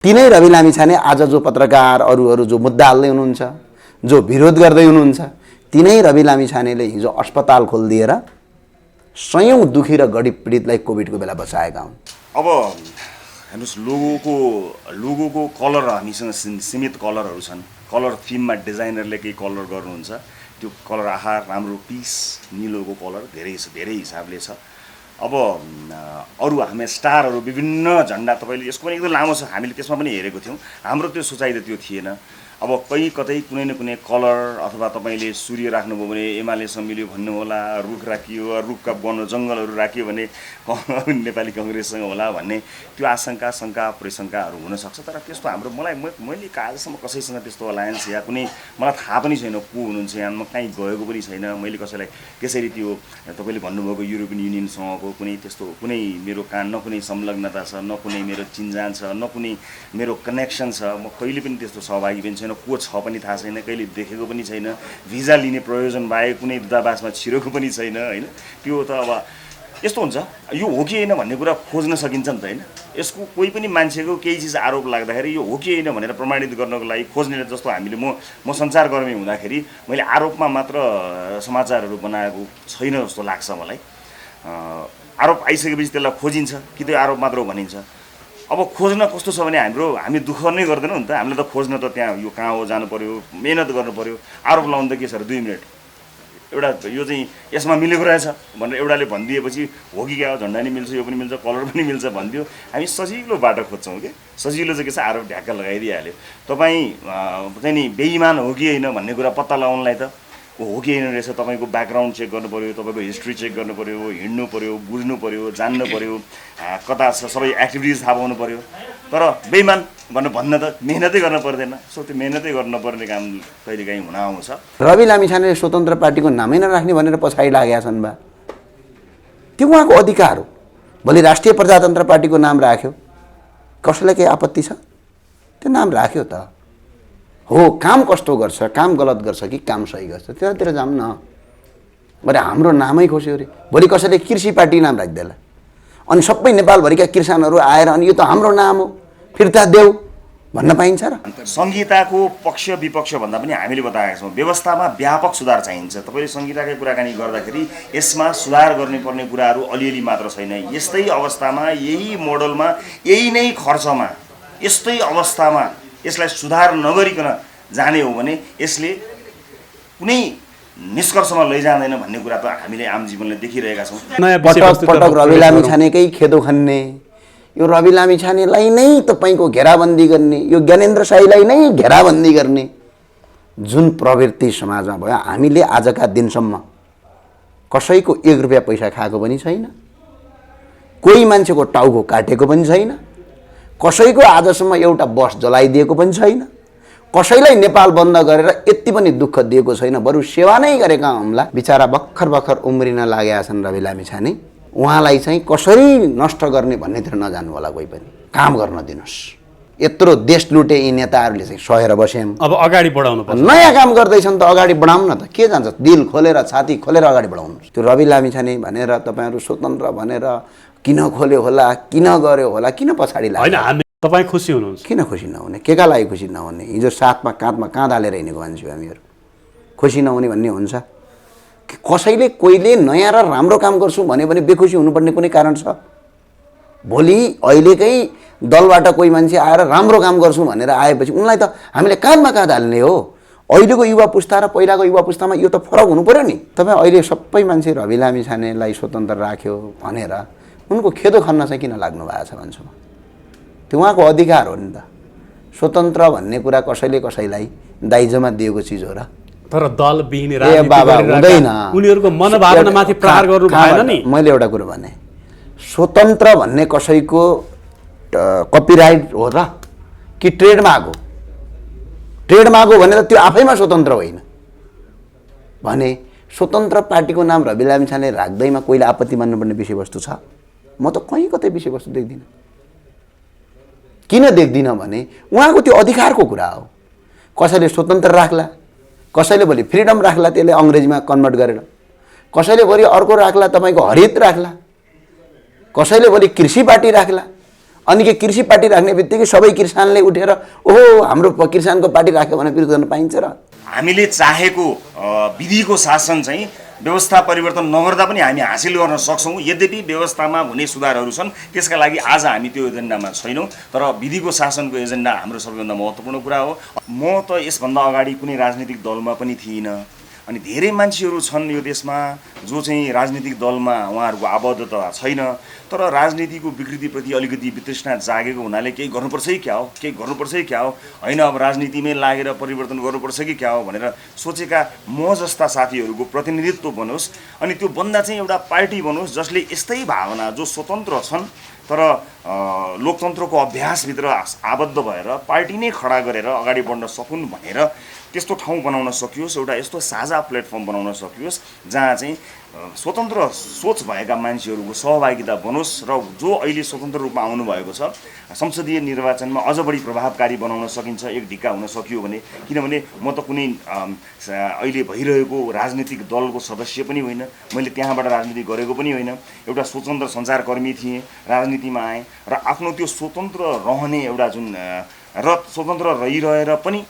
तिनै रवि लामिछाने आज जो पत्रकार अरू जो मुद्दा हाल्दै हुनुहुन्छ, जो विरोध गर्दै हुनुहुन्छ, तिनै रवि लामिछानेले हिजो अस्पताल खोलिदिएर सयौं दुखी र गरीब पीडितलाई कोभिडको बेला बचाएका हुन्। अब हेर्नुहोस्, लोगोको कलर हामीसँग सीमित कलरहरू छन्। कलर थिममा डिजाइनरले केही कलर गर्नुहुन्छ, त्यो कलर आहा राम्रो पिस निलोको कलर धेरै हिसाबले छ। अब अरू हामी स्टारहरू विभिन्न झन्डा, तपाईँले यसको पनि एकदम लामो छ, हामीले त्यसमा पनि हेरेको थियौँ। हाम्रो त्यो सोचाइ त त्यो थिएन। अब कहीँ कतै कुनै न कुनै कलर अथवा तपाईँले सूर्य राख्नुभयो भने एमालेसँग मिल्यो भन्नु होला, रुख राखियो, रुखका वन जङ्गलहरू राखियो भने नेपाली कङ्ग्रेससँग होला भन्ने त्यो आशंका शङ्का परिशङ्काहरू हुनसक्छ। तर त्यस्तो हाम्रो मैले आजसम्म कसैसँग त्यस्तो अलायन्स या कुनै मलाई थाहा पनि छैन को हुनुहुन्छ यहाँ, म कहीँ गएको पनि छैन। मैले कसैलाई त्यसरी त्यो तपाईँले भन्नुभएको युरोपियन युनियनसँगको कुनै त्यस्तो कुनै मेरो न कुनै संलग्नता छ, न कुनै मेरो चिन्जान छ, न कुनै मेरो कनेक्सन छ। म कहिले पनि त्यस्तो सहभागी पनि छैन, को छ पनि थाहा छैन, कहिले देखेको पनि छैन। भिजा लिने प्रयोजन बाहेक कुनै दूतावासमा छिरेको पनि छैन होइन। त्यो त अब यस्तो हुन्छ, यो हो कि होइन भन्ने कुरा खोज्न सकिन्छ नि त होइन। यसको कोही पनि मान्छेको केही चिज आरोप लाग्दाखेरि यो हो कि होइन भनेर प्रमाणित गर्नको लागि खोज्ने, जस्तो हामीले म सञ्चारकर्मी हुँदाखेरि मैले आरोपमा मात्र समाचारहरू बनाएको छैन जस्तो लाग्छ मलाई। आरोप आइसकेपछि त्यसलाई खोजिन्छ कि त्यो आरोप मात्र हो भनिन्छ। अब खोज्न कस्तो छ भने हामी दुःख नै गर्दैनौँ नि त, हामीले त खोज्न त त्यहाँ यो कहाँ हो जानु पर्यो, मेहनत गर्नु पर्यो। आरोप लाउनु त के छ र 2 मिनट एउटा यो चाहिँ यसमा मिलेको रहेछ भनेर एउटाले भनिदिएपछि हो कि क्या झन्डा नि मिल्छ, यो पनि मिल्छ, कलर पनि मिल्छ भनिदियो। हामी सजिलो बाटो खोज्छौँ कि सजिलो चाहिँ के छ, आरोप ढ्याक्क लगाइदिइहाल्यो। तपाईँ चाहिँ नि बेइमान हो कि होइन भन्ने कुरा पत्ता लगाउनलाई त हो कि होइन रहेछ तपाईँको ब्याकग्राउन्ड चेक गर्नु पऱ्यो, तपाईँको हिस्ट्री चेक गर्नु पऱ्यो, हिँड्नु पऱ्यो, बुझ्नु पऱ्यो, जान्नु पऱ्यो, कता छ सबै एक्टिभिटिज थाहा पाउनु पऱ्यो। तर बेइमान भन्न त मेहनतै गर्न पर्दैन। सो त्यो मेहनतै गर्नु पर्ने काम कहिलेकाहीँ हुन आउँछ। रवि लामिछानेले स्वतन्त्र पार्टीको नामै नराख्ने भनेर पछाडि लागेका छन् बा, त्यो उहाँको अधिकार हो। भोलि राष्ट्रिय प्रजातन्त्र पार्टीको नाम राख्यो, कसैलाई केही आपत्ति छ? त्यो नाम राख्यो त हो। काम कस्तो गर्छ, काम गलत गर्छ कि काम सही गर्छ, त्यतातिर जाऊँ न। भरे हाम्रो नामै खोस्यो अरे, भोलि कसैले कृषि पार्टी नाम राखिदेला अनि सबै नेपालभरिका किसानहरू आएर अनि यो त हाम्रो नाम हो फिर्ता देऊ भन्न पाइन्छ र? संहिताको पक्ष विपक्ष भन्दा पनि हामीले बताएका छौँ व्यवस्थामा व्यापक सुधार चाहिन्छ। तपाईँले संहिताकै कुराकानी गर्दाखेरि यसमा सुधार गर्नुपर्ने कुराहरू अलिअलि मात्र छैन। यस्तै अवस्थामा, यही मोडलमा, यही नै खर्चमा, यस्तै अवस्थामा यसलाई सुधार नगरिकन जाने हो भने यसले कुनै निष्कर्षमा लैजाँदैन भन्ने कुरा त हामीले आम जीवनले देखिरहेका छौँ। पटक रवि लामिछानेकै खेदो खन्ने, यो रवि लामिछानेलाई नै तपाईँको घेराबन्दी गर्ने, यो ज्ञानेन्द्र शाहीलाई नै घेराबन्दी गर्ने जुन प्रवृत्ति समाजमा भयो, हामीले आजका दिनसम्म कसैको 1 रुपियाँ पैसा खाएको पनि छैन, कोही मान्छेको टाउको काटेको पनि छैन, कसैको आजसम्म एउटा बस जलाइदिएको पनि छैन, कसैलाई नेपाल बन्द गरेर यति पनि दुःख दिएको छैन। बरु सेवा नै गरेका हमला। बिचारा भर्खर उम्रिन लागेका छन् रवि लामिछाने। उहाँलाई चाहिँ कसरी नष्ट गर्ने भन्नेतिर नजानु होला, कोही पनि काम गर्न दिनुहोस्। यत्रो देश लुटे यी नेताहरूले चाहिँ सहेर बस्यान्। अब अगाडि बढाउनु पर्छ। नयाँ काम गर्दैछन् त अगाडि बढाउन न त, के जान्छ? दिल खोलेर छाती खोलेर अगाडि बढाउनुहोस्। त्यो रवि लामिछाने भनेर तपाईँहरू स्वतन्त्र भनेर किन खोल्यो होला, किन गर्यो होला, किन पछाडि लाग्यो? तपाईँ खुसी हुनुहुन्छ? किन खुसी नहुने? केका लागि खुसी नहुने? हिजो साथमा काँधमा काँध हालेर हिँडेको मान्छे हामीहरू खुसी नहुने भन्ने हुन्छ? कसैले कोहीले नयाँ र राम्रो काम गर्छु भने बेखुसी हुनुपर्ने कुनै कारण छ? भोलि अहिलेकै दलबाट कोही मान्छे आएर राम्रो काम गर्छु भनेर आएपछि उनलाई त हामीले काँधमा काँध हाल्ने हो। अहिलेको युवा पुस्ता र पहिलाको युवा पुस्तामा यो त फरक हुनु पर्यो नि। तपाईँ अहिले सबै मान्छे रवि लामिछानेलाई स्वतन्त्र राख्यो भनेर उनको खेदो खन्न चाहिँ किन लाग्नु भएको छ भन्छु म। त्यो उहाँको अधिकार हो नि त। स्वतन्त्र भन्ने कुरा कसैले कसैलाई दाइजोमा दिएको चिज हो र? तर दल बिहिने हुँदैन, उनीहरूको मनोभावनामाथि प्रहार गर्नु भएन नि। मैले एउटा कुरो भने, स्वतन्त्र भन्ने कसैको कपिराइट हो र कि ट्रेडमार्क हो? ट्रेडमार्क हो भने त त्यो आफैमा स्वतन्त्र होइन। भने स्वतन्त्र पार्टीको नाम रवि लामिछाने राख्दैमा कोहीले आपत्ति मान्नुपर्ने विषयवस्तु छ? म त कहीँ कतै विषयवस्तु देख्दिनँ। किन देख्दिनँ भने उहाँको त्यो अधिकारको कुरा हो। कसैले स्वतन्त्र राख्ला, कसैले भोलि फ्रिडम राख्ला, त्यसले अङ्ग्रेजीमा कन्भर्ट गरेर, कसैले भोलि अर्को राख्ला, तपाईँको हरित राख्ला, कसैले भोलि कृषि पार्टी राख्ला, अनि के कृषि पार्टी राख्ने बित्तिकै सबै किसानले उठेर ओहो हाम्रो किसानको पार्टी राख्यो भने विरोध गर्न पाइन्छ र? हामीले चाहेको विधिको शासन चाहिँ व्यवस्था परिवर्तन नगर्दा पनि हामी हासिल गर्न सक्छौँ। यद्यपि व्यवस्थामा हुने सुधारहरू छन्, त्यसका लागि आज हामी त्यो एजेन्डामा छैनौँ, तर विधिको शासनको एजेन्डा हाम्रो सबैभन्दा महत्त्वपूर्ण कुरा हो। म त यसभन्दा अगाडि कुनै राजनीतिक दलमा पनि थिइनँ, अनि धेरै मान्छेहरू छन् यो देशमा जो चाहिँ राजनीतिक दलमा उहाँहरूको आबद्धता छैन, तर राजनीतिको विकृतिप्रति अलिकति वितृष्णा जागेको हुनाले केही गर्नुपर्छ कि क्या हो, केही गर्नुपर्छ कि क्या हो, होइन अब राजनीतिमै लागेर परिवर्तन गर्नुपर्छ कि क्या हो भनेर सोचेका म जस्ता साथीहरूको प्रतिनिधित्व बनोस्, अनि त्यो बन्दा चाहिँ एउटा पार्टी बनोस् जसले यस्तै भावना, जो स्वतन्त्र छन् तर लोकतन्त्रको अभ्यासभित्र आबद्ध भएर पार्टी नै खडा गरेर अगाडि बढ्न सकुन् भनेर त्यस्तो ठाउँ बनाउन सकियोस्, एउटा यस्तो साझा प्लेटफर्म बनाउन सकियोस् जहाँ चाहिँ स्वतन्त्र सोच भएका मान्छेहरूको सहभागिता बनोस् र जो अहिले स्वतन्त्र रूपमा आउनुभएको छ संसदीय निर्वाचनमा अझ बढी प्रभावकारी बनाउन सकिन्छ, एक ढिक्का हुन सकियो भने। किनभने म त कुनै अहिले भइरहेको राजनीतिक दलको सदस्य पनि होइन, मैले त्यहाँबाट राजनीति गरेको पनि होइन, एउटा स्वतन्त्र सञ्चारकर्मी थिएँ, राजनीतिमा आएँ र आफ्नो त्यो स्वतन्त्र रहने एउटा जुन र स्वतन्त्र रहिरहेर पनि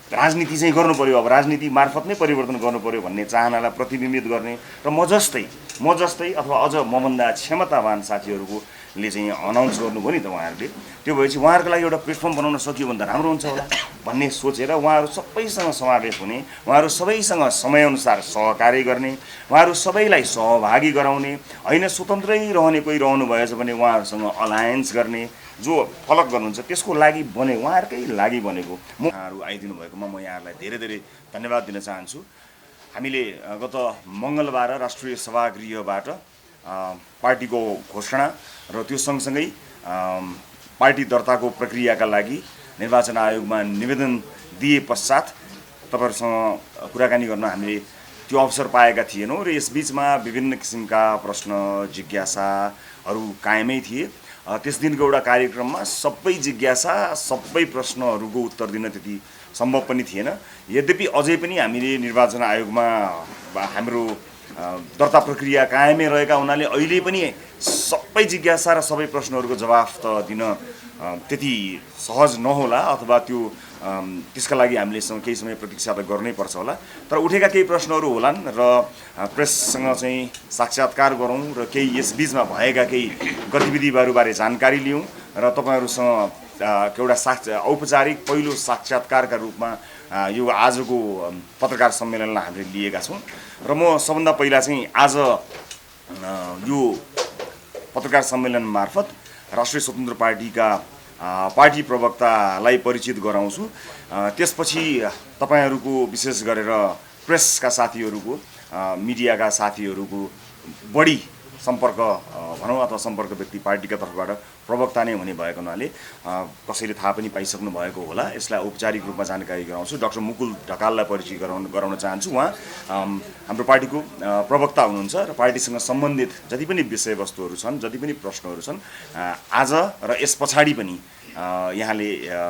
राजनीति चाहिँ गर्नु पर्यो, अब राजनीति मार्फत नै परिवर्तन गर्नु पर्यो भन्ने चाहनालाई प्रतिबिम्बित गर्ने र म जस्तै अथवा अझ मभन्दा क्षमतावान साथीहरूले चाहिँ अनाउन्स गर्नुभयो नि त उहाँहरूले, त्यो भएपछि उहाँहरूको लागि एउटा प्लेटफर्म बनाउन सकियो भने त राम्रो हुन्छ होला भन्ने सोचेर उहाँहरू सबैसँग समावेश हुने, उहाँहरू सबैसँग समयअनुसार सहकार्य गर्ने, उहाँहरू सबैलाई सहभागी गराउने, होइन स्वतन्त्रै रहने कोही रहनु भएछ भने उहाँहरूसँग अलायन्स गर्ने, जो फलक गर्नुहुन्छ त्यसको लागि बने, उहाँहरूकै लागि बनेको उहाँहरू आइदिनु भएकोमा म यहाँहरूलाई धेरै धेरै धन्यवाद दिन चाहन्छु। हामीले गत मङ्गलबार राष्ट्रिय सभागृहबाट पार्टीको घोषणा र त्यो सँगसँगै पार्टी दर्ताको प्रक्रियाका लागि निर्वाचन आयोगमा निवेदन दिए पश्चात तपाईँहरूसँग कुराकानी गर्न हामीले त्यो अवसर पाएका थिएनौँ र यसबिचमा विभिन्न किसिमका प्रश्न जिज्ञासाहरू कायमै थिए। त्यस दिनको एउटा कार्यक्रममा सबै जिज्ञासा, सबै प्रश्नहरूको उत्तर दिन त्यति सम्भव पनि थिएन। यद्यपि अझै पनि हामीले निर्वाचन आयोगमा हाम्रो दर्ता प्रक्रिया कायमै रहेका हुनाले अहिले पनि सबै जिज्ञासा र सबै प्रश्नहरूको जवाफ त दिन त्यति सहज नहोला, अथवा त्यो त्यसका लागि हामीले केही समय प्रतीक्षा त गर्नै पर्छ होला। तर उठेका केही प्रश्नहरू होलान् र प्रेससँग चाहिँ साक्षात्कार गरौँ र केही यसबिचमा भएका केही गतिविधिहरूबारे जानकारी लियौँ र तपाईँहरूसँग एउटा औपचारिक पहिलो साक्षात्कारका रूपमा यो आजको पत्रकार सम्मेलनलाई हामीले लिएका छौँ। र म सबभन्दा पहिला चाहिँ आज यो पत्रकार सम्मेलन मार्फत राष्ट्रिय स्वतन्त्र पार्टीका पार्टी प्रवक्तालाई परिचित गराउँछु। त्यसपछि तपाईँहरूको विशेष गरेर प्रेसका साथीहरूको, मिडियाका साथीहरूको बढी सम्पर्क भनौँ अथवा सम्पर्क व्यक्ति पार्टीका तर्फबाट प्रवक्ता नै हुने भएको हुनाले कसैले थाहा पनि पाइसक्नु भएको होला। यसलाई औपचारिक रूपमा जानकारी गराउँछु। डाक्टर मुकुल ढकाललाई परिचय गराउन चाहन्छु। उहाँ हाम्रो पार्टीको प्रवक्ता हुनुहुन्छ र पार्टीसँग सम्बन्धित जति पनि विषयवस्तुहरू छन्, जति पनि प्रश्नहरू छन्, आज र यस पछाडि पनि यहाँले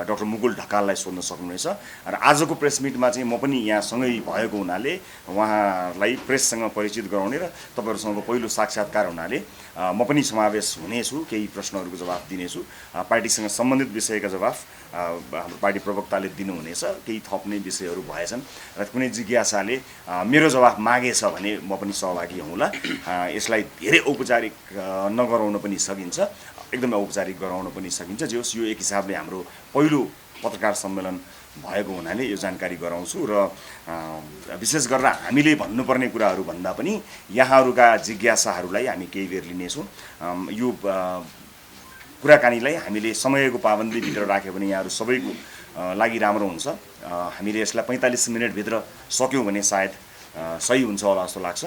डाक्टर मुकुल ढकाललाई सोध्न सक्नुहुनेछ। र आजको प्रेस मिटमा चाहिँ म पनि यहाँसँगै भएको हुनाले उहाँलाई प्रेससँग परिचित गराउने र तपाईँहरूसँग पहिलो साक्षात्कार हुनाले म पनि समावेश हुनेछु, केही प्रश्नहरूको जवाफ दिनेछु। पार्टीसँग सम्बन्धित विषयका जवाफ हाम्रो पार्टी प्रवक्ताले दिनुहुनेछ। केही थप्ने विषयहरू भएछन् र कुनै जिज्ञासाले मेरो जवाफ मागेछ भने म पनि सहभागी हुँला। यसलाई धेरै औपचारिक नगराउन पनि सकिन्छ, एकदमै औपचारिक गराउन पनि सकिन्छ। जे होस्, यो एक हिसाबले हाम्रो पहिलो पत्रकार सम्मेलन भएको हुनाले यो जानकारी गराउँछु र विशेष गरेर हामीले भन्नुपर्ने कुराहरू भन्दा पनि यहाँहरूका जिज्ञासाहरूलाई हामी केही बेर लिनेछौँ। यो कुराकानीलाई हामीले समयको पाबन्दीभित्र राख्यो भने यहाँहरू सबैको लागि राम्रो हुन्छ। हामीले यसलाई 45 मिनटभित्र सक्यौँ भने सायद सही हुन्छ होला जस्तो लाग्छ।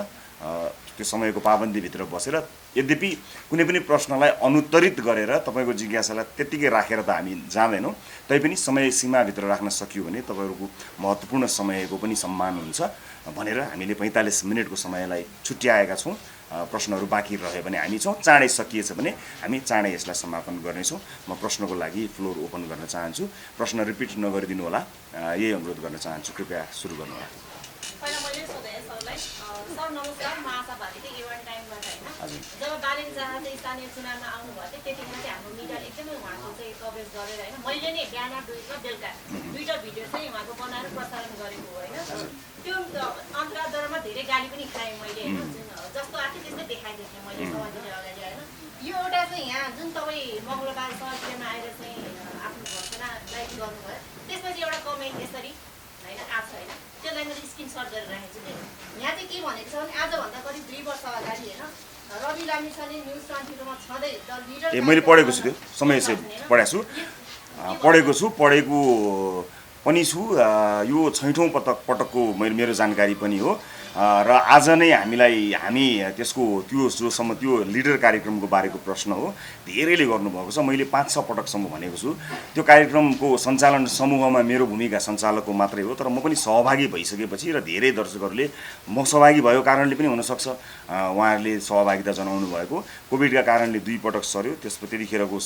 त्यो समयको पाबन्दीभित्र बसेर, यद्यपि कुनै पनि प्रश्नलाई अनुत्तरित गरेर तपाईँको जिज्ञासालाई त्यत्तिकै राखेर त हामी जाँदैनौँ, तैपनि समय सीमाभित्र राख्न सकियो भने तपाईँहरूको महत्त्वपूर्ण समयको पनि सम्मान हुन्छ भनेर हामीले 45 मिनटको समयलाई छुट्याएका छौँ। प्रश्नहरू बाँकी रह्यो भने हामी छौँ, चाँडै सकिएछ भने हामी चाँडै यसलाई समापन गर्नेछौँ। म प्रश्नको लागि फ्लोर ओपन गर्न चाहन्छु। प्रश्न रिपिट नगरिदिनु होला, यही अनुरोध गर्न चाहन्छु। कृपया सुरु गर्नुहोला। पहिला मैले सोधेँ सरलाई, सर नमस्कार, म आशा भारतीको इभेन्ट टाइमबाट होइन। जब बालेन शाह चाहिँ स्थानीय चुनावमा आउनुभयो थियो त्यतिखेर चाहिँ हाम्रो मिडियाले एकदमै उहाँको चाहिँ कभरेज गरेर होइन मैले नै बिहान र बेलुका दुईवटा भिडियो चाहिँ उहाँको बनाएर प्रसारण गरेको हो होइन त्यो अन्तरादरमा धेरै गाली पनि खाएँ मैले होइन जुन जस्तो आएको थियो त्यस्तै देखाइदिएको थिएँ मैले सबैजना अगाडि होइन यो एउटा चाहिँ यहाँ जुन तपाईँ मङ्गलबार सहरमा आएर चाहिँ आफ्नो घोषणा लाइक गर्नुभयो त्यसपछि एउटा कमेन्ट यसरी होइन आएको छ होइन त्यसलाई मैले स्क्रिनसट गरेर राखेको छु कि यहाँ चाहिँ के भनेको छ भने आजभन्दा करिब 2 वर्ष अगाडि होइन रवि लामिछाने न्युज 22 मा छँदै द लिडर मैले पढेको छु त्यो समय पढेको छु पनि छु यो 6औं पटकको मेरो जानकारी पनि हो र आज नै हामी त्यसको त्यो लिडर कार्यक्रमको बारेको प्रश्न हो धेरैले गर्नुभएको छ मैले 5-6 पटकसम्म भनेको छु त्यो कार्यक्रमको सञ्चालन समूहमा मेरो भूमिका सञ्चालकको मात्रै हो तर म पनि सहभागी भइसकेपछि र धेरै दर्शकहरूले म सहभागी भएको कारणले पनि हुनसक्छ उहाँहरूले सहभागिता जनाउनु भएको कोभिडका कारणले 2 पटक सर्यो त्यतिखेरको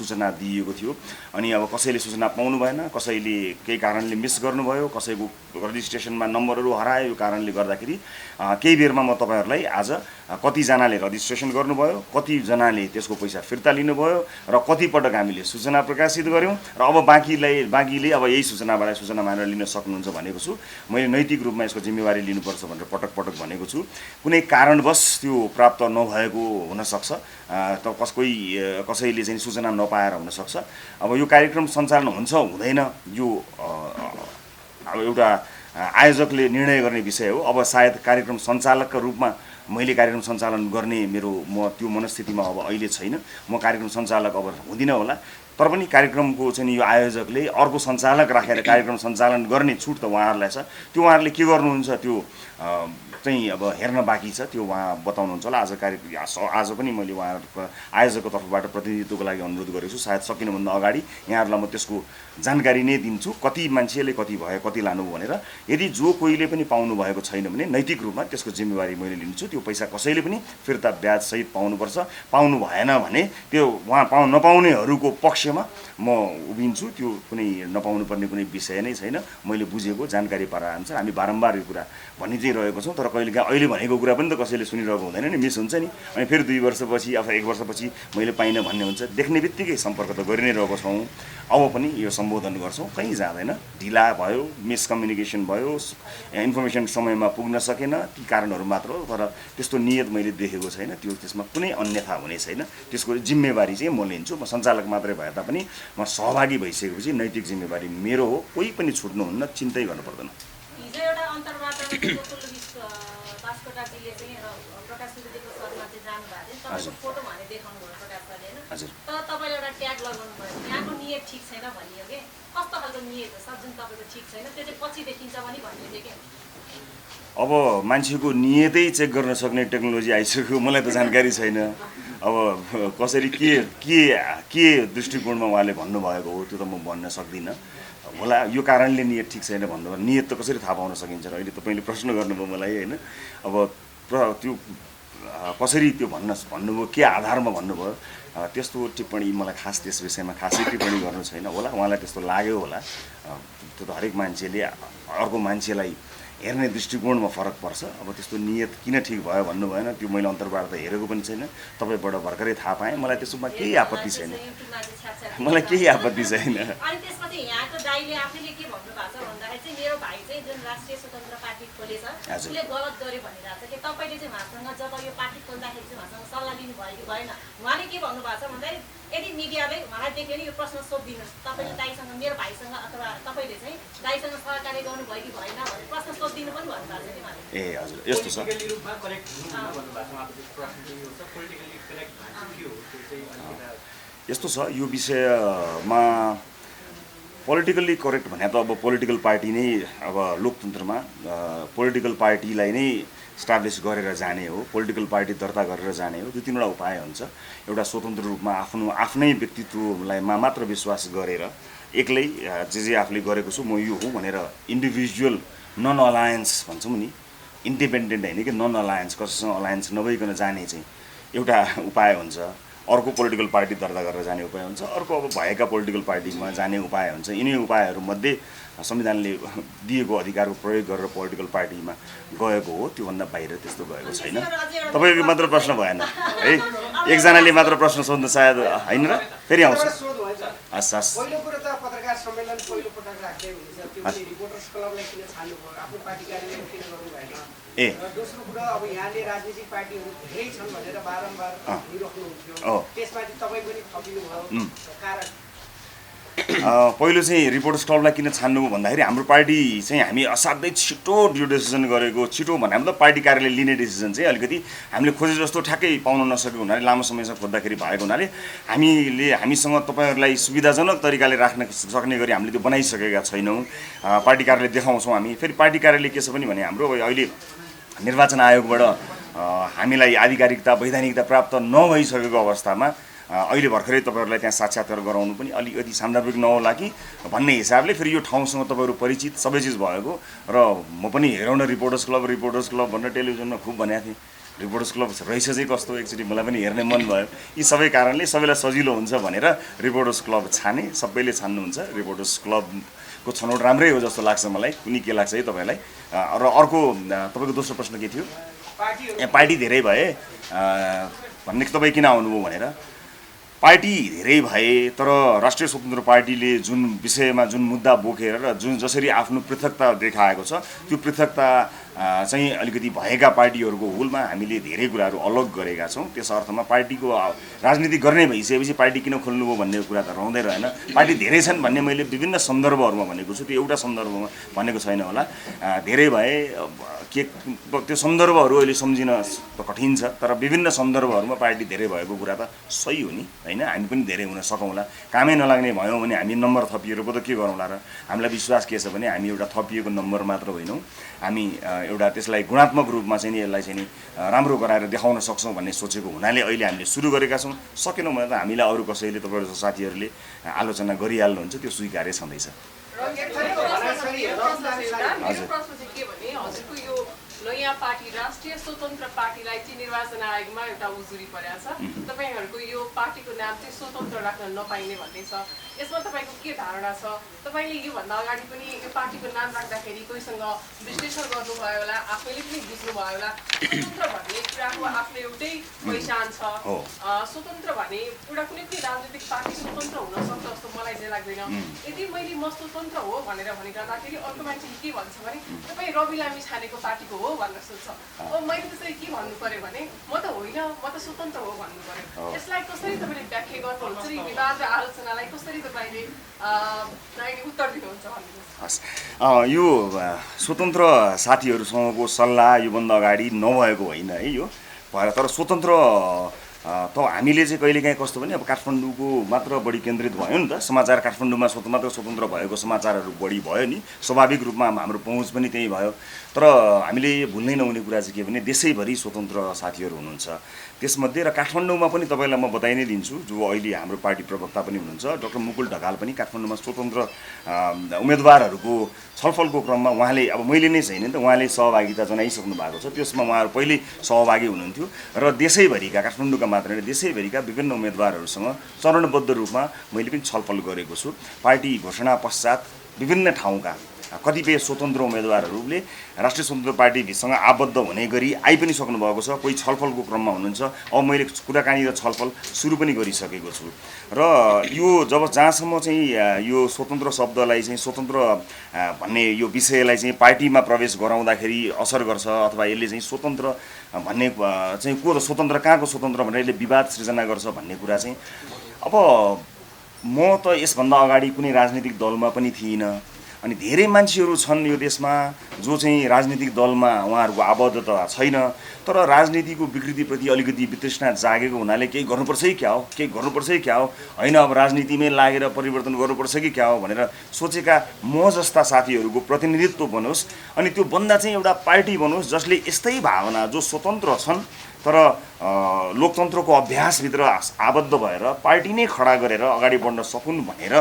सूचना दिइएको थियो अनि अब कसैले सूचना पाउनु भएन कसैले केही कारणले मिस गर्नुभयो कसैको रजिस्ट्रेसनमा नम्बरहरू हरायो यो कारणले गर्दाखेरि केही बेरमा म तपाईँहरूलाई आज कतिजनाले रजिस्ट्रेसन गर्नुभयो कतिजनाले त्यसको पैसा फिर्ता लिनुभयो र कतिपटक हामीले सूचना प्रकाशित गऱ्यौँ र अब बाँकीले अब यही सूचनाबाट सूचना मानेर लिन सक्नुहुन्छ भनेको छु मैले नैतिक रूपमा यसको जिम्मेवारी लिनुपर्छ भनेर पटक भनेको छु कुनै कारणवश त्यो प्राप्त नभएको हुनसक्छ त कसैले चाहिँ सूचना नपाएर हुनसक्छ अब यो कार्यक्रम सञ्चालन हुन्छ हुँदैन यो अब एउटा आयोजकले निर्णय गर्ने विषय हो अब सायद कार्यक्रम सञ्चालकका रूपमा मैले कार्यक्रम सञ्चालन गर्ने म त्यो मनस्थितिमा अब अहिले छैन म कार्यक्रम सञ्चालक अब हुँदिनँ होला तर पनि कार्यक्रमको चाहिँ यो आयोजकले अर्को सञ्चालक राखेर कार्यक्रम सञ्चालन गर्ने छुट त उहाँहरूलाई छ त्यो उहाँहरूले के गर्नुहुन्छ त्यो चाहिँ अब हेर्न बाँकी छ त्यो उहाँ बताउनुहुन्छ होला आज पनि मैले उहाँहरूको आयोजकको तर्फबाट प्रतिनिधित्वको लागि अनुरोध गरेको छु सायद सकिनुभन्दा अगाडि यहाँहरूलाई म त्यसको जानकारी नै दिन्छु कति मान्छेले कति भयो कति लानु भनेर यदि जो कोहीले पनि पाउनु भएको छैन भने नैतिक रूपमा त्यसको जिम्मेवारी मैले लिन्छु त्यो पैसा कसैले पनि फिर्ता ब्याजसहित पाउनुपर्छ पाउनु भएन भने त्यो उहाँ नपाउनेहरूको पक्षमा म उभिन्छु त्यो कुनै नपाउनु पर्ने कुनै विषय नै छैन मैले बुझेको जानकारी पाराअनुसार हामी बारम्बार यो कुरा भनि चाहिँ रहेको छौँ तर कहिलेकाहीँ अहिले भनेको कुरा पनि त कसैले सुनिरहेको हुँदैन नि मिस हुन्छ नि अनि फेरि 2 वर्षपछि अथवा 1 वर्षपछि मैले पाइनँ भन्ने हुन्छ देख्ने बित्तिकै सम्पर्क त गरि नै रहेको छौँ अब पनि यो सम्बोधन गर्छौँ कहीँ जाँदैन ढिला भयो मिसकम्युनिकेसन भयो इन्फर्मेसन समयमा पुग्न सकेन ती कारणहरू मात्र हो तर त्यस्तो नियत मैले देखेको छैन त्यसमा कुनै अन्यथा हुने छैन त्यसको जिम्मेवारी चाहिँ म लिन्छु म सञ्चालक मात्रै भए तापनि म सहभागी भइसकेपछि नैतिक जिम्मेवारी मेरो हो कोही पनि छुट्नुहुन्न चिन्तै गर्नु पर्दैन हिजो एउटा अन्तर्वार्तामा बास्कोटाजीले चाहिँ प्रकाश सुवेदीको शर्मा चाहिँ जानुभएको थियो तपाईँको फोटो भने देखाउनु भयो प्रकाश सरले होइन तर तपाईँले एउटा ट्याग लगाउनु भयो यहाँको नियत ठिक छैन भनियो कि कस्तो खालको नियत हो सर जुन तपाईँको ठिक छैन त्यो चाहिँ पछि देखिन्छ भने भन्ने थियो कि अब मान्छेको नियतै चेक गर्न सक्ने टेक्नोलोजी आइसक्यो मलाई त जानकारी छैन अब कसरी के दृष्टिकोणमा उहाँले भन्नुभएको हो त्यो त म भन्न सक्दिनँ होला यो कारणले नियत ठिक छैन भन्नुभयो नियत त कसरी थाहा पाउन सकिन्छ र अहिले तपाईँले प्रश्न गर्नुभयो मलाई होइन अब त्यो कसरी त्यो भन्नुभयो के आधारमा भन्नुभयो त्यस्तो टिप्पणी मलाई खास त्यस विषयमा खासै टिप्पणी गर्नु छैन होला उहाँलाई त्यस्तो लाग्यो होला त्यो त हरेक मान्छेले अर्को मान्छेलाई हेर्ने दृष्टिकोणमा फरक पर्छ अब त्यस्तो नियत किन ठिक भयो भन्नु भएन त्यो मैले अन्तर्वार्ता हेरेको पनि छैन तपाईँबाट भर्खरै थाहा पाएँ मलाई त्यसमा केही आपत्ति छैन मलाई केही आपत्ति छैन अनि त्यसपछि यहाँको दाइले आफैले के भन्नु भएको छ भन्दाखेरि चाहिँ मेरो भाइ चाहिँ जुन राष्ट्रिय स्वतन्त्र पार्टी खोलेछ उसले गलत गर्यो भनिरहेको छ कि तपाईँले चाहिँ उहाँसँग जब यो पार्टी खोल्दाखेरि चाहिँ उहाँसँग सल्लाह लिनुभयो कि भएन उहाँले के भन्नुभएको छ भन्दाखेरि यदि मिडियाले उहाँलाई देख्यो भने यो प्रश्न सोधिदिनुहोस् तपाईँले दाइसँग मेरो भाइसँग अथवा तपाईँले चाहिँ दाइसँग सहकार्य गर्नुभयो कि भएन भनेर प्रश्न सोधिदिनु पनि भन्नुभएको छ कि उहाँले ए हजुर यस्तो छ यस्तो छ यो विषयमा पोलिटिकल्ली करेक्ट भने त अब पोलिटिकल पार्टी नै अब लोकतन्त्रमा पोलिटिकल पार्टीलाई नै स्टाब्लिस गरेर जाने हो पोलिटिकल पार्टी दर्ता गरेर जाने हो 2-3वटा उपाय हुन्छ एउटा स्वतन्त्र रूपमा आफ्नै व्यक्तित्वलाई मात्र विश्वास गरेर एक्लै जे आफूले गरेको छु म यो हुँ भनेर इन्डिभिजुअल नन अलायन्स भन्छौँ नि इन्डिपेन्डेन्ट होइन कि नन अलायन्स कसैसँग अलायन्स नभइकन जाने चाहिँ एउटा उपाय हुन्छ अर्को पोलिटिकल पार्टी दर्ता गरेर जाने उपाय हुन्छ, अर्को अब भएका पोलिटिकल पार्टीमा जाने उपाय हुन्छ। यिनै उपायहरूमध्ये संविधानले दिएको अधिकारको प्रयोग गरेर पोलिटिकल पार्टीमा गएको हो, त्योभन्दा बाहिर त्यस्तो गएको छैन। तपाईँको मात्र प्रश्न भएन है, एकजनाले मात्र प्रश्न सोध्नु सायद होइन र, फेरि आउँछ। हस् हस्, पहिलो कुरो त पत्रकार सम्मेलन पहिलो पटक राख्दै हुनुहुन्छ, त्यो पनि रिपोर्टर्स क्लबलाई किन छान्नु भयो, आफ्नो पार्टी कार्यालयमा किन गर्नु भएन? ए र दोस्रो कुरा, अब यहाँले राजनीतिक पार्टीहरू धेरै छन् भनेर बारम्बार भनिराख्नुहुन्थ्यो, त्यसमाथि तपाईँ पनि थपिनु भयो, कारण पहिलो चाहिँ रिपोर्टर्स क्लबलाई किन छान्नु भन्दाखेरि हाम्रो पार्टी चाहिँ हामी असाध्यै छिटो यो डिसिजन गरेको, छिटो भने मतलब पार्टी कार्यालय लिने डिसिजन चाहिँ अलिकति हामीले खोजे जस्तो ठ्याक्कै पाउन नसकेको हुनाले, लामो समयसम्म खोज्दाखेरि भएको हुनाले हामीसँग तपाईँहरूलाई सुविधाजनक तरिकाले राख्न सक्ने गरी हामीले त्यो बनाइसकेका छैनौँ। पार्टी कार्यालय देखाउँछौँ हामी। फेरि पार्टी कार्यालय के छ भने हाम्रो अहिले निर्वाचन आयोगबाट हामीलाई आधिकारिकता वैधानिकता प्राप्त नभइसकेको अवस्थामा अहिले भर्खरै तपाईँहरूलाई त्यहाँ साक्षात्कार गराउनु पनि अलिकति सान्दर्भिक नहोला कि भन्ने हिसाबले फेरि यो ठाउँसँग तपाईँहरू परिचित सबै चिज भएको र म पनि हेरौँ न रिपोर्टर्स क्लब भनेर टेलिभिजनमा खुब भनेको थिएँ। रिपोर्टर्स क्लब रहेछ चाहिँ कस्तो, एकचोटि मलाई पनि हेर्ने मन भयो। यी सबै कारणले सबैलाई सजिलो हुन्छ भनेर रिपोर्टर्स क्लब छाने, सबैले छान्नुहुन्छ। रिपोर्टर्स क्लबको छनौट राम्रै हो जस्तो लाग्छ मलाई। कुनै के लाग्छ है तपाईँलाई? र अर्को तपाईँको दोस्रो प्रश्न के थियो? पार्टी धेरै भए भन्ने तपाईँ किन आउनुभयो भनेर। पार्टी धेरै भए तर राष्ट्रिय स्वतन्त्र पार्टीले जुन विषयमा जुन मुद्दा बोकेर र जसरी आफ्नो पृथकता देखाएको छ, त्यो पृथकता चाहिँ अलिकति भएका पार्टीहरूको हुलमा हामीले धेरै कुराहरू अलग गरेका छौँ। त्यस अर्थमा पार्टीको राजनीति गर्ने भइसकेपछि पार्टी किन खोल्नुभयो भन्ने कुरा त रहँदै रहेन। पार्टी धेरै छन् भन्ने मैले विभिन्न सन्दर्भहरूमा भनेको छु, त्यो एउटा सन्दर्भमा भनेको छैन होला। धेरै भए के त्यो सन्दर्भहरू अहिले सम्झिन कठिन छ, तर विभिन्न सन्दर्भहरूमा पार्टी धेरै भएको कुरा त सही हो नि होइन। हामी पनि धेरै हुन सकौँला। कामै नलाग्ने भयौँ भने हामी नम्बर थपिएर पो त के गरौँला र। हामीलाई विश्वास के छ भने हामी एउटा थपिएको नम्बर मात्र होइनौँ, हामी एउटा त्यसलाई गुणात्मक रूपमा चाहिँ नि यसलाई चाहिँ नि राम्रो गराएर देखाउन सक्छौँ भन्ने सोचेको हुनाले अहिले हामीले सुरु गरेका छौँ। सकेनौँ भने त हामीलाई अरू कसैले तपाईँहरू जस्तो साथीहरूले आलोचना गरिहाल्नुहुन्छ, त्यो स्वीकार्य छँदैछ। हजुरको यो नयाँ पार्टी राष्ट्रिय स्वतन्त्र पार्टीलाई चाहिँ निर्वाचन आयोगमा एउटा उजुरी परेको छ, तपाईँहरूको यो पार्टीको नाम चाहिँ स्वतन्त्र राख्न नपाइने भन्ने छ। यसमा तपाईँको के धारणा छ? तपाईँले योभन्दा अगाडि पनि यो पार्टीको नाम राख्दाखेरि कोहीसँग विश्लेषण गर्नुभयो होला, आफैले पनि बुझ्नुभयो होला। स्वतन्त्र भन्ने कुराको आफ्नो एउटै पहिचान छ। स्वतन्त्र भने एउटा कुनै पनि राजनीतिक पार्टी स्वतन्त्र हुन सक्छ जस्तो मलाई चाहिँ लाग्दैन। यदि मैले म स्वतन्त्र हो भनेर भनिरहँदाखेरि अर्को मान्छेले के भन्छ भने तपाईँ रवि लामी छानेको पार्टीको हो भनेर सोध्छ। अब मैले त्यसरी के भन्नु पर्यो भने म त होइन, म त स्वतन्त्र हो भन्नु पर्यो। यसलाई कसरी तपाईँले व्याख्या गर्नुहुन्छ? यी विवाद र आलोचनालाई कसरी तपाईँले उत्तर दिनुहुन्छ भन्नुहोस्। यो स्वतन्त्र साथीहरूसँगको सल्लाह योभन्दा अगाडि नभएको होइन है, यो भएर तर स्वतन्त्र त हामीले चाहिँ कहिलेकाहीँ कस्तो भने अब काठमाडौँको मात्र बढी केन्द्रित भयो नि त समाचार। काठमाडौँमा मात्र स्वतन्त्र भएको समाचारहरू बढी भयो नि, स्वाभाविक रूपमा हाम्रो पहुँच पनि त्यही भयो। तर हामीले भुल्नै नहुने कुरा चाहिँ के भने देशैभरि स्वतन्त्र साथीहरू हुनुहुन्छ। त्यसमध्ये र काठमाडौँमा पनि तपाईँलाई म बताइ नै दिन्छु, जो अहिले हाम्रो पार्टी प्रवक्ता पनि हुनुहुन्छ डाक्टर मुकुल ढकाल पनि काठमाडौँमा स्वतन्त्र उम्मेदवारहरूको छलफलको क्रममा उहाँले, अब मैले नै छैन नि त, उहाँले सहभागिता जनाइसक्नु भएको छ। त्यसमा उहाँहरू पहिले सहभागी हुनुहुन्थ्यो र देशैभरिका, काठमाडौँका मात्र होइन देशैभरिका विभिन्न उम्मेदवारहरूसँग चरणबद्ध रूपमा मैले पनि छलफल गरेको छु। पार्टी घोषणा पश्चात विभिन्न ठाउँका कतिपय स्वतन्त्र उम्मेदवारहरूले राष्ट्रिय स्वतन्त्र पार्टीसँग आबद्ध हुने गरी आइ पनि सक्नु भएको छ। कोही छलफलको क्रममा हुनुहुन्छ। अब मैले कुराकानी र छलफल सुरु पनि गरिसकेको छु र यो जहाँसम्म चाहिँ यो स्वतन्त्र शब्दलाई चाहिँ स्वतन्त्र भन्ने यो विषयलाई चाहिँ पार्टीमा प्रवेश गराउँदाखेरि असर गर्छ अथवा यसले चाहिँ स्वतन्त्र भन्ने चाहिँ को स्वतन्त्र कहाँको स्वतन्त्र भनेर यसले विवाद सृजना गर्छ भन्ने कुरा चाहिँ अब म त यसभन्दा अगाडि कुनै राजनीतिक दलमा पनि थिइनँ। अनि धेरै मान्छेहरू छन् यो देशमा जो चाहिँ राजनीतिक दलमा उहाँहरूको आबद्धता छैन, तर राजनीतिको विकृतिप्रति अलिकति वितृष्णा जागेको हुनाले केही गर्नुपर्छ कि क्या हो, केही गर्नुपर्छ कि क्या हो, होइन अब राजनीतिमै लागेर परिवर्तन गर्नुपर्छ कि क्या हो भनेर सोचेका म जस्ता साथीहरूको प्रतिनिधित्व बनोस्। अनि त्यो बन्दा चाहिँ एउटा पार्टी बनोस् जसले यस्तै भावना, जो स्वतन्त्र छन् तर लोकतन्त्रको अभ्यासभित्र आबद्ध भएर पार्टी नै खडा गरेर अगाडि बढ्न सकुन् भनेर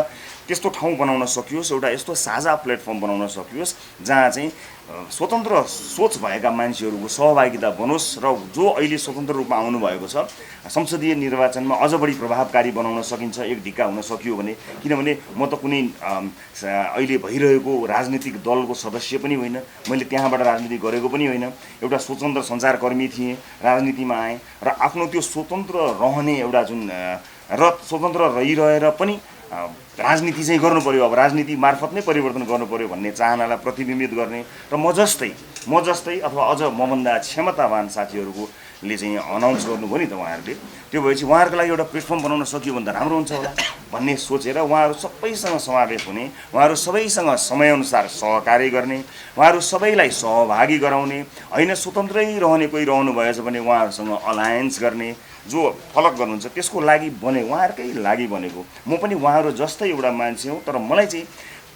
त्यस्तो ठाउँ बनाउन सकियोस्, एउटा यस्तो साझा प्लेटफर्म बनाउन सकियोस् जहाँ चाहिँ स्वतन्त्र सोच भएका मान्छेहरूको सहभागिता बनोस् र जो अहिले स्वतन्त्र रूपमा आउनुभएको छ संसदीय निर्वाचनमा अझ बढी प्रभावकारी बनाउन सकिन्छ, एक ढिक्का हुन सकियो भने। किनभने म त कुनै अहिले भइरहेको राजनीतिक दलको सदस्य पनि होइन, मैले त्यहाँबाट राजनीति गरेको पनि होइन, एउटा स्वतन्त्र सञ्चारकर्मी थिएँ, राजनीतिमा आएँ र आफ्नो त्यो स्वतन्त्र रहने एउटा जुन र स्वतन्त्र रहिरहेर पनि राजनीति चाहिँ गर्नु पर्यो, अब राजनीति मार्फत नै परिवर्तन गर्नु पर्यो भन्ने चाहनालाई प्रतिबिम्बित गर्ने र म जस्तै अथवा अझ मभन्दा क्षमतावान साथीहरूले चाहिँ अनाउन्स गर्नुभयो नि त उहाँहरूले, त्यो भएपछि उहाँहरूको लागि एउटा प्लेटफर्म बनाउन सकियो भने त राम्रो हुन्छ होला भन्ने सोचेर उहाँहरू सबैसँग समावेश हुने, उहाँहरू सबैसँग समयअनुसार सहकार्य गर्ने, उहाँहरू सबैलाई सहभागी गराउने, होइन स्वतन्त्रै रहने कोही रहनु भएछ भने उहाँहरूसँग अलायन्स गर्ने, जो फलक गर्नुहुन्छ त्यसको लागि बने, उहाँहरूकै लागि बनेको। म पनि उहाँहरू जस्तै एउटा मान्छे हो, तर मलाई चाहिँ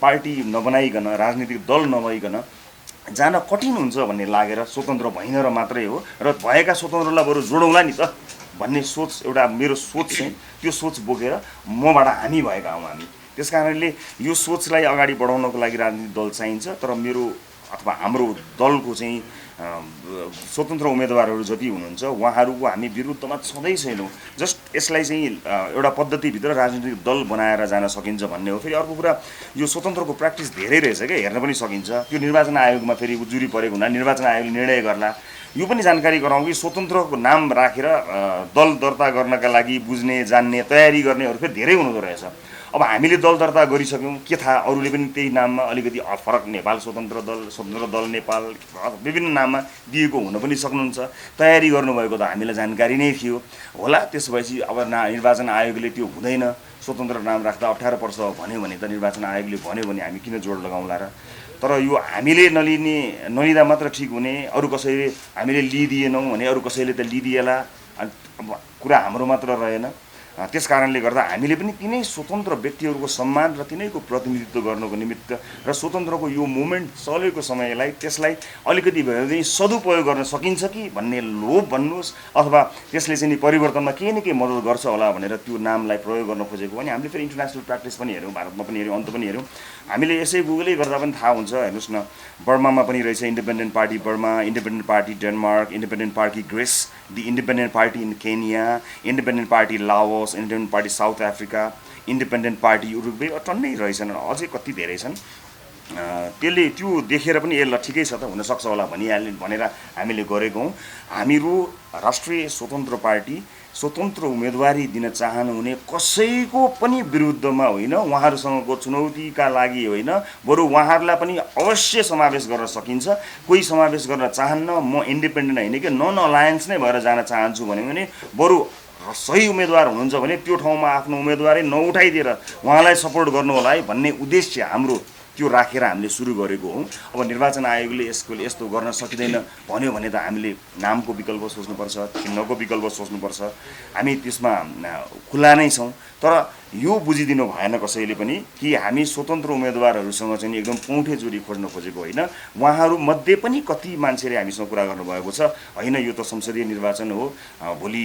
पार्टी नबनाइकन, राजनीतिक दल नभइकन जान कठिन हुन्छ भन्ने लागेर स्वतन्त्र भइन र मात्रै हो, र भएका स्वतन्त्रलाई बरु जोडौँला नि त भन्ने सोच, एउटा मेरो सोच चाहिँ त्यो सोच बोकेर मबाट हामी भएका हौँ हामी। त्यस कारणले यो सोचलाई अगाडि बढाउनको लागि राजनीतिक दल चाहिन्छ, तर मेरो अथवा हाम्रो दलको चाहिँ स्वतन्त्र उम्मेदवारहरू जति हुनुहुन्छ उहाँहरूको हामी विरुद्धमा छँदै छैनौँ। जस्ट यसलाई चाहिँ एउटा पद्धतिभित्र राजनीतिक दल बनाएर जान सकिन्छ भन्ने हो। फेरि अर्को कुरा, यो स्वतन्त्रको प्र्याक्टिस धेरै रहेछ क्या, हेर्न पनि सकिन्छ। त्यो निर्वाचन आयोगमा फेरि जुरी परेको हुनाले निर्वाचन आयोगले निर्णय गर्ला। यो पनि जानकारी गराउँ कि स्वतन्त्रको नाम राखेर दल दर्ता गर्नका लागि बुझ्ने जान्ने तयारी गर्नेहरू फेरि धेरै हुँदो रहेछ। अब हामीले दल दर्ता गरिसक्यौँ, के थाहा अरूले पनि त्यही नाममा अलिकति फरक नेपाल स्वतन्त्र दल नेपाल विभिन्न नाममा दिएको हुन पनि सक्नुहुन्छ। तयारी गर्नुभएको त हामीलाई जानकारी नै थियो होला। त्यसो भएपछि अब निर्वाचन आयोगले त्यो हुँदैन, स्वतन्त्र नाम राख्दा 18 वर्ष भन्यो भने त निर्वाचन आयोगले भन्यो भने हामी किन जोड लगाउँला र। तर यो हामीले नलिँदा मात्र ठिक हुने, अरू कसैले हामीले लिदिएनौँ भने अरू कसैले त लिदिएला, कुरा हाम्रो मात्र रहेन। त्यस कारणले गर्दा हामीले पनि तिनै स्वतन्त्र व्यक्तिहरूको सम्मान र तिनैको प्रतिनिधित्व गर्नको निमित्त र स्वतन्त्रको यो मुभमेन्ट चलेको समयलाई त्यसलाई अलिकति भए पनि सदुपयोग गर्न सकिन्छ कि भन्ने लोभ भन्नुहोस्, अथवा त्यसले चाहिँ परिवर्तनमा केही न केही मद्दत गर्छ होला भनेर त्यो नामलाई प्रयोग गर्न खोजेको। अनि हामीले फेरि इन्टरनेसनल प्र्याक्टिस पनि हेऱ्यौँ, भारतमा पनि हेऱ्यौँ, अन्त पनि हेऱ्यौँ। हामीले यसै गुगलै गर्दा पनि थाहा हुन्छ। हेर्नुहोस् न, बर्मामा पनि रहेछ independent party Burma, independent party Denmark, independent party Greece, the independent party in Kenya, independent party Laos, independent party South Africa, independent party Uruguay, टन्नै रहेछन्, अझै कति धेरै छन्। त्यसले त्यो देखेर पनि ल ठिकै छ त हुनसक्छ होला भनेर हामीले गरेको हौँ। हामीहरू राष्ट्रिय स्वतन्त्र पार्टी स्वतन्त्र उम्मेदवारी दिन चाहनुहुने कसैको पनि विरुद्धमा होइन, उहाँहरूसँगको चुनौतीका लागि होइन, बरु उहाँहरूलाई पनि अवश्य समावेश गर्न सकिन्छ। कोही समावेश गर्न चाहन्न, म इन्डिपेन्डेन्ट होइन कि नन अलायन्स नै भएर जान चाहन्छु भने बरु सही उम्मेदवार हुनुहुन्छ भने त्यो ठाउँमा आफ्नो उम्मेदवारै नउठाइदिएर उहाँलाई सपोर्ट गर्नु होला है भन्ने उद्देश्य हाम्रो त्यो राखेर हामीले सुरु गरेको हौँ। अब निर्वाचन आयोगले यस्तो गर्न सकिँदैन भन्यो भने त हामीले नामको विकल्प सोच्नुपर्छ, चिन्हको विकल्प सोच्नुपर्छ। हामी त्यसमा खुला नै छौँ, तर यो बुझिदिनु भएन कसैले पनि कि हामी स्वतन्त्र उम्मेदवारहरूसँग चाहिँ एकदम पौँठे जोडी खोज्न खोजेको होइन। उहाँहरू मध्ये पनि कति मान्छेले हामीसँग कुरा गर्नुभएको छ, होइन यो त संसदीय निर्वाचन हो, भोलि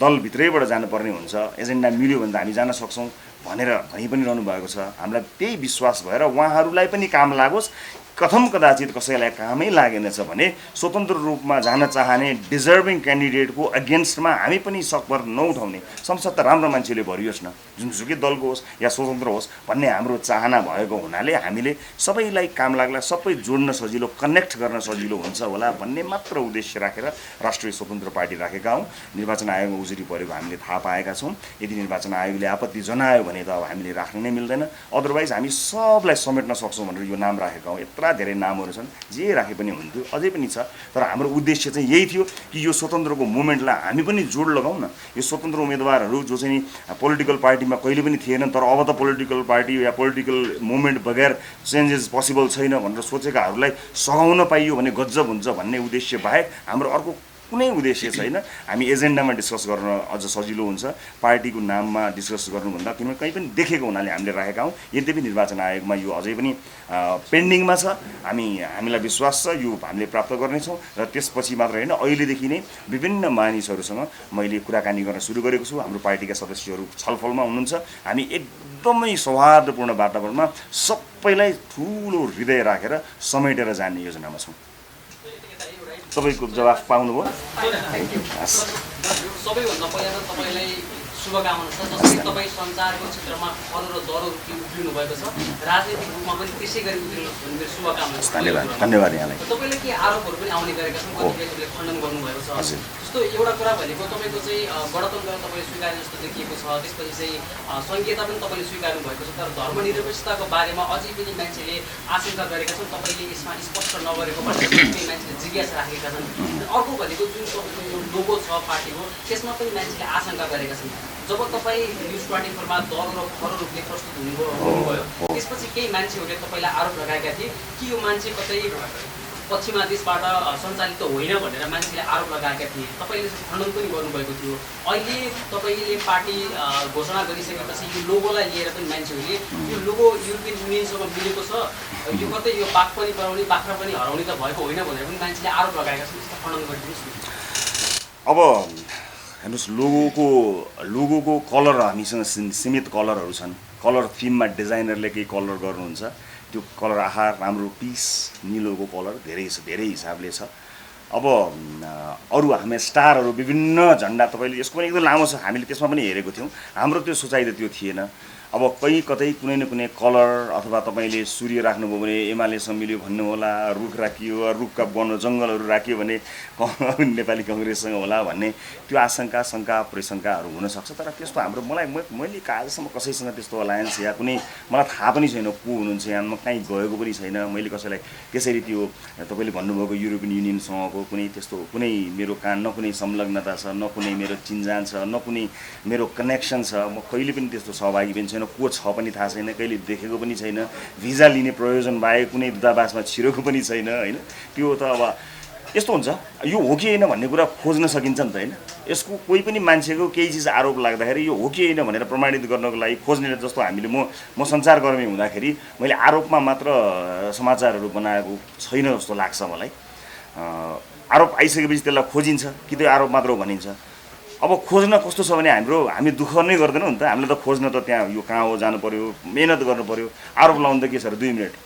दलभित्रैबाट जानुपर्ने हुन्छ, एजेन्डा मिल्यो भने त हामी जान सक्छौँ भनेर भनि पनि रहनु भएको छ। हामीलाई त्यही विश्वास भएर उहाँहरूलाई पनि काम लागोस्। कथम कदाचित कसैलाई कामै लागेनछ भने स्वतन्त्र रूपमा जान चाहने डिजर्भिङ क्यान्डिडेटको अगेन्स्टमा हामी पनि सकभर नउठाउने, संसद त राम्रो मान्छेले भरियोस् न, जुनसुकै दलको होस् या स्वतन्त्र होस् भन्ने हाम्रो चाहना भएको हुनाले हामीले सबैलाई काम लाग्ला, सबै जोड्न सजिलो, कनेक्ट गर्न सजिलो हुन्छ होला भन्ने मात्र उद्देश्य राखेर राष्ट्रिय स्वतन्त्र पार्टी राखेका हौँ। निर्वाचन आयोगमा उजुरी परेको हामीले थाहा पाएका छौँ। यदि निर्वाचन आयोगले आपत्ति जनायो भने त अब हामीले राख्न नै मिल्दैन, अदरवाइज हामी सबलाई समेट्न सक्छौँ भनेर यो नाम राखेका हौँ। यत्रा धेरै नामहरू छन्, जे राखे पनि हुन्थ्यो, अझै पनि छ, तर हाम्रो उद्देश्य चाहिँ यही थियो कि यो स्वतन्त्रको मुभमेन्टलाई हामी पनि जोड लगाउँ न। यो स्वतन्त्र उम्मेदवारहरू जो चाहिँ पोलिटिकल पार्टीमा कहिले पनि थिएनन्, तर अब त पोलिटिकल पार्टी या पोलिटिकल मुभमेन्ट बगैर चेन्जेस पोसिबल छैन भनेर सोचेकाहरूलाई सघाउन पाइयो भने गजब हुन्छ भन्ने उद्देश्य बाहेक हाम्रो अर्को कुनै उद्देश्य छैन। हामी एजेन्डामा डिस्कस गर्न अझ सजिलो हुन्छ, पार्टीको नाममा डिस्कस गर्नुभन्दा, किनभने कहीँ पनि देखेको हुनाले हामीले राखेका हौँ। यद्यपि निर्वाचन आयोगमा यो अझै पनि पेन्डिङमा छ। हामीलाई विश्वास छ यो हामीले प्राप्त गर्नेछौँ र त्यसपछि मात्र होइन, अहिलेदेखि नै विभिन्न मानिसहरूसँग मैले कुराकानी गर्न सुरु गरेको छु। हाम्रो पार्टीका सदस्यहरू छलफलमा हुनुहुन्छ। हामी एकदमै सौहार्दपूर्ण वातावरणमा सबैलाई ठुलो हृदय राखेर समेटेर जाने योजनामा छौँ। तपाईँको जवाफ पाउनुभयो? सबैभन्दा पहिला त तपाईँलाई शुभकामना छ। जसरी तपाईँ सञ्चारको क्षेत्रमा खरो र दरो उफ्रिनु भएको छ, राजनीतिक रूपमा पनि त्यसै गरी उफ्रिनुहोस् भन्ने मेरो शुभकामना छ। धन्यवाद यहाँलाई। तपाईँले के आरोपहरू पनि आउने गरेका छन्, कतिपयले खण्डन गर्नुभएको छ। जस्तो एउटा कुरा भनेको तपाईँको चाहिँ गणतन्त्र तपाईँले स्वीकार्नु जस्तो देखिएको छ, त्यसपछि चाहिँ सङ्घीयता पनि तपाईँले स्वीकार्नु भएको छ। तर धर्मनिरपेक्षताको बारेमा अझै पनि मान्छेले आशंका गरेका छन्, तपाईँले यसमा स्पष्ट नगरेको मान्छेले जिज्ञासा राखेका छन्। अर्को भनेको जुन तपाईँको यो लोगो छ पार्टीको, त्यसमा पनि मान्छेले आशंका गरेका छन्। जब तपाईँ न्युज 24मा दर र खरो रूपले प्रस्तुत हुनुभयो, त्यसपछि केही मान्छेहरूले तपाईँलाई आरोप लगाएका थिए कि यो मान्छे कतै पश्चिमा देशबाट सञ्चालित होइन भनेर मान्छेले आरोप लगाएका थिए। तपाईँले खण्डन पनि गर्नुभएको थियो। अहिले तपाईँले पार्टी घोषणा गरिसकेपछि यो लोगोलाई लिएर पनि मान्छेहरूले यो लोगो युरोपियन युनियनसँग मिलेको छ, यो कतै यो बाघ पनि बनाउने बाख्रा पनि हराउने त भएको होइन भनेर पनि मान्छेले आरोप लगाएका छन्। त्यस्तो खण्डन गरिदिनुहोस् न। अब हेर्नुहोस्, लोगोको कलर हामीसँग सीमित कलरहरू छन्। कलर थिममा डिजाइनरले केही कलर गर्नुहुन्छ, त्यो कलर आहा राम्रो पिस निलोको कलर धेरै हिसाबले छ। अब अरू हामी स्टारहरू विभिन्न झन्डा, तपाईँले यसको पनि एकदम लामो छ, हामीले त्यसमा पनि हेरेको थियौँ। हाम्रो त्यो सोचाइ त त्यो थिएन। अब कतै कुनै न कुनै कलर अथवा तपाईँले सूर्य राख्नुभयो भने एमालेसँग मिल्यो भन्नु होला, रुख राखियो, रुखका वन जङ्गलहरू राखियो भने नेपाली कङ्ग्रेससँग होला भन्ने त्यो आशंका शङ्का परिशङ्काहरू हुनसक्छ। तर त्यस्तो हाम्रो मैले आजसम्म कसैसँग त्यस्तो अलायन्स या कुनै मलाई थाहा पनि छैन को हुनुहुन्छ यहाँ, म कहीँ गएको पनि छैन। मैले कसैलाई त्यसरी त्यो तपाईँले भन्नुभएको युरोपियन युनियनसँगको कुनै त्यस्तो कुनै मेरो न कुनै संलग्नता छ, न कुनै मेरो चिन्जान छ, न कुनै मेरो कनेक्सन छ। म कहिले पनि त्यस्तो सहभागी पनि छैन, को छ पनि थाहा छैन, कहिले देखेको पनि छैन। भिजा लिने प्रयोजन बाहेक कुनै दूतावासमा छिरेको पनि छैन होइन। त्यो त अब यस्तो हुन्छ, यो हो कि होइन भन्ने कुरा खोज्न सकिन्छ नि त होइन। यसको कोही पनि मान्छेको केही चिज आरोप लाग्दाखेरि यो हो कि होइन भनेर प्रमाणित गर्नको लागि खोज्ने, जस्तो हामीले म सञ्चारकर्मी हुँदाखेरि मैले आरोपमा मात्र समाचारहरू बनाएको छैन जस्तो लाग्छ मलाई। आरोप आइसकेपछि त्यसलाई खोजिन्छ कि त्यो आरोप मात्र हो भनिन्छ। अब खोज्न कस्तो छ भने हामी दुःख नै गर्दैनौँ नि त। हामीले त खोज्न त त्यहाँ यो कहाँ हो जानु पऱ्यो, मेहनत गर्नु पऱ्यो। आरोप लाउनु त के छ र 2 मिनट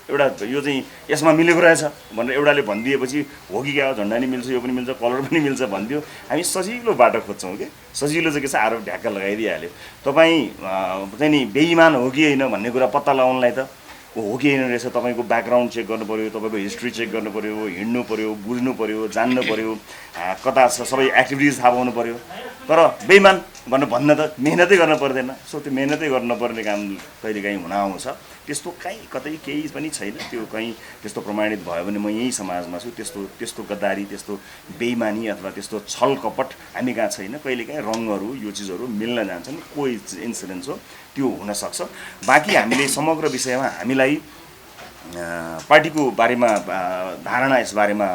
एउटा यो चाहिँ यसमा मिलेको रहेछ भनेर एउटाले भनिदिएपछि हो कि क्या झन्डा नि मिल्छ, यो पनि मिल्छ, कलर पनि मिल्छ भनिदियो। हामी सजिलो बाटो खोज्छौँ कि सजिलो चाहिँ के छ, आरोप ढ्याक्क लगाइदिइहाल्यो। तपाईँ चाहिँ नि बेइमान हो कि होइन भन्ने कुरा पत्ता लगाउनलाई त हो कि होइन रहेछ तपाईँको ब्याकग्राउन्ड चेक गर्नु पऱ्यो, तपाईँको हिस्ट्री चेक गर्नु पऱ्यो, हिँड्नु पऱ्यो, बुझ्नु पऱ्यो, जान्नु पऱ्यो, कता छ सबै एक्टिभिटिज थाहा पाउनु पऱ्यो। तर बेइमान भन्न त मेहनतै गर्न पर्दैन। सो त्यो मेहनतै गर्नुपर्ने काम कहिलेकाहीँ हुन आउँछ। त्यस्तो कतै केही पनि छैन। त्यो कहीँ त्यस्तो प्रमाणित भयो भने म यही समाजमा छु। त्यस्तो गद्दारी, त्यस्तो बेइमानी अथवा त्यस्तो छल कपट हामी कहाँ छैन। कहिलेकाहीँ रङहरू यो चिजहरू मिल्न जान्छन्, कोही इन्सिडेन्स हो त्यो हुनसक्छ। बाँकी हामीले समग्र विषयमा हामीलाई पार्टीको बारेमा धारणा यसबारेमा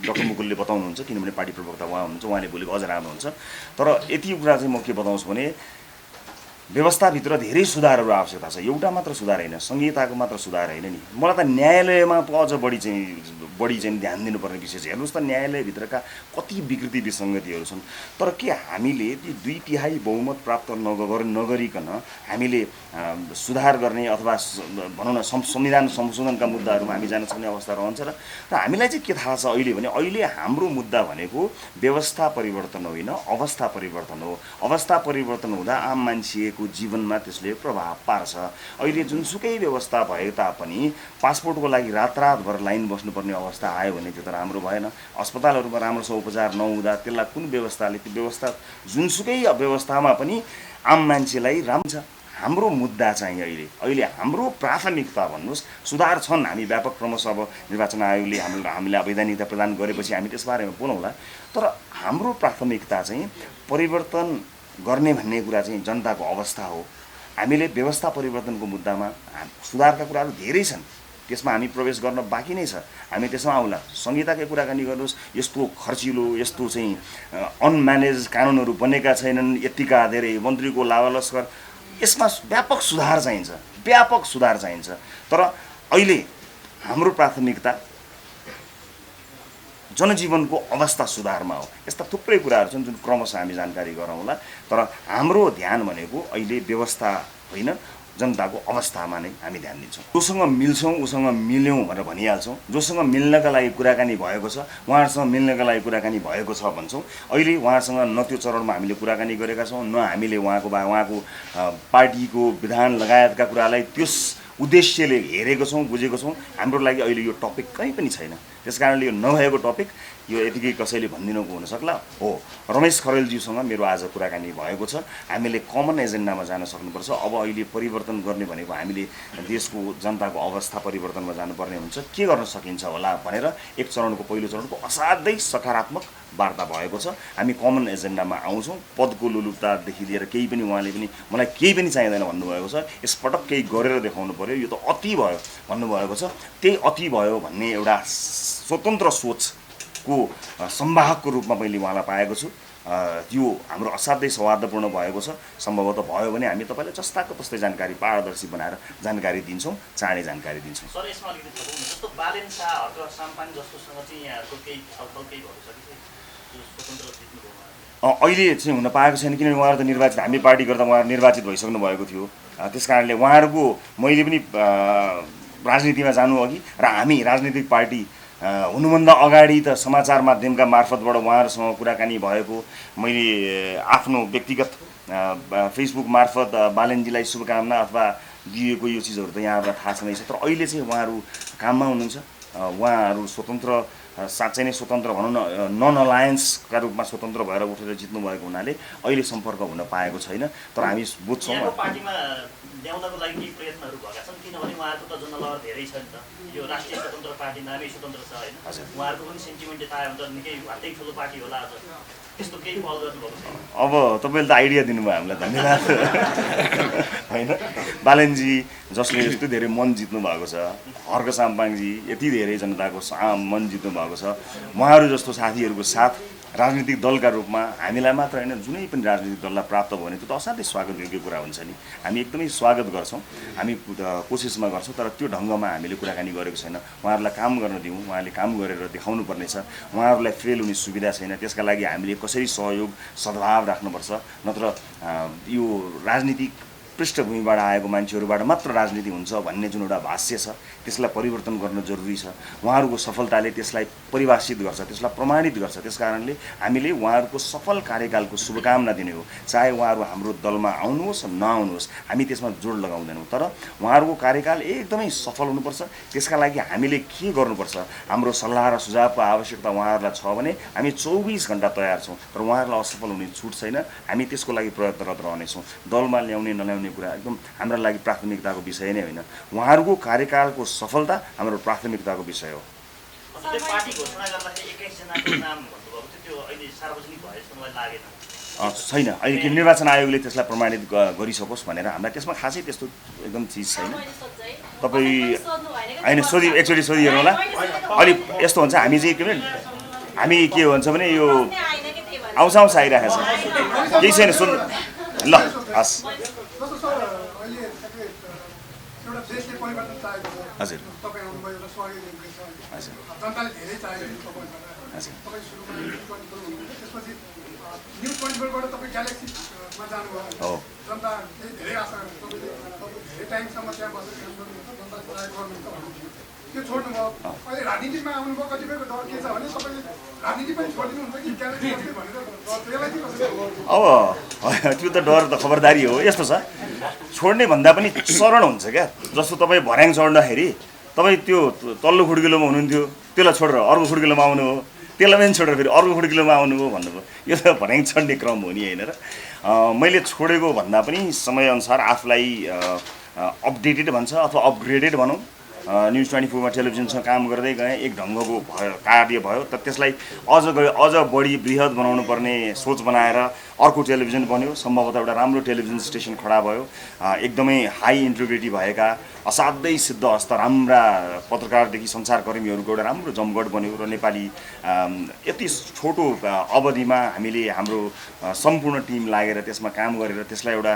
डाक्टर मुकुलले बताउनुहुन्छ, किनभने पार्टी प्रवक्ता उहाँ हुनुहुन्छ, उहाँले बोलेको अझ राम्रो हुन्छ। तर यति कुरा चाहिँ म के बताउँछु भने व्यवस्थाभित्र धेरै सुधारहरू आवश्यकता छ। एउटा मात्र सुधार होइन, संहिताको मात्र सुधार होइन नि। मलाई त न्यायालयमा अझ बढी चाहिँ ध्यान दिनुपर्ने विषय छ। हेर्नुहोस् त न्यायालयभित्रका कति विकृति विसङ्गतिहरू छन्। तर के हामीले ती 2/3 बहुमत प्राप्त नगरिकन हामीले सुधार गर्ने अथवा भनौँ न संविधान संशोधनका मुद्दाहरूमा हामी जान सक्ने अवस्था रहन्छ र हामीलाई चाहिँ के थाहा छ अहिले भने अहिले हाम्रो मुद्दा भनेको व्यवस्था परिवर्तन होइन, अवस्था परिवर्तन हो। अवस्था परिवर्तन हुँदा आम मान्छेको जीवनमा त्यसले प्रभाव पार्छ। अहिले जुनसुकै व्यवस्था भए तापनि पासपोर्टको लागि रातरातभर लाइन बस्नुपर्ने अवस्था आयो भने त्यो त राम्रो भएन। अस्पतालहरूमा राम्रोसँग उपचार नहुँदा त्यसलाई कुन व्यवस्थाले, त्यो व्यवस्था जुनसुकै व्यवस्थामा पनि आम मान्छेलाई राम्रो छ। हाम्रो मुद्दा चाहिँ अहिले हाम्रो प्राथमिकता भन्नुहोस् सुधार छन्। हामी व्यापक क्रमशः अब निर्वाचन आयोगले हामीलाई वैधानिकता प्रदान गरेपछि हामी त्यसबारेमा बोलौँला। तर हाम्रो प्राथमिकता चाहिँ परिवर्तन गर्ने भन्ने कुरा चाहिँ जनताको अवस्था हो। हामीले व्यवस्था परिवर्तनको मुद्दामा सुधारका कुराहरू धेरै छन्। त्यसमा हामी प्रवेश गर्न बाँकी नै छ। हामी त्यसमा आउला, संहिताकै कुराकानी गर्नुहोस्, यस्तो खर्चिलो, यस्तो चाहिँ अनम्यानेज कानुनहरू बनेका छैनन्, यतिका धेरै मन्त्रीको लावालस्कर, यसमा व्यापक सुधार चाहिन्छ, व्यापक सुधार चाहिन्छ। तर अहिले हाम्रो प्राथमिकता जनजीवनको अवस्था सुधारमा हो। यस्ता थुप्रै कुराहरू छन् जुन क्रमशः हामी जानकारी गराउँला, तर हाम्रो ध्यान भनेको अहिले व्यवस्था होइन, जनताको अवस्थामा नै हामी ध्यान दिन्छौँ। जोसँग मिल्छौँ उसँग मिल्यौँ भनेर भनिहाल्छौँ, जोसँग मिल्नका लागि कुराकानी भएको छ उहाँहरूसँग मिल्नका लागि कुराकानी भएको छ भन्छौँ। अहिले उहाँहरूसँग न त्यो चरणमा हामीले कुराकानी गरेका छौँ, न हामीले उहाँको पार्टीको विधान लगायतका कुरालाई त्यस उद्देश्यले हेरेको छौँ, बुझेको छौँ। हाम्रो लागि अहिले यो टपिक कहीँ पनि छैन। त्यस कारणले यो नभएको टपिक यो यतिकै कसैले भनिदिनुको हुनसक्ला हो। रमेश खरेलज्यूसँग मेरो आज कुराकानी भएको छ। हामीले कमन एजेन्डामा जान सक्नुपर्छ। अब अहिले परिवर्तन गर्ने भनेको हामीले देशको जनताको अवस्था परिवर्तनमा जानुपर्ने हुन्छ। के गर्न सकिन्छ होला भनेर एक चरणको पहिलो चरणको असाध्यै सकारात्मक वार्ता भएको छ। हामी कमन एजेन्डामा आउँछौँ। पदको लोलुपतादेखि लिएर केही पनि उहाँले पनि मलाई केही पनि चाहिँदैन भन्नुभएको छ। यसपटक केही गरेर देखाउनु पर्यो, यो त अति भयो भन्नुभएको छ। त्यही अति भयो भन्ने एउटा स्वतन्त्र सोचको संवाहकको रूपमा मैले उहाँलाई पाएको छु। त्यो हाम्रो असाध्यै सौहार्दपूर्ण भएको छ। सम्भवतः भयो भने हामी तपाईँलाई जस्ताको तस्तै जानकारी पारदर्शी बनाएर जानकारी दिन्छौँ, चाँडै जानकारी दिन्छौँ। सर, यसमा अलिकति थपौँ न, जस्तो बालेन शाह हर्क साम्पाङ जस्तोसँग चाहिँ यहाँहरूको केही छलफल केही भएको छ कि जो स्वतन्त्र जित्नुभयो? अहिले चाहिँ हुन पाएको छैन, किनभने उहाँहरू त निर्वाचित, हामी पार्टी गर्दा उहाँहरू निर्वाचित भइसक्नु भएको थियो। त्यस कारणले उहाँहरूको मैले पनि राजनीतिमा जानु अघि र हामी राजनीतिक पार्टी हुनुभन्दा अगाडि त समाचार माध्यमका मार्फतबाट उहाँहरूसँग कुराकानी भएको मैले आफ्नो व्यक्तिगत फेसबुक मार्फत बालेनजीलाई शुभकामना अथवा दिएको यो चिजहरू त यहाँहरूलाई थाहा छँदैछ। तर अहिले चाहिँ उहाँहरू काममा हुनुहुन्छ। उहाँहरू स्वतन्त्र, साँच्चै नै स्वतन्त्र भनौँ न, नन अलायन्सका रूपमा स्वतन्त्र भएर उठेर जित्नु भएको हुनाले अहिले सम्पर्क हुन पाएको छैन। तर हामी बुझ्छौँ यहाँको पार्टीमा ल्याउनको लागि केही प्रयत्नहरू भएका छन्, किनभने उहाँहरूको त जनलहर धेरै छ नि त। यो राष्ट्रिय स्वतन्त्र पार्टी नामै स्वतन्त्र छ होइन, उहाँहरूको पनि सेन्टिमेन्ट थाहा हुन्छ, निकै हातै ठुलो पार्टी होला आज, त्यस्तो केही पहल गर्नुभएको छैन? अब तपाईँले त आइडिया दिनुभयो हामीलाई, धन्यवाद। होइन, बालेनजी जसले यस्तो धेरै मन जित्नु भएको छ, हर्क साम्पाङजी यति धेरै जनताको मन जित्नु भएको छ, उहाँहरू जस्तो साथीहरूको साथ राजनीतिक दलका रूपमा हामीलाई मात्र होइन, जुनै पनि राजनीतिक दललाई प्राप्त भयो भने त्यो त असाध्यै स्वागत योग्य कुरा हुन्छ नि। हामी एकदमै स्वागत गर्छौँ, हामी कोसिसमा गर्छौँ। तर त्यो ढङ्गमा हामीले कुराकानी गरेको छैन। उहाँहरूलाई काम गर्न दिउँ, उहाँले काम गरेर देखाउनु पर्नेछ। उहाँहरूलाई फेल हुने सुविधा छैन। त्यसका लागि हामीले कसरी सहयोग सद्भाव राख्नुपर्छ, नत्र यो राजनीतिक पृष्ठभूमिबाट आएको मान्छेहरूबाट मात्र राजनीति हुन्छ भन्ने जुन एउटा भाष्य छ, त्यसलाई परिवर्तन गर्न जरुरी छ। उहाँहरूको सफलताले त्यसलाई परिभाषित गर्छ, त्यसलाई प्रमाणित गर्छ। त्यस कारणले हामीले उहाँहरूको सफल कार्यकालको शुभकामना दिने हो। चाहे उहाँहरू हाम्रो दलमा आउनुहोस् नआउनुहोस्, हामी त्यसमा जोड लगाउँदैनौँ। तर उहाँहरूको कार्यकाल एकदमै सफल हुनुपर्छ। त्यसका लागि हामीले के गर्नुपर्छ, हाम्रो सल्लाह र सुझावको आवश्यकता उहाँहरूलाई छ भने हामी 24 घण्टा तयार छौँ। तर उहाँहरूलाई असफल हुने छुट छैन। हामी त्यसको लागि प्रयत्नरत रहनेछौँ। दलमा ल्याउने नल्याउने कुरा एकदम हाम्रो लागि प्राथमिकताको विषय नै होइन। उहाँहरूको कार्यकालको सफलता हाम्रो प्राथमिकताको विषय हो। त्यो पार्टी घोषणा गर्दाखेरि 21 जनाको नाम भन्नुभएको थियो, त्यो अहिले सार्वजनिक भयो जस्तो मलाई लागेन। छैन, अहिले के निर्वाचन आयोगले त्यसलाई प्रमाणित गरिसकोस् भनेर हामीलाई त्यसमा खासै त्यस्तो एकदम चिज छैन। तपाईँ होइन एकचोटि सोधिहेर्नु होला। अलि यस्तो हुन्छ, हामी चाहिँ के भने हामी के भन्छ भने यो आउँछ आइरहेको छ, केही छैन, सुन ल हस्। देशले परिवर्तन चाहेको छ। हजुर, तपाईँ आउनुभयो एउटा स्वागत योग्य छ। हजुर, जनताले धेरै चाहेको छ तपाईँबाट। हजुर, तपाईँ सुरुमा न्युज 24 हुनुहुन्थ्यो, त्यसपछि न्युज 24बाट तपाईँ ग्यालेक्सीमा जानुभयो। हो, जनताले धेरै आशा तपाईँले धेरै टाइमसम्म त्यहाँ बसेर काम गर्नुहुन्छ, जनताले सहयोग गर्नुहुन्छ भन्नुहुन्थ्यो, त्यो छोड्नुभयो। अहिले राजनीतिमा आउनुभयो, कतिपयको डर के छ भने तपाईँले राजनीति पनि छोडिदिनुहुन्छ कि ग्यालेक्सी बस्ने भनेर त्यसलाई के गर्छ? अब त्यो त डर त खबरदारी हो। यस्तो छ, छोड्ने भन्दा पनि चरण हुन्छ क्या। जस्तो तपाईँ भर्याङ चढ्दाखेरि तपाईँ त्यो तल्लो खुड्किलोमा हुनुहुन्थ्यो, त्यसलाई छोडेर अर्को खुड्किलोमा आउनु हो, त्यसलाई पनि छोडेर फेरि अर्को खुड्किलोमा आउनुभयो भन्नुभयो। यो त भर्याङ चढ्ने क्रम हो नि, होइन र? मैले छोडेको भन्दा पनि समयअनुसार आफूलाई अपडेटेड भन्छ अथवा अपग्रेडेड भनौँ, न्युज 24मा टेलिभिजनसँग काम गर्दै गएँ, एक ढङ्गको कार्य भयो। तर त्यसलाई अझ बढी बृहत बनाउनु पर्ने सोच बनाएर अर्को टेलिभिजन बन्यो, सम्भवतः एउटा राम्रो टेलिभिजन स्टेसन खडा भयो, एकदमै हाई इन्टिग्रिटी भएका असाध्यै सिद्ध हस्त राम्रा पत्रकारदेखि सञ्चारकर्मीहरूको एउटा राम्रो जमघट बन्यो र नेपाली यति छोटो अवधिमा हामीले हाम्रो सम्पूर्ण टिम लागेर त्यसमा काम गरेर त्यसलाई एउटा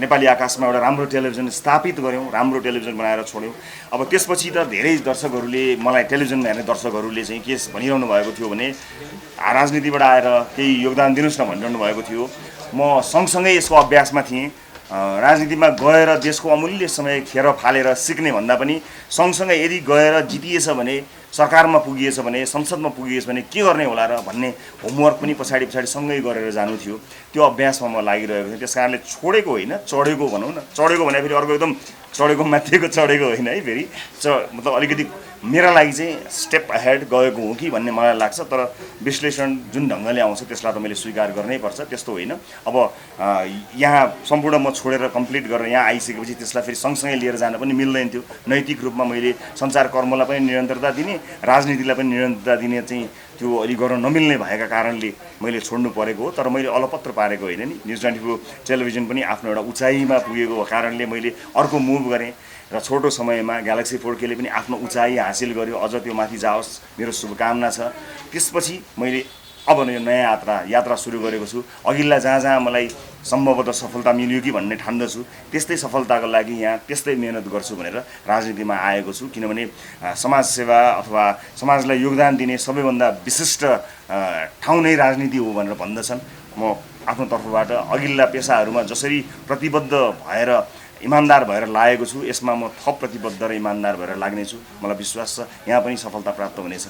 नेपाली आकाशमा एउटा राम्रो टेलिभिजन स्थापित गऱ्यौँ, राम्रो टेलिभिजन बनाएर छोड्यौँ। अब त्यसपछि त धेरै दर्शकहरूले मलाई टेलिभिजनमा हेर्ने दर्शकहरूले चाहिँ के भनिरहनु भएको थियो भने राजनीतिबाट आएर केही योगदान दिनुहोस् न भनिरहनु भएको थियो। म सँगसँगै यसको अभ्यासमा थिएँ। राजनीतिमा गएर देशको अमूल्य समय खेर फालेर सिक्ने भन्दा पनि सँगसँगै यदि गएर जितिएछ भने, सरकारमा पुगिएछ भने, संसदमा पुगिएछ भने के गर्ने होला र भन्ने होमवर्क पनि पछाडि सँगै गरेर जानु थियो। त्यो अभ्यासमा म लागिरहेको थिएँ। त्यस कारणले छोडेको होइन, चढेको भनौँ न। चढेको भने फेरि अर्को एकदम चढेको माथिको चढेको होइन है, फेरि मतलब अलिकति मेरा लागि चाहिँ स्टेप अहेड गएको हो कि भन्ने मलाई लाग्छ। तर विश्लेषण जुन ढङ्गले आउँछ त्यसलाई त मैले स्वीकार गर्नै पर्छ, त्यस्तो होइन। अब यहाँ सम्पूर्ण म छोडेर कम्प्लिट गरेर यहाँ आइसकेपछि त्यसलाई फेरि सँगसँगै लिएर जान पनि मिल्दैन थियो। नैतिक रूपमा मैले सञ्चारकर्मलाई पनि निरन्तरता दिने, राजनीतिलाई पनि निरन्तरता दिने चाहिँ त्यो अलि गर्न नमिल्ने भएका कारणले मैले छोड्नु परेको हो। तर मैले अलपत्र पारेको होइन नि। न्युज 24 टेलिभिजन पनि आफ्नो एउटा उचाइमा पुगेको कारणले मैले अर्को मुभ गरेँ र छोटो समयमा ग्यालेक्सी 4Kले पनि आफ्नो उचाइ हासिल गर्यो। अझ त्यो माथि जाओस्, मेरो शुभकामना छ। त्यसपछि मैले अब यो नयाँ यात्रा सुरु गरेको छु। अघिल्ला जहाँ मलाई सम्भवतः सफलता मिल्यो कि भन्ने ठान्दछु, त्यस्तै सफलताको लागि यहाँ त्यस्तै मेहनत गर्छु भनेर राजनीतिमा आएको छु। किनभने समाजसेवा अथवा समाजलाई योगदान दिने सबैभन्दा विशिष्ट ठाउँ नै राजनीति हो भनेर भन्दछन्। म आफ्नो तर्फबाट अघिल्ला पेसाहरूमा जसरी प्रतिबद्ध भएर इमान्दार भएर लागेको छु, यसमा म थप प्रतिबद्ध र इमान्दार भएर लाग्नेछु। मलाई विश्वास छ यहाँ पनि सफलता प्राप्त हुनेछ।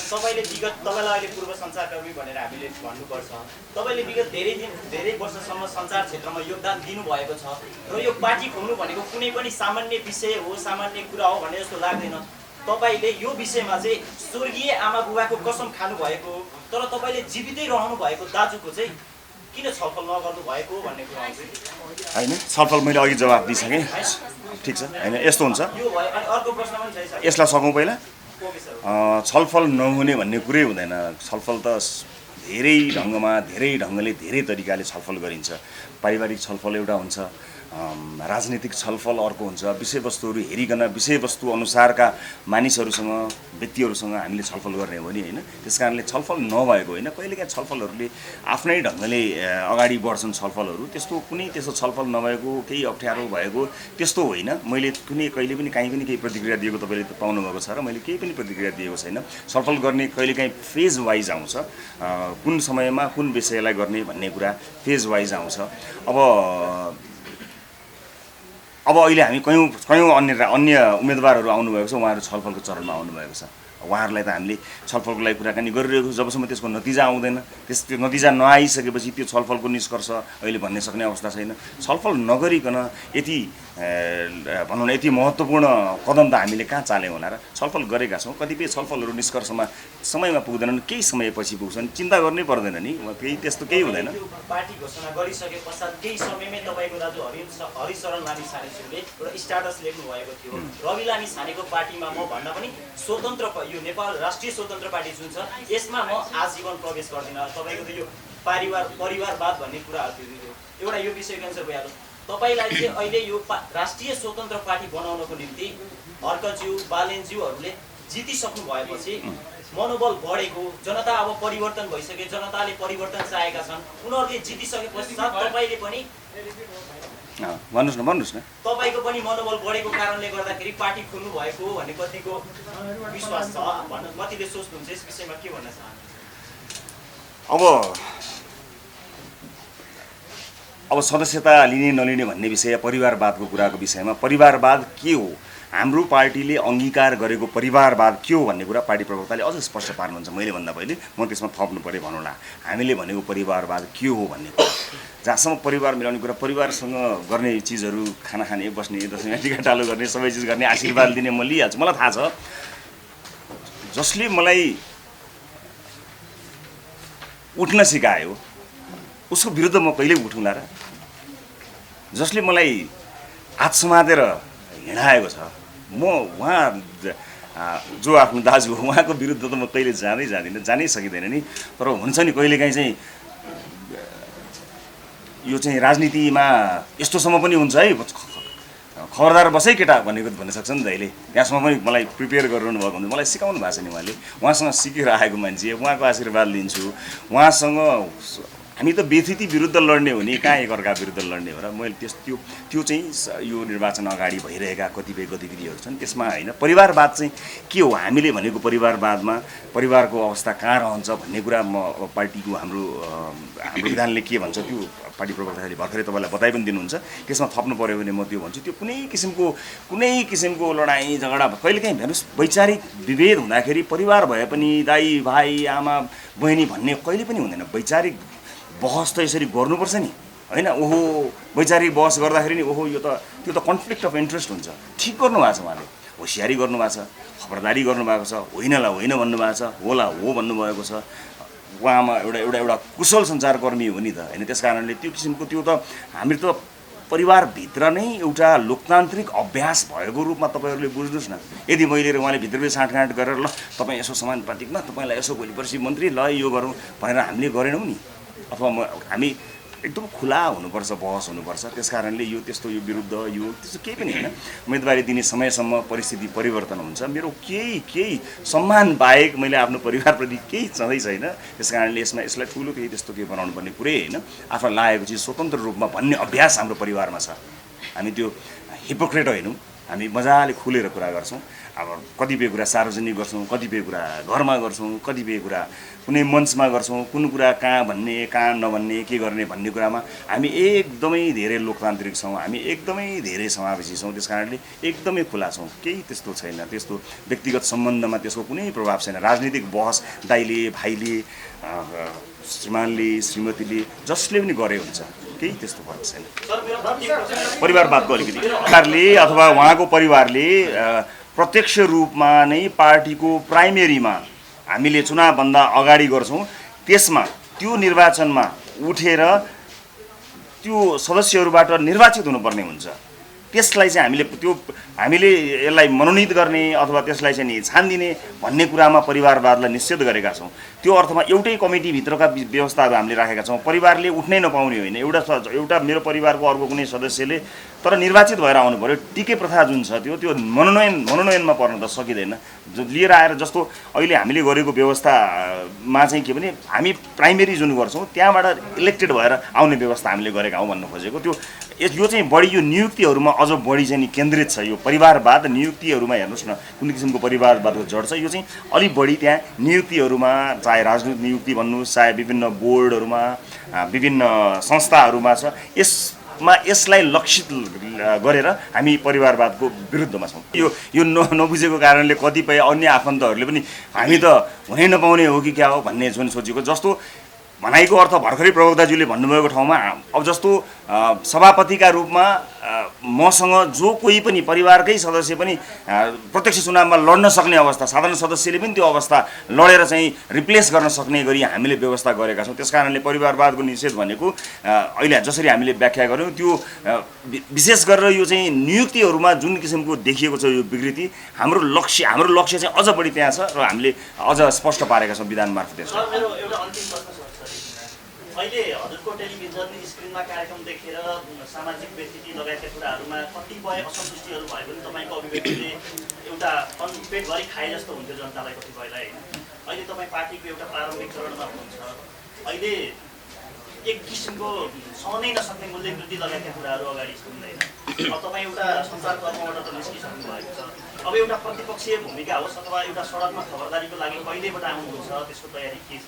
तपाईँले विगत, तपाईँलाई अहिले पूर्व सञ्चारकर्मी भनेर हामीले भन्नुपर्छ, तपाईँले विगत धेरै वर्षसम्म सञ्चार क्षेत्रमा योगदान दिनुभएको छ र यो पार्टी खोल्नु भनेको कुनै पनि सामान्य विषय हो, सामान्य कुरा हो भन्ने जस्तो लाग्दैन। तपाईँले यो विषयमा चाहिँ स्वर्गीय आमा बुबाको कसम खानुभएको हो, तर तपाईँले जीवितै रहनु भएको दाजुको चाहिँ किन छलफल नगर्नु भएको भन्ने कुरा होइन। छलफल मैले अघि जवाब दिइसकेँ, ठिक छ होइन। यस्तो हुन्छ, अर्को प्रश्न पनि छ, यसलाई सकौँ पहिला। छलफल नहुने भन्ने कुरै हुँदैन। छलफल त धेरै ढङ्गमा, धेरै ढङ्गले, धेरै तरिकाले छलफल गरिन्छ। पारिवारिक छलफल एउटा हुन्छ, राजनीतिक छलफल अर्को हुन्छ। विषयवस्तुहरू हेरिकन विषयवस्तु अनुसारका मानिसहरूसँग, व्यक्तिहरूसँग हामीले छलफल गर्ने हो नि होइन। त्यस कारणले छलफल नभएको होइन। कहिलेकाहीँ छलफलहरूले आफ्नै ढङ्गले अगाडि बढ्छन् छलफलहरू। त्यस्तो कुनै त्यस्तो छलफल नभएको, केही अप्ठ्यारो भएको त्यस्तो होइन। मैले कहिले पनि काहीँ पनि केही प्रतिक्रिया दिएको तपाईँले त पाउनुभएको छ र मैले केही पनि प्रतिक्रिया दिएको छैन। छलफल गर्ने कहिलेकाहीँ फेज वाइज आउँछ, कुन समयमा कुन विषयलाई गर्ने भन्ने कुरा फेज वाइज आउँछ। अब अहिले हामी कयौँ अन्य उम्मेदवारहरू आउनुभएको छ, उहाँहरू छलफलको चरणमा आउनुभएको छ। उहाँहरूलाई त हामीले छलफलको लागि कुराकानी गरिरहेको छु। जबसम्म त्यसको नतिजा आउँदैन, त्यो नतिजा नआइसकेपछि त्यो छलफलको निष्कर्ष अहिले भन्ने सक्ने अवस्था छैन। छलफल नगरिकन यति भनौँ न यति महत्त्वपूर्ण कदम त हामीले कहाँ चाल्यौँ होला र। छलफल गरेका छौँ। कतिपय छलफलहरू निष्कर्षमा समयमा पुग्दैनन्, केही समयपछि पुग्छन्। चिन्ता गर्नै पर्दैन नि, केही त्यस्तो केही हुँदैन। पार्टी घोषणा गरिसके पश्चात केही समयमै तपाईँको दाजु हरिशरण लामिछानेज्यूले एउटा स्ट्याटस लेख्नु भएको थियो, रवि लामिछानेको पार्टीमा म भन्दा पनि स्वतन्त्र, यो नेपाल राष्ट्रिय स्वतन्त्र पार्टी जुन छ यसमा म आजीवन प्रवेश गर्दिनँ। तपाईँको त यो परिवारवाद भन्ने कुराहरू थियो, एउटा यो विषयको एन्सर भइहाल्यो। तपाईँलाई चाहिँ अहिले यो राष्ट्रिय स्वतन्त्र पार्टी बनाउनको निम्ति हर्कज्यू, बालेनज्यूहरूले जितिसक्नु भएपछि मनोबल बढेको, जनता अब परिवर्तन भइसके, जनताले परिवर्तन चाहेका छन्, उनीहरूले जितिसके पश्चात तपाईँले पनि भन्नुहोस् न तपाईँको पनि मनोबल बढेको कारणले गर्दाखेरि पार्टी खोल्नु भएको भन्ने कतिको विश्वास छ, कतिले सोच्नुहुन्छ यस विषयमा के भन्न चाहनुहुन्छ? अब सदस्यता लिने नलिने भन्ने विषय, परिवारवादको कुराको विषयमा परिवारवाद के हो, हाम्रो पार्टीले अङ्गीकार गरेको परिवारवाद के हो भन्ने कुरा पार्टी प्रवक्ताले अझ स्पष्ट पार्नुहुन्छ। मैले भन्दा पहिले म त्यसमा थप्नु पऱ्यो भनौँला। हामीले भनेको परिवारवाद के हो भन्ने कुरा, जहाँसम्म परिवार मिलाउने कुरा, परिवारसँग गर्ने चिजहरू, खाना खाने, बस्ने, दसैँ टिकाटालो गर्ने, सबै चिज गर्ने, आशीर्वाद दिने म लिइहाल्छु। मलाई थाहा छ जसले मलाई उठ्न सिकायो उसको विरुद्ध म कहिल्यै उठौँला र। जसले मलाई हात समातेर हिँडाएको छ, म उहाँ जो आफ्नो दाजु हो उहाँको विरुद्ध त म कहिले जानै सकिँदैन नि। तर हुन्छ नि कहिलेकाहीँ चाहिँ यो चाहिँ राजनीतिमा यस्तोसम्म पनि हुन्छ है, खबरदार बसै केटा भन्न सक्छ नि त अहिले। त्यहाँसम्म पनि मलाई प्रिपेयर गरिरहनु भएको हुन्छ, मलाई सिकाउनु भएको छ नि उहाँले। उहाँसँग सिकेर आएको मान्छे, उहाँको आशीर्वाद लिन्छु। उहाँसँग हामी त व्यथिति विरुद्ध लड्ने हो नि, कहाँ एकअर्का विरुद्ध लड्ने हो र। मैले त्यो चाहिँ यो निर्वाचन अगाडि भइरहेका कतिपय गतिविधिहरू छन् त्यसमा होइन। परिवारवाद चाहिँ के हो, हामीले भनेको परिवारवादमा परिवारको अवस्था कहाँ रहन्छ भन्ने कुरा म पार्टीको हाम्रो विधानले के भन्छ त्यो पार्टी प्रवक्ताले भर्खरै तपाईँलाई बताइ पनि दिनुहुन्छ। त्यसमा थप्नु पऱ्यो भने म त्यो भन्छु, त्यो कुनै किसिमको लडाइँ झगडा कहिलेकाहीँ हेर्नुहोस् वैचारिक विभेद हुँदाखेरि परिवार भए पनि दाइ भाइ आमा बहिनी भन्ने कहिले पनि हुँदैन। वैचारिक बहस त यसरी गर्नुपर्छ नि होइन। ओहो वैचारिक बहस गर्दाखेरि नि ओहो त्यो त कन्फ्लिक्ट अफ इन्ट्रेस्ट हुन्छ। ठिक गर्नुभएको छ उहाँले, होसियारी गर्नुभएको छ, खबरदारी गर्नुभएको छ, होइनलाई होइन भन्नुभएको छ, होला हो भन्नुभएको छ। उहाँमा एउटा कुशल सञ्चारकर्मी हो नि त होइन। त्यस कारणले त्यो किसिमको त्यो त हामी त परिवारभित्र नै एउटा लोकतान्त्रिक अभ्यास भएको रूपमा तपाईँहरूले बुझ्नुहोस् न। यदि मैले उहाँले भित्रभित्र साँठगाँठ गरेर ल तपाईँ यसो समानुपातिक न, तपाईँलाई यसो भोलि पर्सि मन्त्री ल यो गरौँ भनेर हामीले गरेनौँ नि, अथवा हामी एकदम खुला हुनुपर्छ, बहस हुनुपर्छ। त्यस कारणले यो विरुद्ध यो त्यस्तो केही पनि होइन। उम्मेदवारी दिने समयसम्म परिस्थिति परिवर्तन हुन्छ। मेरो केही सम्मान बाहेक मैले आफ्नो परिवारप्रति केही छँदै छैन। त्यस कारणले यसलाई ठुलो केही त्यस्तो केही बनाउनु पर्ने कुरै होइन। आफूलाई लागेको चिज स्वतन्त्र रूपमा भन्ने अभ्यास हाम्रो परिवारमा छ। हामी त्यो हिपोक्रेट होइनौँ, हामी मजाले खुलेर कुरा गर्छौँ। अब कतिपय कुरा सार्वजनिक गर्छौँ, कतिपय कुरा घरमा गर्छौँ, कतिपय कुरा कुनै मञ्चमा गर्छौँ, कुन कुरा कहाँ भन्ने कहाँ नभन्ने के गर्ने भन्ने कुरामा हामी एकदमै धेरै लोकतान्त्रिक छौँ, हामी एकदमै धेरै समावेशी छौँ। त्यस कारणले एकदमै खुला छौँ, केही त्यस्तो छैन। त्यस्तो व्यक्तिगत सम्बन्धमा त्यसको कुनै प्रभाव छैन। राजनीतिक बहस दाइले भाइले श्रीमानले श्रीमतीले जसले पनि गरे हुन्छ, केही त्यस्तो फरक छैन। परिवारवादको अलिकति सरकारले अथवा उहाँको परिवारले प्रत्यक्ष रूपमा नै पार्टीको प्राइमेरीमा हामीले चुनावभन्दा अगाडि गर्छौँ, त्यसमा त्यो निर्वाचनमा उठेर त्यो सदस्यहरूबाट निर्वाचित हुनुपर्ने हुन्छ। त्यसलाई चाहिँ हामीले यसलाई मनोनित गर्ने अथवा त्यसलाई चाहिँ छान्दिने भन्ने कुरामा परिवारवादलाई निषेध गरेका छौँ। त्यो अर्थमा एउटै कमिटीभित्रका व्यवस्थाहरू हामीले राखेका छौँ। परिवारले उठ्नै नपाउने होइन। एउटा मेरो परिवारको अर्को कुनै सदस्यले तर निर्वाचित भएर आउनु पर्यो। टिके प्रथा जुन छ त्यो मनोनयनमा पर्न त सकिँदैन। लिएर आएर जस्तो अहिले हामीले गरेको व्यवस्थामा चाहिँ के भने हामी प्राइमेरी जुन गर्छौँ त्यहाँबाट इलेक्टेड भएर आउने व्यवस्था हामीले गरेका हौँ भन्नु खोजेको। यो चाहिँ बढी यो नियुक्तिहरूमा अझ बढी चाहिँ केन्द्रित छ। यो परिवारवाद नियुक्तिहरूमा हेर्नुहोस् न कुन किसिमको परिवारवादको जड छ। यो चाहिँ अलिक बढी त्यहाँ नियुक्तिहरूमा, चाहे राजनीतिक नियुक्ति भन्नुहोस्, चाहे विभिन्न बोर्डहरूमा, विभिन्न संस्थाहरूमा छ। यसलाई लक्षित गरेर हामी परिवारवादको विरुद्धमा छौँ। यो नबुझेको कारणले कतिपय अन्य आफन्तहरूले पनि हामी त हुनै नपाउने हो कि क्या हो भन्ने जुन सोचेको जस्तो भनाइको अर्थ भर्खरै प्रवक्ताज्यूले भन्नुभएको ठाउँमा अब जस्तो सभापतिका रूपमा मसँग जो कोही पनि परिवारकै सदस्य पनि प्रत्यक्ष चुनावमा लड्न सक्ने अवस्था, साधारण सदस्यले पनि त्यो अवस्था लडेर चाहिँ रिप्लेस गर्न सक्ने गरी हामीले व्यवस्था गरेका छौँ। त्यस कारणले परिवारवादको निषेध भनेको अहिले जसरी हामीले व्याख्या गऱ्यौँ त्यो विशेष गरेर यो चाहिँ नियुक्तिहरूमा जुन किसिमको देखिएको छ यो विकृति हाम्रो लक्ष्य चाहिँ अझ बढी त्यहाँ छ र हामीले अझ स्पष्ट पारेका छौँ विधान मार्फत यसलाई। अहिले हजुरको टेलिभिजन स्क्रिनमा कार्यक्रम देखेर सामाजिक व्यक्ति लगायतका कुराहरूमा कतिपय असन्तुष्टिहरू भए पनि तपाईँको अभिव्यक्तिले एउटा पेटभरि खाए जस्तो हुन्थ्यो जनतालाई कतिपयलाई होइन। अहिले तपाईँ पार्टीको एउटा प्रारम्भिक चरणमा हुनुहुन्छ। अहिले एक किसिमको सहनै नसक्ने मूल्य वृद्धि लगायतका कुराहरू अगाडि हुँदैन। अब तपाईँ एउटा सञ्चारकर्मीबाट त निस्किसक्नु भएको छ। अब एउटा प्रतिपक्षीय भूमिका होस् अथवा एउटा सडकमा खबरदारीको लागि कहिलेबाट आउनुहुन्छ, त्यसको तयारी के छ?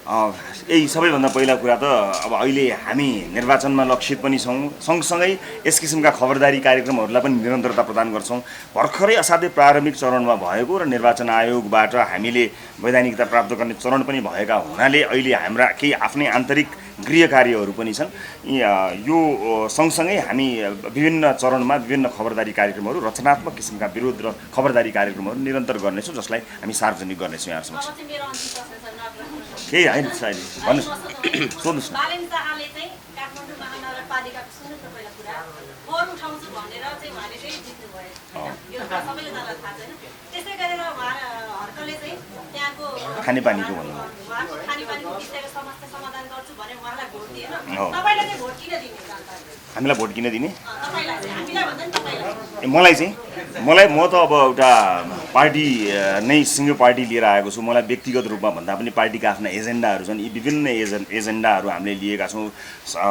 यही सबैभन्दा पहिला कुरा त अब अहिले हामी निर्वाचनमा लक्षित पनि छौँ, सँगसँगै यस किसिमका खबरदारी कार्यक्रमहरूलाई पनि निरन्तरता प्रदान गर्छौँ। भर्खरै असाध्यै प्रारम्भिक चरणमा भएको र निर्वाचन आयोगबाट हामीले वैधानिकता प्राप्त गर्ने चरण पनि भएका हुनाले अहिले हाम्रा केही आफ्नै आन्तरिक गृह कार्यहरू पनि छन्। यो सँगसँगै हामी विभिन्न चरणमा विभिन्न खबरदारी कार्यक्रमहरू, रचनात्मक किसिमका विरोध र खबरदारी कार्यक्रमहरू निरन्तर गर्नेछौँ, जसलाई हामी सार्वजनिक गर्नेछौँ। यहाँहरूसँग केही होइन अहिले भन्नुहोस् सोध्नुहोस् न। बालेन शाहले चाहिँ काठमाडौँ महानगरपालिकाको सुन्नु त पहिला कुरा फोहोर उठाउँछु भनेर चाहिँ उहाँले चाहिँ जित्नु भयो यो कुरा सबैले जनालाई थाहा छैन। त्यसै गरेर उहाँ हर्कले चाहिँ त्यहाँको खानेपानीको भन्नु उहाँको खानेपानीको विषयको समस्या समाधान गर्छु भने उहाँलाई भोट दिएन। तपाईँलाई चाहिँ भोट किन दिने जनताले? हामीलाई भोट किन दिने? तपाईँलाई चाहिँ हामीलाई भन्दा नि तपाईँलाई। मलाई म त अब एउटा पार्टी नै सिङ्गो पार्टी लिएर आएको छु। मलाई व्यक्तिगत रूपमा भन्दा पनि पार्टीका आफ्ना एजेन्डाहरू छन्। यी विभिन्न एजेन्डाहरू हामीले लिएका छौँ।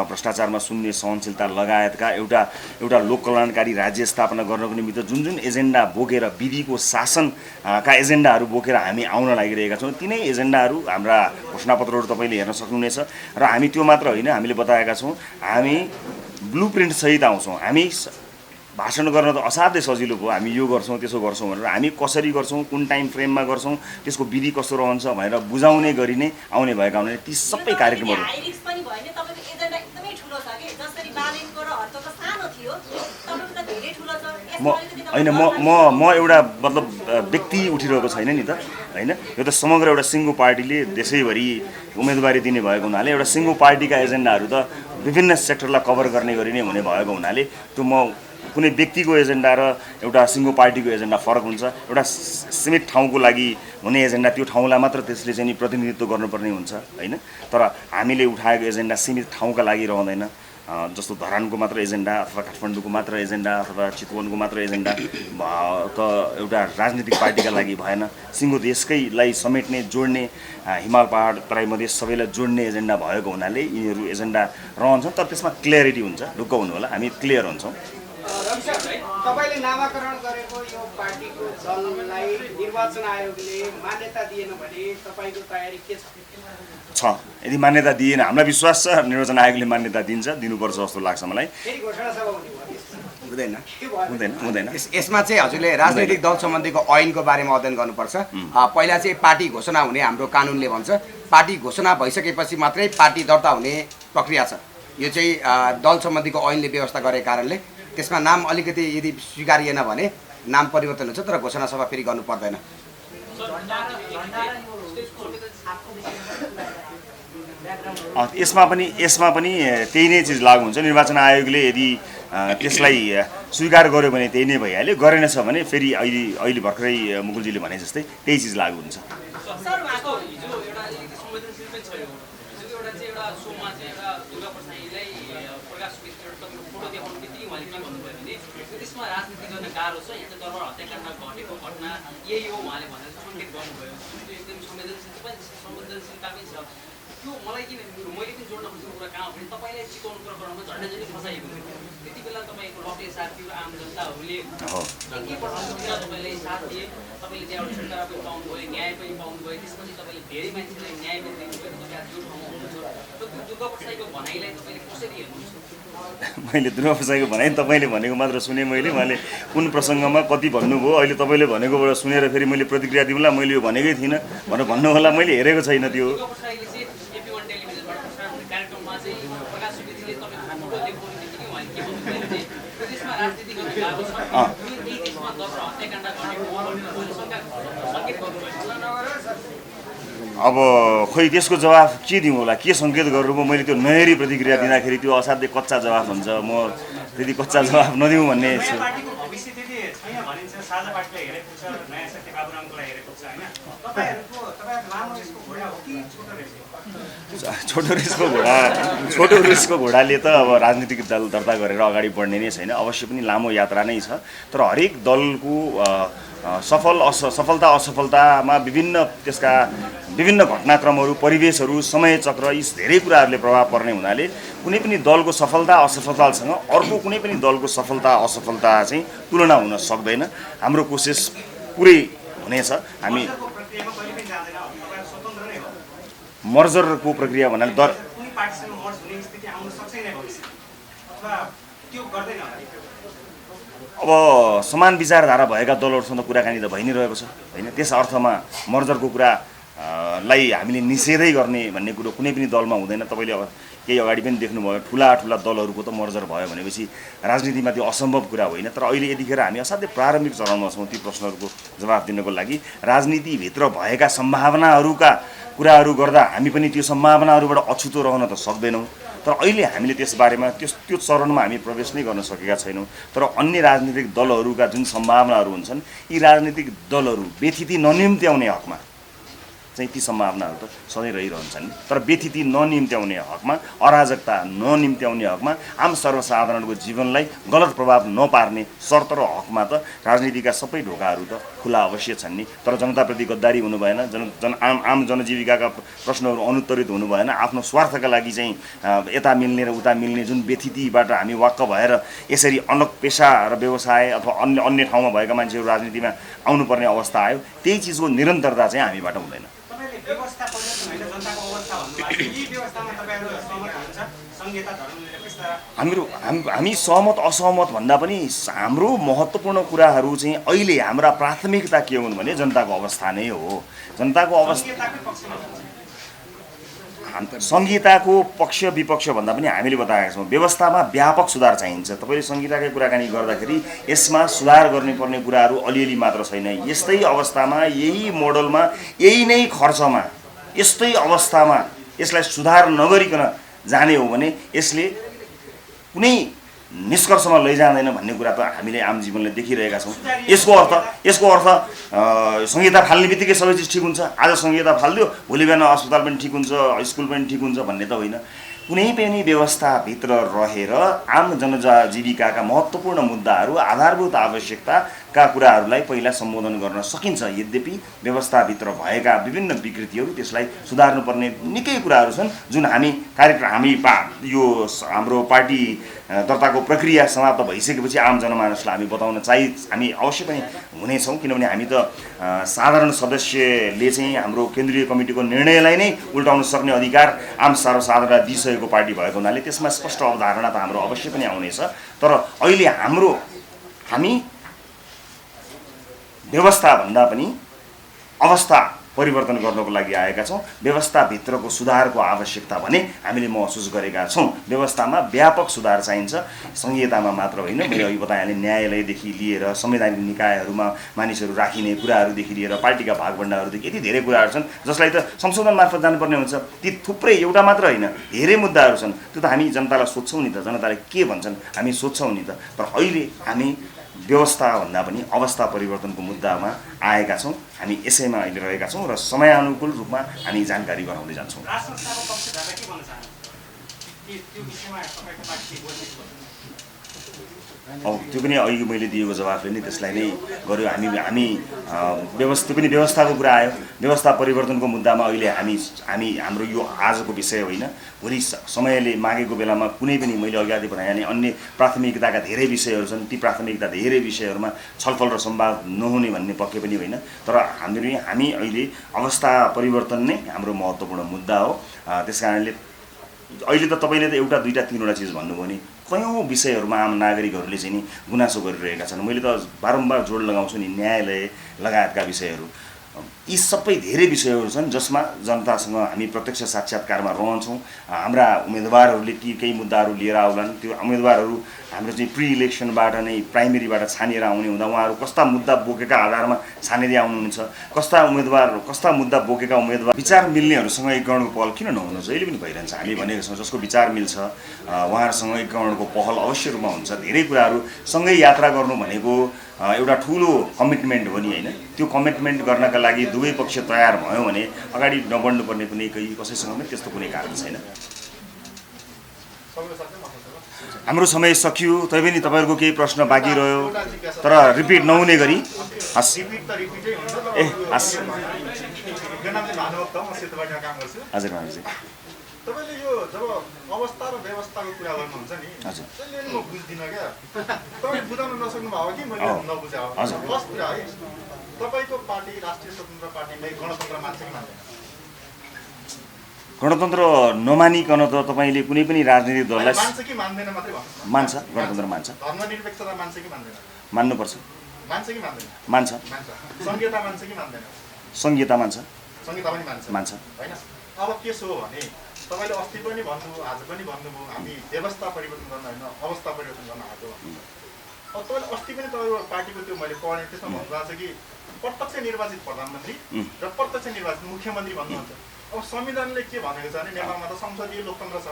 भ्रष्टाचारमा शून्य सहनशीलता लगायतका एउटा लोक कल्याणकारी राज्य स्थापना गर्नको निमित्त जुन जुन एजेन्डा बोकेर विधिको शासनका एजेन्डाहरू बोकेर हामी आउन लागिरहेका छौँ। तिनै एजेन्डाहरू हाम्रा घोषणापत्रहरू तपाईँले हेर्न सक्नुहुनेछ। र हामी त्यो मात्र होइन, हामीले बताएका छौँ हामी ब्लुप्रिन्ट सहित आउँछौँ। हामी भाषण गर्न त असाध्यै सजिलो भयो, हामी यो गर्छौँ त्यसो गर्छौँ भनेर। हामी कसरी गर्छौँ, कुन टाइम फ्रेममा गर्छौँ, त्यसको विधि कस्तो रहन्छ भनेर बुझाउने गरी नै आउने भएका हुनाले ती सबै कार्यक्रमहरू म एउटा मतलब व्यक्ति उठिरहेको छैन नि त होइन। यो त समग्र एउटा सिङ्गो पार्टीले देशैभरि उम्मेदवारी दिने भएको हुनाले एउटा सिङ्गो पार्टीका एजेन्डाहरू त विभिन्न सेक्टरलाई कभर गर्ने गरी नै हुने भएको हुनाले त्यो म कुनै व्यक्तिको एजेन्डा र एउटा सिङ्गो पार्टीको एजेन्डा फरक हुन्छ। एउटा सीमित ठाउँको लागि हुने एजेन्डा त्यो ठाउँलाई मात्र त्यसले चाहिँ नि प्रतिनिधित्व गर्नुपर्ने हुन्छ होइन। तर हामीले उठाएको एजेन्डा सीमित ठाउँका लागि रहँदैन। जस्तो धरानको मात्र एजेन्डा अथवा काठमाडौँको मात्र एजेन्डा अथवा चितवनको मात्र एजेन्डा त एउटा राजनीतिक पार्टीका लागि भएन। सिङ्गो देशकैलाई समेट्ने जोड्ने हिमाल पहाड तराई मधेस सबैलाई जोड्ने एजेन्डा भएको हुनाले यिनीहरू एजेन्डा रहन्छन्। तर त्यसमा क्लियरिटी हुन्छ, ढुक्क हुनु होला, हामी क्लियर हुन्छौँ। तपाईँले नामाकरण गरेको यो पार्टीको दललाई निर्वाचन आयोगले मान्यता दिएन भने तपाईँको तयारी के छ? यदि मान्यता दिएन, हामीलाई विश्वास छ निर्वाचन आयोगले मान्यता दिन्छ, दिनुपर्छ जस्तो लाग्छ मलाई। हुँदैन। यसमा चाहिँ हजुरले राजनीतिक दल सम्बन्धीको ऐनको बारेमा अध्ययन गर्नुपर्छ। पहिला चाहिँ पार्टी घोषणा हुने हाम्रो कानुनले भन्छ। पार्टी घोषणा भइसकेपछि मात्रै पार्टी दर्ता हुने प्रक्रिया छ। यो चाहिँ दल सम्बन्धीको ऐनले व्यवस्था गरेको कारणले त्यसमा नाम अलिकति यदि स्वीकारिएन भने नाम परिवर्तन हुन्छ, तर घोषणा सभा फेरि गर्नु पर्दैन। यसमा पनि त्यही नै चिज लागु हुन्छ। निर्वाचन आयोगले यदि त्यसलाई स्वीकार गर्यो भने त्यही नै भइहाल्यो, गरेनछ भने फेरि अहिले भर्खरै मुकुलजीले भने जस्तै त्यही चिज लागु हुन्छ। राजनीति गर्न गाह्रो छ, यहाँ चाहिँ दरबार हत्याकाण्ड घटेको घटना यही हो उहाँले भनेर सङ्केत गर्नुभयो। एकदम संवेदनशीलतामै छ त्यो। मलाई किन मैले पनि जोड्न खोजेको कुरा कहाँ हो भने तपाईँलाई चितवन प्रकरणमा झन्डै फसाइएको थियो। त्यति बेला तपाईँको लटे साथी र आम जनताहरूले के पर्सेन्टतिर तपाईँलाई साथ दिए, तपाईँले त्यहाँबाट छुटकारा पनि पाउनुभयो, न्याय पनि पाउनुभयो। त्यसपछि तपाईँले धेरै मान्छेलाई न्याय पनि दिनुभयो। तपाईँ आज जो ठाउँमा हुनुहुन्छ र त्यो दुर्गा प्रसाईको भनाइलाई तपाईँले कसरी हेर्नुहुन्छ? मैले दुर्गा प्रसाईको भनाइ तपाईँले भनेको मात्र सुने मैले। उहाँले कुन प्रसङ्गमा कति भन्नुभयो, अहिले तपाईँले भनेकोबाट सुनेर फेरि मैले प्रतिक्रिया दिउँला मैले यो भनेकै थिइनँ भनेर भन्नु होला। मैले हेरेको छैन त्यो। अब खोइ त्यसको जवाफ के दिउँ होला, के सङ्केत गर्नुभयो। मैले त्यो नहेरी प्रतिक्रिया दिँदाखेरि त्यो असाध्यै कच्चा जवाफ हुन्छ। म त्यति कच्चा जवाफ नदिउँ भन्ने छु। छोटो रेसको घोडाले त अब राजनीतिक दल दर्ता गरेर अगाडि बढ्ने नै छैन। अवश्य पनि लामो यात्रा नै छ। तर हरेक दलको सफलता असफलतामा त्यसका विभिन्न घटनाक्रमहरू, परिवेशहरू, समय चक्र, यी धेरै कुराहरूले प्रभाव पर्ने हुनाले कुनै पनि दलको सफलता असफलतासँग अर्को कुनै पनि दलको सफलता असफलता चाहिँ तुलना हुन सक्दैन। हाम्रो कोसिस पुरै हुनेछ। हामी मर्जरको प्रक्रिया भन्नाले अब समान विचारधारा भएका दलहरूसँग कुराकानी त भइ नै रहेको छ होइन। त्यस अर्थमा मर्जरको कुरा लाई हामीले निषेधै गर्ने भन्ने कुरो कुनै पनि दलमा हुँदैन। तपाईँले अब केही अगाडि पनि देख्नुभयो, ठुला ठुला दलहरूको त मर्जर भयो भनेपछि राजनीतिमा त्यो असम्भव कुरा होइन। तर अहिले यतिखेर हामी असाध्यै प्रारम्भिक चरणमा छौँ ती प्रश्नहरूको जवाफ दिनको लागि। राजनीतिभित्र भएका सम्भावनाहरूका कुराहरू गर्दा हामी पनि त्यो सम्भावनाहरूबाट अछुतो रहन त सक्दैनौँ। तर अहिले हामीले त्यसबारेमा त्यो चरणमा हामी प्रवेश नै गर्न सकेका छैनौँ। तर अन्य राजनीतिक दलहरूका जुन सम्भावनाहरू हुन्छन्, यी राजनीतिक दलहरू व्यथिति ननिम्त्याउने हकमा चाहिँ ती सम्भावनाहरू त सधैँ रहिरहन्छन्। तर व्यथिति ननिम्त्याउने हकमा, अराजकता ननिम्त्याउने हकमा, आम सर्वसाधारणको जीवनलाई गलत प्रभाव नपार्ने शर्त र हकमा त राजनीतिका सबै ढोकाहरू त खुला अवश्य छन् नि। तर जनताप्रति गद्दारी हुनु भएन, आम जनजीविकाका प्रश्नहरू अनुत्तरित हुनु भएन। आफ्नो स्वार्थका लागि चाहिँ यता मिल्ने र उता मिल्ने जुन व्यथितिबाट हामी वाक्क भएर यसरी अलग पेसा र व्यवसाय अथवा अन्य ठाउँमा भएका मान्छेहरू राजनीतिमा आउनुपर्ने अवस्था आयो। त्यही चिजको निरन्तरता चाहिँ हामीबाट हुँदैन। व्यवस्था परिवर्तन होइन, जनताको अवस्था भन्नुभएको छ। यी व्यवस्थामा तपाईँहरू सहमत हुनुहुन्छ? संहिता धर्मनिरपेक्षता हामी सहमत असहमत भन्दा पनि हाम्रो महत्त्वपूर्ण कुराहरू चाहिँ अहिले हाम्रा प्राथमिकता के हुन् भने जनताको अवस्था नै हो। जनताको अवस्था संहिताको पक्ष विपक्ष भन्दा पनि हामीले बताएका छौँ व्यवस्थामा व्यापक सुधार चाहिन्छ। तपाईँले संहिताकै कुराकानी गर्दाखेरि यसमा सुधार गर्नुपर्ने कुराहरू अलिअलि मात्र छैन। यस्तै अवस्थामा, यही मोडलमा, यही नै खर्चमा, यस्तै अवस्थामा यसलाई सुधार नगरिकन जाने हो भने यसले कुनै निष्कर्षमा लैजाँदैन भन्ने कुरा त हामीले आम जीवनले देखिरहेका छौँ। यसको अर्थ संहिता फाल्ने बित्तिकै सबै चिज ठिक हुन्छ। आज संहिता फालिदियो, भोलि बिहान अस्पताल पनि ठिक हुन्छ, स्कुल पनि ठिक हुन्छ भन्ने त होइन। कुनै पनि व्यवस्थाभित्र रहेर आम जनजीविकाका महत्त्वपूर्ण मुद्दाहरू, आधारभूत आवश्यकताका कुराहरूलाई पहिला सम्बोधन गर्न सकिन्छ। यद्यपि व्यवस्थाभित्र भएका विभिन्न विकृतिहरू, त्यसलाई सुधार्नुपर्ने निकै कुराहरू छन् जुन यो हाम्रो पार्टी दर्ताको प्रक्रिया समाप्त भइसकेपछि आम जनमानसलाई हामी बताउन हामी अवश्य पनि हुनेछौँ। किनभने हामी त साधारण सदस्यले चाहिँ हाम्रो केन्द्रीय कमिटीको निर्णयलाई नै उल्टाउन सक्ने अधिकार आम सर्वसाधारणलाई दिइसकेको पार्टी भएको हुनाले त्यसमा स्पष्ट अवधारणा त हाम्रो अवश्य पनि आउनेछ। तर अहिले हामी व्यवस्थाभन्दा पनि अवस्था परिवर्तन गर्नको लागि आएका छौँ। व्यवस्थाभित्रको सुधारको आवश्यकता भने हामीले महसुस गरेका छौँ। व्यवस्थामा व्यापक सुधार चाहिन्छ, संहितामा मात्र होइन। मैले अघि बताइहालेँ, न्यायालयदेखि लिएर संवैधानिक निकायहरूमा मानिसहरू राखिने कुराहरूदेखि लिएर पार्टीका भागभण्डाहरूदेखि यति धेरै कुराहरू छन् जसलाई त संशोधन मार्फत जानुपर्ने हुन्छ। ती थुप्रै, एउटा मात्र होइन, धेरै मुद्दाहरू छन्। त्यो त हामी जनतालाई सोध्छौँ नि त, जनताले के भन्छन् हामी सोध्छौँ नि त। तर अहिले हामी व्यवस्थाभन्दा पनि अवस्था परिवर्तनको मुद्दामा आएका छौँ। हामी यसैमा अहिले रहेका छौँ र समयानुकूल रूपमा हामी जानकारी गराउँदै जान्छौँ। त्यो पनि अघि मैले दिएको जवाफले नै त्यसलाई नै गर्यो। त्यो पनि व्यवस्थाको कुरा आयो। व्यवस्था परिवर्तनको मुद्दामा अहिले हाम्रो यो आजको विषय होइन। भोलि समयले मागेको बेलामा कुनै पनि, मैले अगाडि बताएँ, अन्य प्राथमिकताका धेरै विषयहरू छन्। ती प्राथमिकता धेरै विषयहरूमा छलफल र संवाद नहुने भन्ने पक्कै पनि होइन। तर हामी अहिले अवस्था परिवर्तन नै हाम्रो महत्त्वपूर्ण मुद्दा हो। त्यस कारणले अहिले त तपाईँले त एउटा, दुईवटा, तीनवटा चिज भन्नुभयो नि, कयौँ विषयहरूमा आम नागरिकहरूले चाहिँ नि गुनासो गरिरहेका छन्। मैले त बारम्बार जोड लगाउँछु नि, न्यायालय लगायतका विषयहरू, यी सबै धेरै विषयहरू छन् जसमा जनतासँग हामी प्रत्यक्ष साक्षात्कारमा रहन्छौँ। हाम्रा उम्मेदवारहरूले केही मुद्दाहरू लिएर आउलान्। त्यो उम्मेदवारहरू हाम्रो चाहिँ प्री इलेक्सनबाट नै, प्राइमेरीबाट छानिएर आउने हुँदा उहाँहरू कस्ता मुद्दा बोकेका आधारमा छानिँदै आउनुहुन्छ, कस्ता मुद्दा बोकेका उम्मेदवार, विचार मिल्नेहरूसँग एकीकरणको पहल किन नहुनु? जहिले पनि भइरहन्छ। हामी भनेको छौँ जसको विचार मिल्छ उहाँहरूसँग एकीकरणको पहल अवश्य रूपमा हुन्छ। धेरै कुराहरू सँगै यात्रा गर्नु भनेको एउटा ठुलो कमिटमेन्ट हो नि, होइन? त्यो कमिटमेन्ट गर्नका लागि दुवै पक्ष तयार भयो भने अगाडि नबढ्नुपर्ने कुनै कसैसँग पनि त्यस्तो कुनै कारण छैन। हाम्रो समय सकियो। तैपनि तपाईँहरूको केही प्रश्न बाँकी रह्यो, तर रिपिट नहुने गरी हजुर महाराज, तपाईँले यो जब अवस्था र व्यवस्थाको कुरा गर्नुहुन्छ नि, त्यसले म बुझ्दिनँ क्या। तपाईँ बुझाउन नसक्नु भयो कि मैले नबुझा हो। फर्स्ट कुरा है, तपाईँको पार्टी राष्ट्रिय स्वतन्त्र पार्टीले गणतन्त्र मान्छ कि मान्दैन? गणतन्त्र नमानिकन त तपाईँले कुनै पनि राजनीतिक दललाई मान्छ कि मान्दैन मात्रै भन्नु। मान्छ, गणतन्त्र मान्छ। धर्मनिरपेक्षता मान्छ कि मान्दैन? मान्नुपर्छ। मान्छ कि मान्दैन? मान्छ। संहिता मान्छ कि मान्दैन? संहिता मान्छ। संहिता पनि मान्छ होइन। अब के हो भने तपाईँले अस्ति पनि भन्नु आज पनि भन्नुभयो हामी व्यवस्था परिवर्तन गर्न होइन अवस्था परिवर्तन गर्न आएको भन्नु। अब तपाईँले अस्ति पनि तपाईँको पार्टीको त्यो मैले पढेँ त्यसमा भन्नुभएको छ कि प्रत्यक्ष निर्वाचित प्रधानमन्त्री र प्रत्यक्ष निर्वाचित मुख्यमन्त्री भन्नुहुन्छ। अब संविधानले के भनेको छ भने नेपालमा त संसदीय लोकतन्त्र छ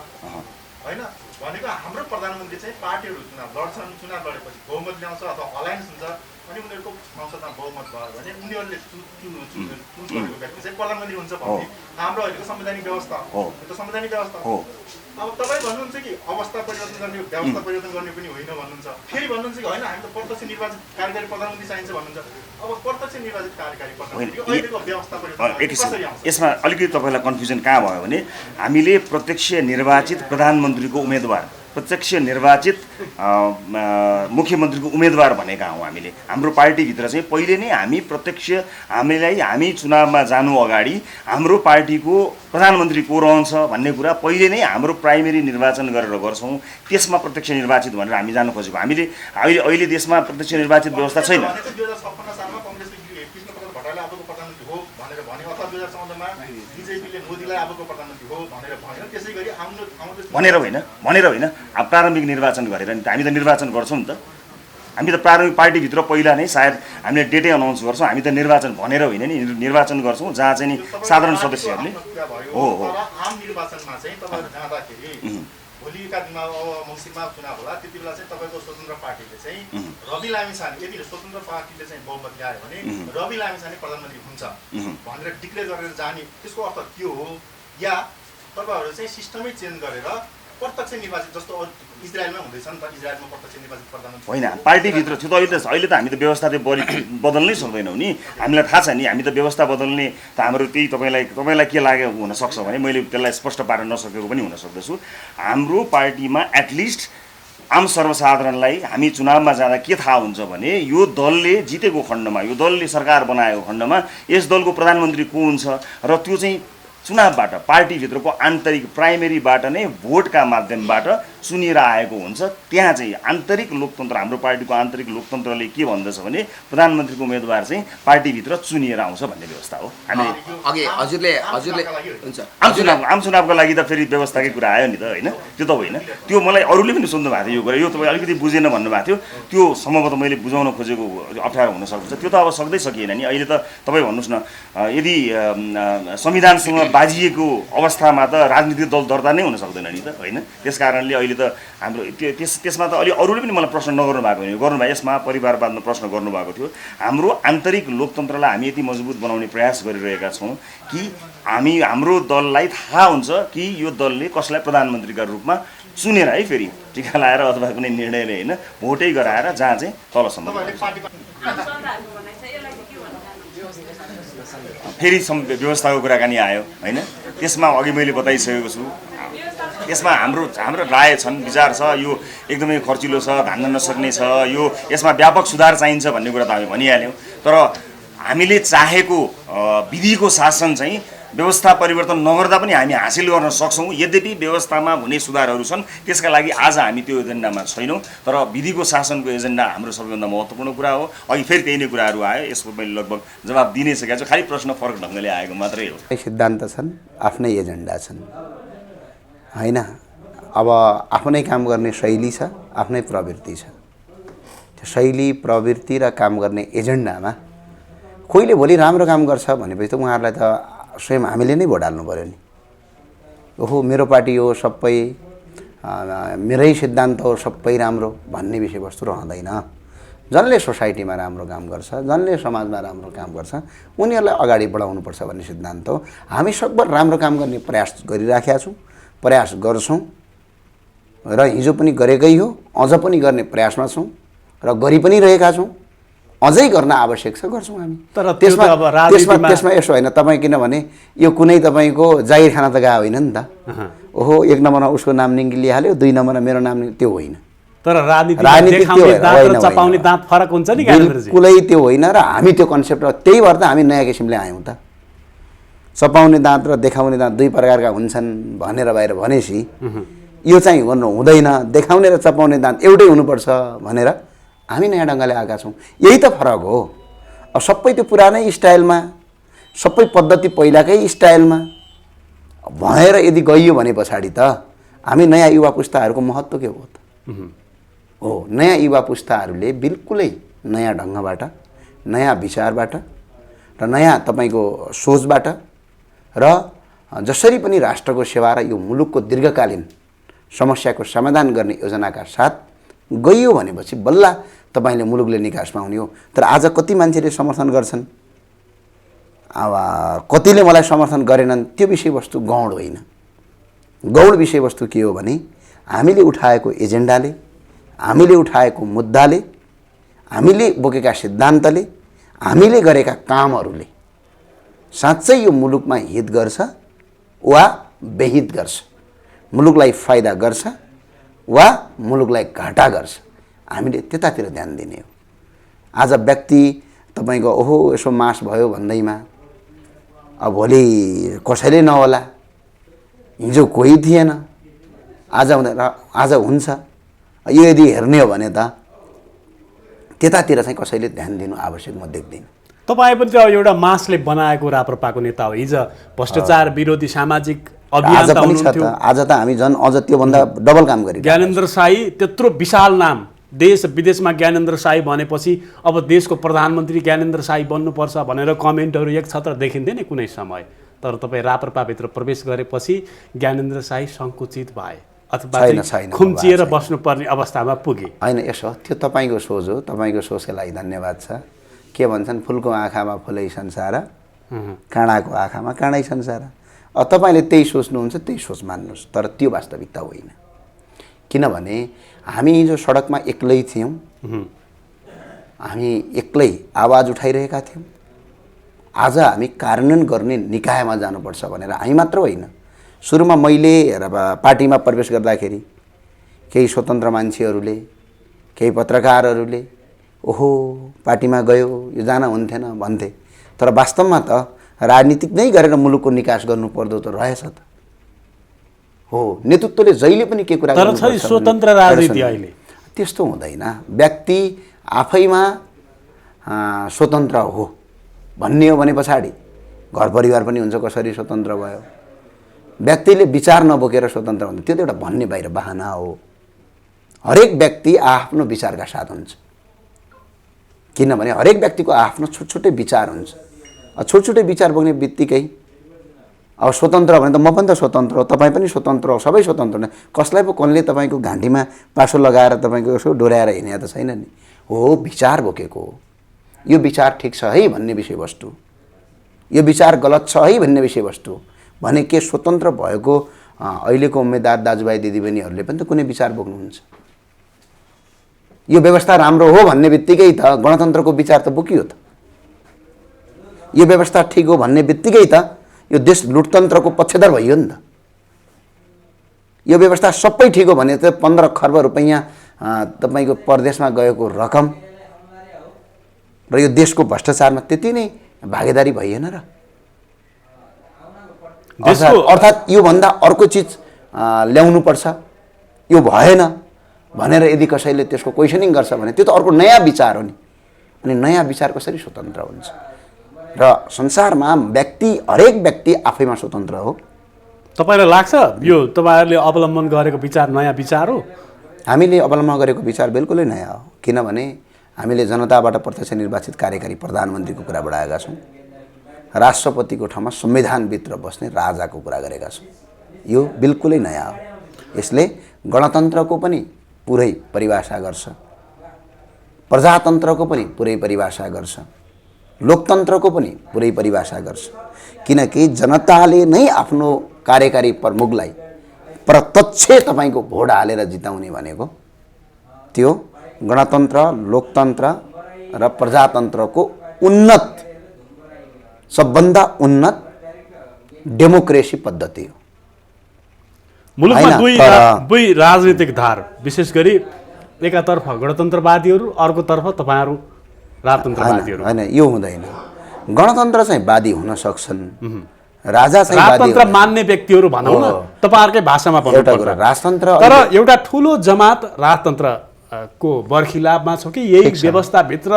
होइन। भनेको हाम्रो प्रधानमन्त्री चाहिँ पार्टीहरू चुनाव लड्छन्, चुनाव लडेपछि बहुमत ल्याउँछ अथवा अलायन्स हुन्छ अनि उनीहरूको संसदमा बहुमत भयो भने उनीहरूले चुज गरेको व्यक्ति चाहिँ प्रधानमन्त्री हुन्छ भन्ने हाम्रो अहिलेको संवैधानिक व्यवस्था हो। त्यो संवैधानिक व्यवस्था हो। अब तपाईँ भन्नुहुन्छ कि अवस्था परिवर्तन गर्ने व्यवस्था परिवर्तन गर्ने पनि होइन भन्नुहुन्छ, फेरि भन्नुहुन्छ कि होइन हामी त प्रत्यक्ष निर्वाचित कार्यकारी प्रधानमन्त्री चाहिन्छ भन्नुहुन्छ। अब प्रत्यक्ष निर्वाचित कार्यकारी प्रधानमन्त्री अहिलेको व्यवस्था परिवर्तन यसमा अलिकति तपाईँलाई कन्फ्युजन कहाँ भयो भने हामीले प्रत्यक्ष निर्वाचित प्रधानमन्त्रीको उम्मेदवार प्रत्यक्ष निर्वाचित मुख्यमन्त्रीको उम्मेदवार भनेका हौँ हामीले। हाम्रो पार्टीभित्र चाहिँ पहिले नै हामी प्रत्यक्ष हामी चुनावमा जानु अगाडि हाम्रो पार्टीको प्रधानमन्त्री को रहन्छ भन्ने कुरा पहिले नै हाम्रो प्राइमेरी निर्वाचन गरेर गर्छौँ। त्यसमा प्रत्यक्ष निर्वाचित भनेर हामी जानु खोजेको। हामीले अहिले देशमा प्रत्यक्ष निर्वाचित व्यवस्था छैन। 2056 सालमा कङ्ग्रेसले कृष्णप्रसाद भट्टराईलाई अबको प्रधानमन्त्री हो भनेर भन्यो अथवा 2014मा बिजेपीले मोदीलाई अबको प्रधानमन्त्री हो भनेर भन्यो। त्यसै गरी भनेर होइन अब प्रारम्भिक निर्वाचन गरेर नि त हामी त निर्वाचन गर्छौँ नि त। हामी त प्रारम्भिक पार्टीभित्र पहिला नै सायद हामीले डेटै अनाउन्स गर्छौँ। हामी त निर्वाचन भनेर होइन नि निर्वाचन गर्छौँ जहाँ चाहिँ नि साधारण सदस्यहरूले हो आम निर्वाचनमा चाहिँ तपाईँहरू जाँदाखेरि भोलिका दिनमा मङ्सिरमा चुनाव होला त्यति बेला चाहिँ तपाईँको स्वतन्त्र पार्टीले चाहिँ रवि लामिछाने यदि स्वतन्त्र पार्टीले चाहिँ बहुमत ल्यायो भने रवि लामिछाने प्रधानमन्त्री हुन्छ भनेर डिक्लेयर गरेर जाने त्यसको अर्थ त्यो हो। या तपाईँहरू चाहिँ सिस्टमै चेन्ज गरेर प्रत्यक्ष निर्वाचित जस्तो इजरायलमा हुँदैछ नि त, इजरायलमा प्रत्यक्ष निर्वाचित प्रधानमन्त्री होइन पार्टीभित्र थियो त। अहिले त हामी त व्यवस्था त बदल्नै सक्दैनौँ नि। हामीलाई थाहा छ नि हामी त व्यवस्था बदल्ने त हाम्रो त्यही तपाईँलाई के लाग्यो हुनसक्छ भने मैले त्यसलाई स्पष्ट पार्न नसकेको पनि हुन सक्दछु। हाम्रो पार्टीमा एटलिस्ट आम सर्वसाधारणलाई हामी चुनावमा जाँदा के थाहा हुन्छ भने यो दलले जितेको खण्डमा यो दलले सरकार बनाएको खण्डमा यस दलको प्रधानमन्त्री को हुन्छ र त्यो चाहिँ चुनावबाट पार्टीभित्रको आन्तरिक प्राइमेरीबाट नै भोटका माध्यमबाट चुनिएर आएको हुन्छ। त्यहाँ चाहिँ आन्तरिक लोकतन्त्र हाम्रो पार्टीको आन्तरिक लोकतन्त्रले के भन्दछ भने प्रधानमन्त्रीको उम्मेदवार चाहिँ पार्टीभित्र चुनिएर आउँछ भन्ने व्यवस्था हो। हामी अघि हजुरले हुन्छ आम चुनावको लागि त फेरि व्यवस्थाकै कुरा आयो नि त होइन। त्यो त होइन, त्यो मलाई अरूले पनि सोध्नु भएको थियो यो कुरा यो तपाईँ अलिकति बुझेन भन्नुभएको थियो। त्यो सम्भवतः मैले बुझाउन खोजेको अप्ठ्यारो हुनसक्छ। त्यो त अब सक्दै सकिएन नि। अहिले त तपाईँ भन्नुहोस् न यदि संविधानसँग बाजिएको अवस्थामा त राजनीतिक दल दर्ता नै हुन सक्दैन नि त होइन। त्यस कारणले अहिले त हाम्रो त्यसमा त अलि अरूले पनि मलाई प्रश्न नगर्नु भएको होइन गर्नुभयो। यसमा परिवारवादमा प्रश्न गर्नुभएको थियो। हाम्रो आन्तरिक लोकतन्त्रलाई हामी यति मजबुत बनाउने प्रयास गरिरहेका छौँ कि हाम्रो दललाई थाहा हुन्छ कि यो दलले कसलाई प्रधानमन्त्रीका रूपमा चुनेर है फेरि टिका लाएर अथवा कुनै निर्णयले होइन भोटै गराएर जहाँ चाहिँ तलसम्म फेरि व्यवस्थाको कुराकानी आयो होइन। त्यसमा अघि मैले बताइसकेको छु। यसमा हाम्रो राय छन् विचार छ यो एकदमै खर्चिलो छ धान्न नसक्ने छ यो यसमा व्यापक सुधार चाहिन्छ भन्ने कुरा त हामी भनिहाल्यौँ। तर हामीले चाहेको विधिको शासन चाहिँ व्यवस्था परिवर्तन नगर्दा पनि हामी हासिल गर्न सक्छौँ। यद्यपि व्यवस्थामा हुने सुधारहरू छन् त्यसका लागि आज हामी त्यो एजेन्डामा छैनौँ। तर विधिको शासनको एजेन्डा हाम्रो सबैभन्दा महत्त्वपूर्ण कुरा हो। अघि फेरि त्यही नै कुराहरू आयो यसको मैले लगभग जवाब दिनै सकेको छु। खालि प्रश्न फरक ढङ्गले आएको मात्रै हो। सिद्धान्त छन् आफ्नै एजेन्डा छन् होइन। अब आफ्नै काम गर्ने शैली छ आफ्नै प्रवृत्ति छ। त्यो शैली प्रवृत्ति र काम गर्ने एजेन्डामा कोहीले भोलि राम्रो काम गर्छ भनेपछि त उहाँहरूलाई त स्वयं हामीले नै भोट हाल्नु पऱ्यो नि। ओहो मेरो पार्टी हो सबै मेरै सिद्धान्त हो सबै राम्रो भन्ने विषयवस्तु रहँदैन। जसले सोसाइटीमा राम्रो काम गर्छ जसले समाजमा राम्रो काम गर्छ उनीहरूलाई अगाडि बढाउनुपर्छ भन्ने सिद्धान्त हो। हामी सकभर राम्रो काम गर्ने प्रयास गरिराखेका छौँ प्रयास गर्छौँ र हिजो पनि गरेकै हो अझ पनि गर्ने प्रयासमा छौँ र गरि पनि रहेका छौँ। अझै गर्न आवश्यक छ गर्छौँ हामी। तर त्यसमा यसो होइन तपाईँ किनभने यो कुनै तपाईँको जागिर खाना त गएको होइन नि त। ओहो 1 नम्बरमा उसको नाम निङ्गिलिहाल्यो 2 नम्बरमा मेरो नाम त्यो होइन। तर राजनीति चपाउने दाँत फरक हुन्छ नि बिल्कुलै त्यो होइन र हामी त्यो कन्सेप्ट त्यही भएर त हामी नयाँ किसिमले आयौँ त। चपाउने दाँत र देखाउने दाँत दुई प्रकारका हुन्छन् भनेर बाहिर भनेपछि यो चाहिँ गर्नु हुँदैन देखाउने र चपाउने दाँत एउटै हुनुपर्छ भनेर हामी नयाँ ढङ्गले आएका छौँ। यही त फरक हो। अब सबै त्यो पुरानै स्टाइलमा सबै पद्धति पहिलाकै स्टाइलमा भएर यदि गइयो भने पछाडि त हामी नयाँ युवा पुस्ताहरूको महत्त्व के हो त? हो, नयाँ युवा पुस्ताहरूले बिल्कुलै नयाँ ढङ्गबाट, नयाँ विचारबाट र नयाँ तपाईँको सोचबाट र जसरी पनि राष्ट्रको सेवा र यो मुलुकको दीर्घकालीन समस्याको समाधान गर्ने योजनाका साथ गइयो भनेपछि बल्ल तपाईँले मुलुकले निकासमा हुने हो। तर आज कति मान्छेले समर्थन गर्छन्, अब कतिले मलाई समर्थन गरेनन्, त्यो विषयवस्तु गौण होइन। गौण विषयवस्तु के हो भने हामीले उठाएको एजेन्डाले, हामीले उठाएको मुद्दाले, हामीले बोकेका सिद्धान्तले, हामीले गरेका कामहरूले साँच्चै यो मुलुकमा हित गर्छ वा बेहित गर्छ, मुलुकलाई फाइदा गर्छ वा मुलुकलाई घाटा गर्छ, हामीले त्यतातिर ध्यान दिने हो। आज व्यक्ति तपाईँको ओहो यसो मास भयो भन्दैमा अब भोलि कसैले नहोला, हिजो कोही थिएन, आज हुन्छ, यो यदि हेर्ने हो भने त त्यतातिर चाहिँ कसैले ध्यान दिनु आवश्यक म देख्दिनँ। तपाईँ पनि त्यो एउटा मासले बनाएको राप्रपाको नेता हो। हिजो भ्रष्टाचार विरोधी सामाजिक अभियान त हुनुहुन्थ्यो। आज त हामी झन् अझ त्योभन्दा डबल काम गरिरहेका छौँ। ज्ञानेन्द्र शाही त्यत्रो विशाल नाम, देश विदेशमा ज्ञानेन्द्र शाही भनेपछि अब देशको प्रधानमन्त्री ज्ञानेन्द्र शाही बन्नुपर्छ भनेर कमेन्टहरू एक छत्र देखिन्थ्यो नि कुनै समय। तर तपाईँ राप्रपाभित्र प्रवेश गरेपछि ज्ञानेन्द्र शाही सङ्कुचित भए अथवा खुम्चिएर बस्नुपर्ने अवस्थामा पुगे। होइन, यसो त्यो तपाईँको सोच हो, तपाईँको सोचका लागि धन्यवाद छ। के भन्छन्, फुलको आँखामा फुलै संसार, काँडाको आँखामा काँडै संसार। अब तपाईँले त्यही सोच्नुहुन्छ, त्यही सोच मान्नुहोस्, तर त्यो वास्तविकता होइन। किनभने हामी हिजो सडकमा एक्लै थियौँ, हामी एक्लै आवाज उठाइरहेका थियौँ। आज हामी कार्यान्वयन गर्ने निकायमा जानुपर्छ भनेर हामी मात्र होइन। सुरुमा मैले पार्टीमा प्रवेश गर्दाखेरि केही स्वतन्त्र मान्छेहरूले, केही पत्रकारहरूले ओहो पार्टीमा गयो यो जान हुन्थेन भन्थे। तर वास्तवमा त राजनीतिक नै गरेर मुलुकको निकास गर्नुपर्दो त रहेछ त। हो, नेतृत्वले जहिले पनि के कुरा गर्नुपर्छ, स्वतन्त्र राजनीति अहिले त्यस्तो हुँदैन। व्यक्ति आफैमा स्वतन्त्र हो भन्ने हो भने पछाडि घर परिवार पनि हुन्छ कसरी स्वतन्त्र भयो। व्यक्तिले विचार नबोकेर स्वतन्त्र हुन्छ, त्यो त एउटा भन्ने बाहिर बहाना हो। हरेक व्यक्ति आफ्नो विचारका साथ हुन्छ, किनभने हरेक व्यक्तिको आफ्नो छुट्टै विचार हुन्छ। छुट्टै विचार बोक्ने बित्तिकै अब स्वतन्त्र भने त म पनि त स्वतन्त्र हो, तपाईँ पनि स्वतन्त्र हो, सबै स्वतन्त्र हो। कसलाई पो कसले तपाईँको घाँटीमा पासो लगाएर तपाईँको यसो डोर्याएर हिँडे त छैन नि। हो, विचार बोकेको हो, यो विचार ठिक छ है भन्ने विषयवस्तु, यो विचार गलत छ है भन्ने विषयवस्तु भने के स्वतन्त्र भएको अहिलेको उम्मेदवार दाजुभाइ दिदीबहिनीहरूले पनि त कुनै विचार बोक्नुहुन्छ। यो व्यवस्था राम्रो हो भन्ने बित्तिकै त गणतन्त्रको विचार त बोकियो त। यो व्यवस्था ठिक हो भन्ने बित्तिकै त यो देश लुटतन्त्रको पक्षधर भइयो नि त। यो व्यवस्था सबै ठिक हो भने त 15 खर्ब रुपैयाँ तपाईँको परदेशमा गएको रकम र यो देशको भ्रष्टाचारमा त्यति नै भागीदारी भइएन र। अर्थात् योभन्दा अर्को चिज ल्याउनुपर्छ, यो भएन भनेर यदि कसैले त्यसको क्वेसनिङ गर्छ भने त्यो त अर्को नयाँ विचार हो नि। अनि नयाँ विचार कसरी स्वतन्त्र हुन्छ? र संसारमा व्यक्ति, हरेक व्यक्ति आफैमा स्वतन्त्र हो। तपाईँलाई लाग्छ यो तपाईँहरूले अवलम्बन गरेको विचार नयाँ विचार हो? हामीले अवलम्बन गरेको विचार बिल्कुलै नयाँ हो। किनभने हामीले जनताबाट प्रत्यक्ष निर्वाचित कार्यकारी प्रधानमन्त्रीको कुरा बढाएका छौँ, राष्ट्रपतिको ठाउँमा संविधानभित्र बस्ने राजाको कुरा गरेका छौँ। यो बिल्कुलै नयाँ हो। यसले गणतन्त्रको पनि पुरै परिभाषा गर्छ, प्रजातन्त्रको पनि पुरै परिभाषा गर्छ, लोकतन्त्रको पनि पुरै परिभाषा गर्छ। किनकि जनताले नै आफ्नो कार्यकारी प्रमुखलाई प्रत्यक्ष तपाईँको भोट हालेर जिताउने भनेको त्यो गणतन्त्र, लोकतन्त्र र प्रजातन्त्रको उन्नत, सबभन्दा उन्नत डेमोक्रेसी पद्धति हो। मुलुकमा दुई राजनीतिक धार, विशेष गरी एकातर्फ गणतन्त्रवादीहरू, अर्कोतर्फ तपाईँहरू राजतन्त्रवादीहरू। होइन, यो हुँदैन। गणतन्त्र चाहिँ वादी हुन सक्छन्, राजा चाहिँ राजतन्त्र मान्ने व्यक्तिहरू भनौँ न, तपाईँहरूकै भाषामा भन्नुपर्छ। राजतन्त्र तर एउटा ठुलो जमात राजतन्त्रको बर्खिलाफमा छ कि यही व्यवस्थाभित्र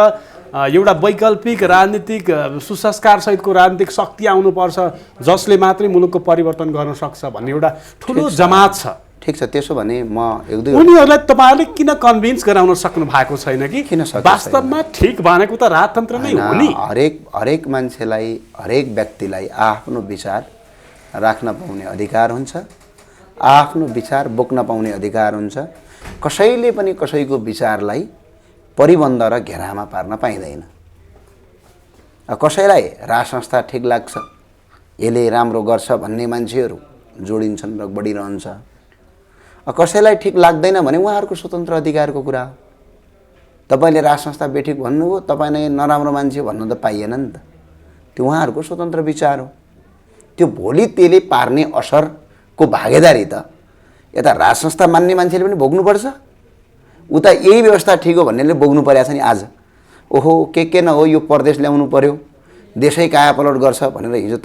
एउटा वैकल्पिक राजनीतिक सुसंस्कार सहितको राजनीतिक शक्ति आउनुपर्छ जसले मात्रै मुलुकको परिवर्तन गर्न सक्छ भन्ने एउटा ठुलो जमात छ। ठिक छ, त्यसो भने म एक दुई उनीहरूलाई तपाईँहरूले किन कन्भिन्स गराउन सक्नु भएको छैन कि किन सक्नु वास्तवमा ठिक भनेको त राजतन्त्र नै हो नि? हरेक मान्छेलाई, हरेक व्यक्तिलाई आफ्नो विचार राख्न पाउने अधिकार हुन्छ, आफ्नो विचार बोक्न पाउने अधिकार हुन्छ। कसैले पनि कसैको विचारलाई परिबन्ध र घेरामा पार्न पाइँदैन। कसैलाई राज संस्था ठिक लाग्छ, यसले राम्रो गर्छ भन्ने मान्छेहरू जोडिन्छन् र बढिरहन्छ। कसैलाई ठिक लाग्दैन भने उहाँहरूको स्वतन्त्र अधिकारको कुरा हो। तपाईँले राज संस्था बेठिक भन्नुभयो, तपाईँले नराम्रो मान्छे भन्नु त पाइएन नि त, त्यो उहाँहरूको स्वतन्त्र विचार हो। त्यो भोलि त्यसले पार्ने असरको भागीदारी त यता राज संस्था मान्ने मान्छेले पनि भोग्नुपर्छ, उता यही व्यवस्था ठिक हो भन्नेले भोग्नु परेको छ नि। आज ओहो के न हो यो परदेश ल्याउनु पर्यो, देशै कायापलट गर्छ भनेर हिजो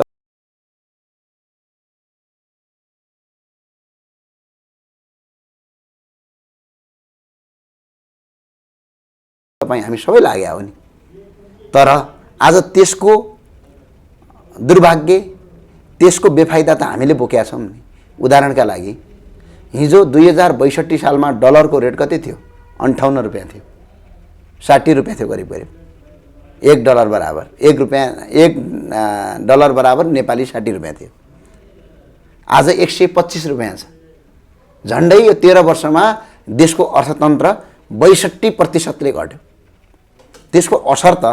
तपाईँ हामी सबै लाग्या हो नि। तर आज त्यसको दुर्भाग्य, त्यसको बेफाइदा त हामीले बोकेका छौँ नि। उदाहरणका लागि हिजो 2062 सालमा डलरको रेट कति थियो? 58 रुपियाँ थियो, 60 रुपियाँ थियो करिब करिब। $1 बराबर, $1 बराबर नेपाली 60 रुपियाँ थियो। आज 125 रुपियाँ छ। झन्डै यो 13 वर्षमा देशको अर्थतन्त्र 62% घट्यो। त्यसको असर त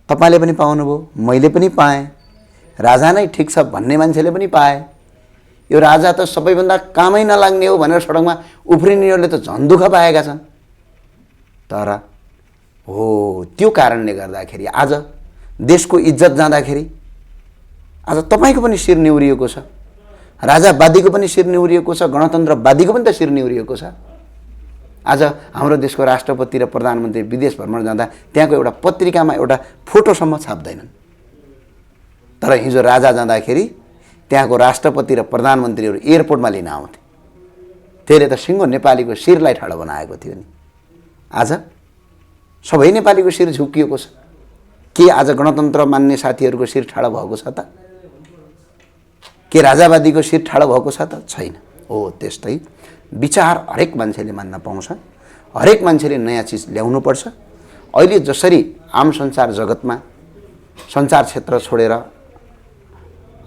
तपाईँले पनि पाउनुभयो, मैले पनि पाएँ, राजा नै ठिक छ भन्ने मान्छेले पनि पाए। यो राजा त सबैभन्दा कामै नलाग्ने हो भनेर सडकमा उफ्रिनेहरूले त झन् दुःख पाएका छन्। तर हो त्यो कारणले गर्दाखेरि आज देशको इज्जत जाँदाखेरि आज तपाईँको पनि शिर निहुरिएको छ, राजावादीको पनि शिर निहुरिएको छ, गणतन्त्रवादीको पनि त शिर निहुरिएको छ। आज हाम्रो देशको राष्ट्रपति र प्रधानमन्त्री विदेश भ्रमण जाँदा त्यहाँको एउटा पत्रिकामा एउटा फोटोसम्म छाप्दैनन्। तर हिजो राजा जाँदाखेरि त्यहाँको राष्ट्रपति र प्रधानमन्त्रीहरू एयरपोर्टमा लिन आउँथे। त्यसले त सिङ्गो नेपालीको शिरलाई ठाडो बनाएको थियो नि। आज सबै नेपालीको शिर झुकिएको छ। के आज गणतन्त्र मान्ने साथीहरूको शिर ठाडो भएको छ त? के राजावादीको शिर ठाडो भएको छ त? छैन। हो त्यस्तै विचार हरेक मान्छेले मान्न पाउँछ, हरेक मान्छेले नयाँ चिज ल्याउनुपर्छ। अहिले जसरी आम संसार जगतमा सञ्चार क्षेत्र छोडेर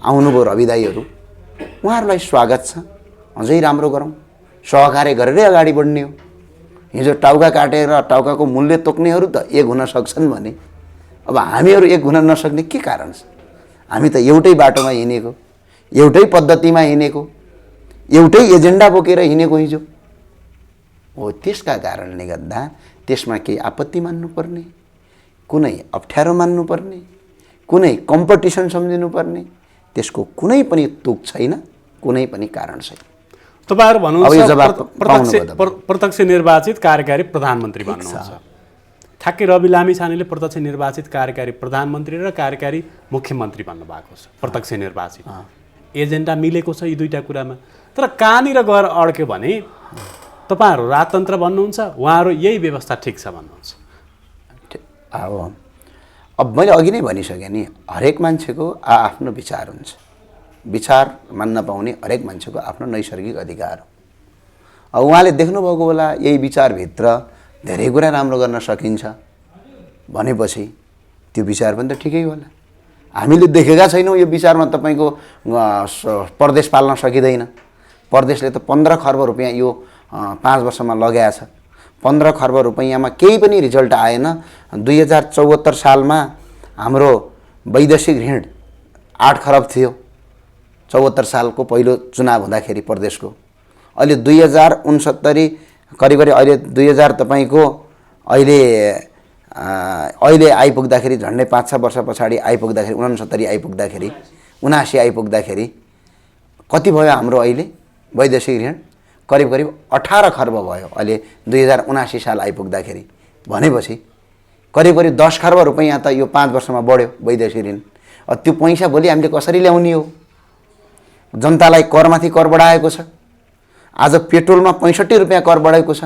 आउनुभयो रवि दाईहरू, उहाँहरूलाई स्वागत छ। अझै राम्रो गरौँ, सहकार्य गरेरै अगाडि बढ्ने हो। हिजो टाउका काटेर टाउकाको मूल्य तोक्नेहरू त एक हुन सक्छन् भने अब हामीहरू एक हुन नसक्ने के कारण छ? हामी त एउटै बाटोमा हिँडेको, एउटै पद्धतिमा हिँडेको, एउटै एजेन्डा बोकेर हिँडेको हिजो हो। त्यसका कारणले गर्दा त्यसमा केही आपत्ति मान्नुपर्ने, कुनै अप्ठ्यारो मान्नुपर्ने, कुनै कम्पिटिसन सम्झिनुपर्ने त्यसको कुनै पनि तुक छैन, कुनै पनि कारण छैन। तपाईँहरू भन्नुहुन्छ प्रत्यक्ष निर्वाचित कार्यकारी प्रधानमन्त्री भन्नुहुन्छ। ठ्याक्कै रवि लामिछानेले प्रत्यक्ष निर्वाचित कार्यकारी प्रधानमन्त्री र कार्यकारी मुख्यमन्त्री भन्नुभएको छ। प्रत्यक्ष निर्वाचित एजेन्डा मिलेको छ यी दुईटा कुरामा। तर कहाँनिर गएर अड्क्यो भने तपाईँहरू राजतन्त्र भन्नुहुन्छ, उहाँहरू यही व्यवस्था ठिक छ भन्नुहुन्छ। अब मैले अघि नै भनिसकेँ नि, हरेक मान्छेको आफ्नो विचार हुन्छ। विचार मान्न पाउने हरेक मान्छेको आफ्नो नैसर्गिक अधिकार हो। अब उहाँले देख्नुभएको होला यही विचारभित्र धेरै कुरा राम्रो गर्न सकिन्छ भनेपछि त्यो विचार पनि त ठिकै होला। हामीले देखेका छैनौँ यो विचारमा तपाईँको परदेश पाल्न सकिँदैन। परदेशले त 15 खर्ब रुपियाँ यो 5 वर्षमा लगाएको छ। 15 खर्ब रुपियाँमा केही पनि रिजल्ट आएन। 2074 सालमा हाम्रो वैदेशिक ऋण 8 खरब थियो 74 सालको पहिलो चुनाव हुँदाखेरि प्रदेशको। अहिले 2069 करिब करिब अहिले 2000 तपाईँको अहिले आइपुग्दाखेरि झन्डै 5-6 वर्ष पछाडि आइपुग्दाखेरि 69 आइपुग्दाखेरि 79 आइपुग्दाखेरि कति भयो हाम्रो अहिले वैदेशिक ऋण? करिब करिब 18 खर्ब भयो अहिले 2079 साल आइपुग्दाखेरि। भनेपछि करिब करिब 10 खर्ब रुपियाँ त यो 5 वर्षमा बढ्यो वैदेशिक ऋण। त्यो पैसा भोलि हामीले कसरी ल्याउने हो? जनतालाई करमाथि कर बढाएको छ। आज पेट्रोलमा 65 रुपियाँ कर बढाएको छ।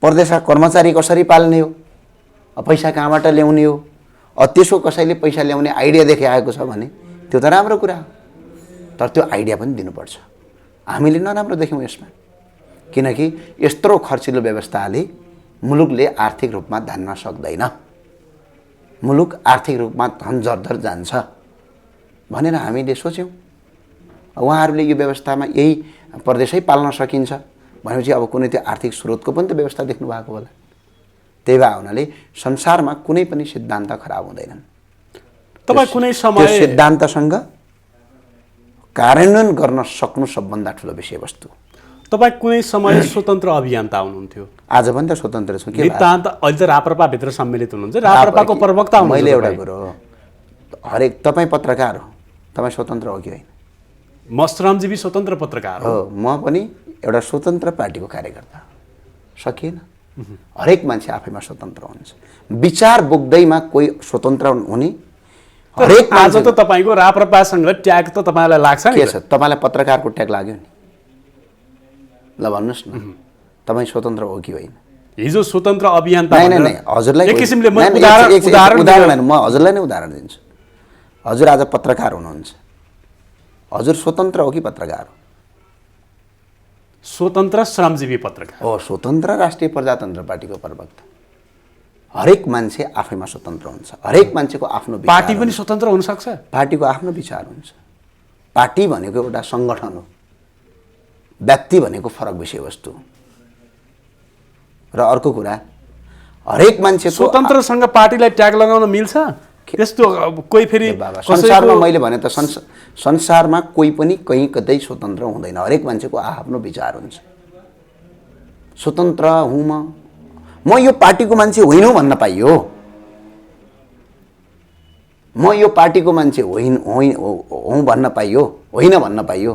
परदेशका कर्मचारी कसरी पाल्ने हो? पैसा कहाँबाट ल्याउने हो, त्यसो कसैले पैसा ल्याउने आइडिया देखाएको छ भने त्यो त राम्रो कुरा हो, तर त्यो आइडिया पनि दिनुपर्छ। हामीले नराम्रो देख्यौँ यसमा, किनकि यत्रो खर्चिलो व्यवस्थाले मुलुकले आर्थिक रूपमा धान्न सक्दैन, मुलुक आर्थिक रूपमा धन जर्जर जान्छ भनेर हामीले सोच्यौँ। उहाँहरूले यो व्यवस्थामा यही प्रदेशै पाल्न सकिन्छ भनेपछि अब कुनै त्यो आर्थिक स्रोतको पनि त व्यवस्था देख्नु भएको होला। त्यही भए हुनाले संसारमा कुनै पनि सिद्धान्त खराब हुँदैनन्। तपाईँ कुनै समय त्यो सिद्धान्तसँग कार्यान्वयन गर्न सक्नु सबभन्दा ठुलो विषयवस्तु। तपाईँ कुनै समय स्वतन्त्र अभियन्ता हुनुहुन्थ्यो, आज पनि त स्वतन्त्र छु के नितान्त अहिले त राप्रपाभित्र सम्मिलित हुनुहुन्छ, राप्रपाको प्रवक्ता हुनुहुन्छ। मैले एउटा कुरो हरेक तपाईँ पत्रकार हो, तपाईँ स्वतन्त्र हो कि होइन? म श्रमजीवी स्वतन्त्र पत्रकार हो। म पनि एउटा स्वतन्त्र पार्टीको कार्यकर्ता, सकिएन? हरेक मान्छे आफैमा स्वतन्त्र हुन्छ, विचार बोक्दैमा कोही स्वतन्त्र हुने हरेक आज त तपाईँको राप्रपासँग ट्याग त तपाईँलाई लाग्छ नि? के छ तपाईँलाई पत्रकारको ट्याग लाग्यो नि? ल भन्नुहोस् न, तपाईँ स्वतन्त्र हो कि होइन? हिजो स्वतन्त्र अभियन्ता नै हजुरलाई एक किसिमले म उदाहरण म हजुरलाई नै उदाहरण दिन्छु। हजुर आज पत्रकार हुनुहुन्छ, हजुर स्वतन्त्र हो कि पत्रकार हो? स्वतन्त्र श्रमजीवी पत्रकार हो, स्वतन्त्र राष्ट्रिय प्रजातन्त्र पार्टीको प्रवक्ता। हरेक मान्छे आफैमा स्वतन्त्र हुन्छ, हरेक मान्छेको आफ्नो विचार पार्टी पनि स्वतन्त्र हुन सक्छ। पार्टीको आफ्नो विचार हुन्छ। पार्टी भनेको एउटा सङ्गठन हो, व्यक्ति भनेको फरक विषयवस्तु हो। र अर्को कुरा, हरेक मान्छे स्वतन्त्रसँग पार्टीलाई ट्याग लगाउन मिल्छ? त्यस्तो कोही फेरि संसारमा मैले भने त संसारमा कोही पनि कहीँ कतै स्वतन्त्र हुँदैन, हरेक मान्छेको आफ्नो विचार हुन्छ। स्वतन्त्र हुँ म यो पार्टीको मान्छे होइन भन्न पाइयो, म यो पार्टीको मान्छे हुँ भन्न पाइयो, होइन भन्न पाइयो,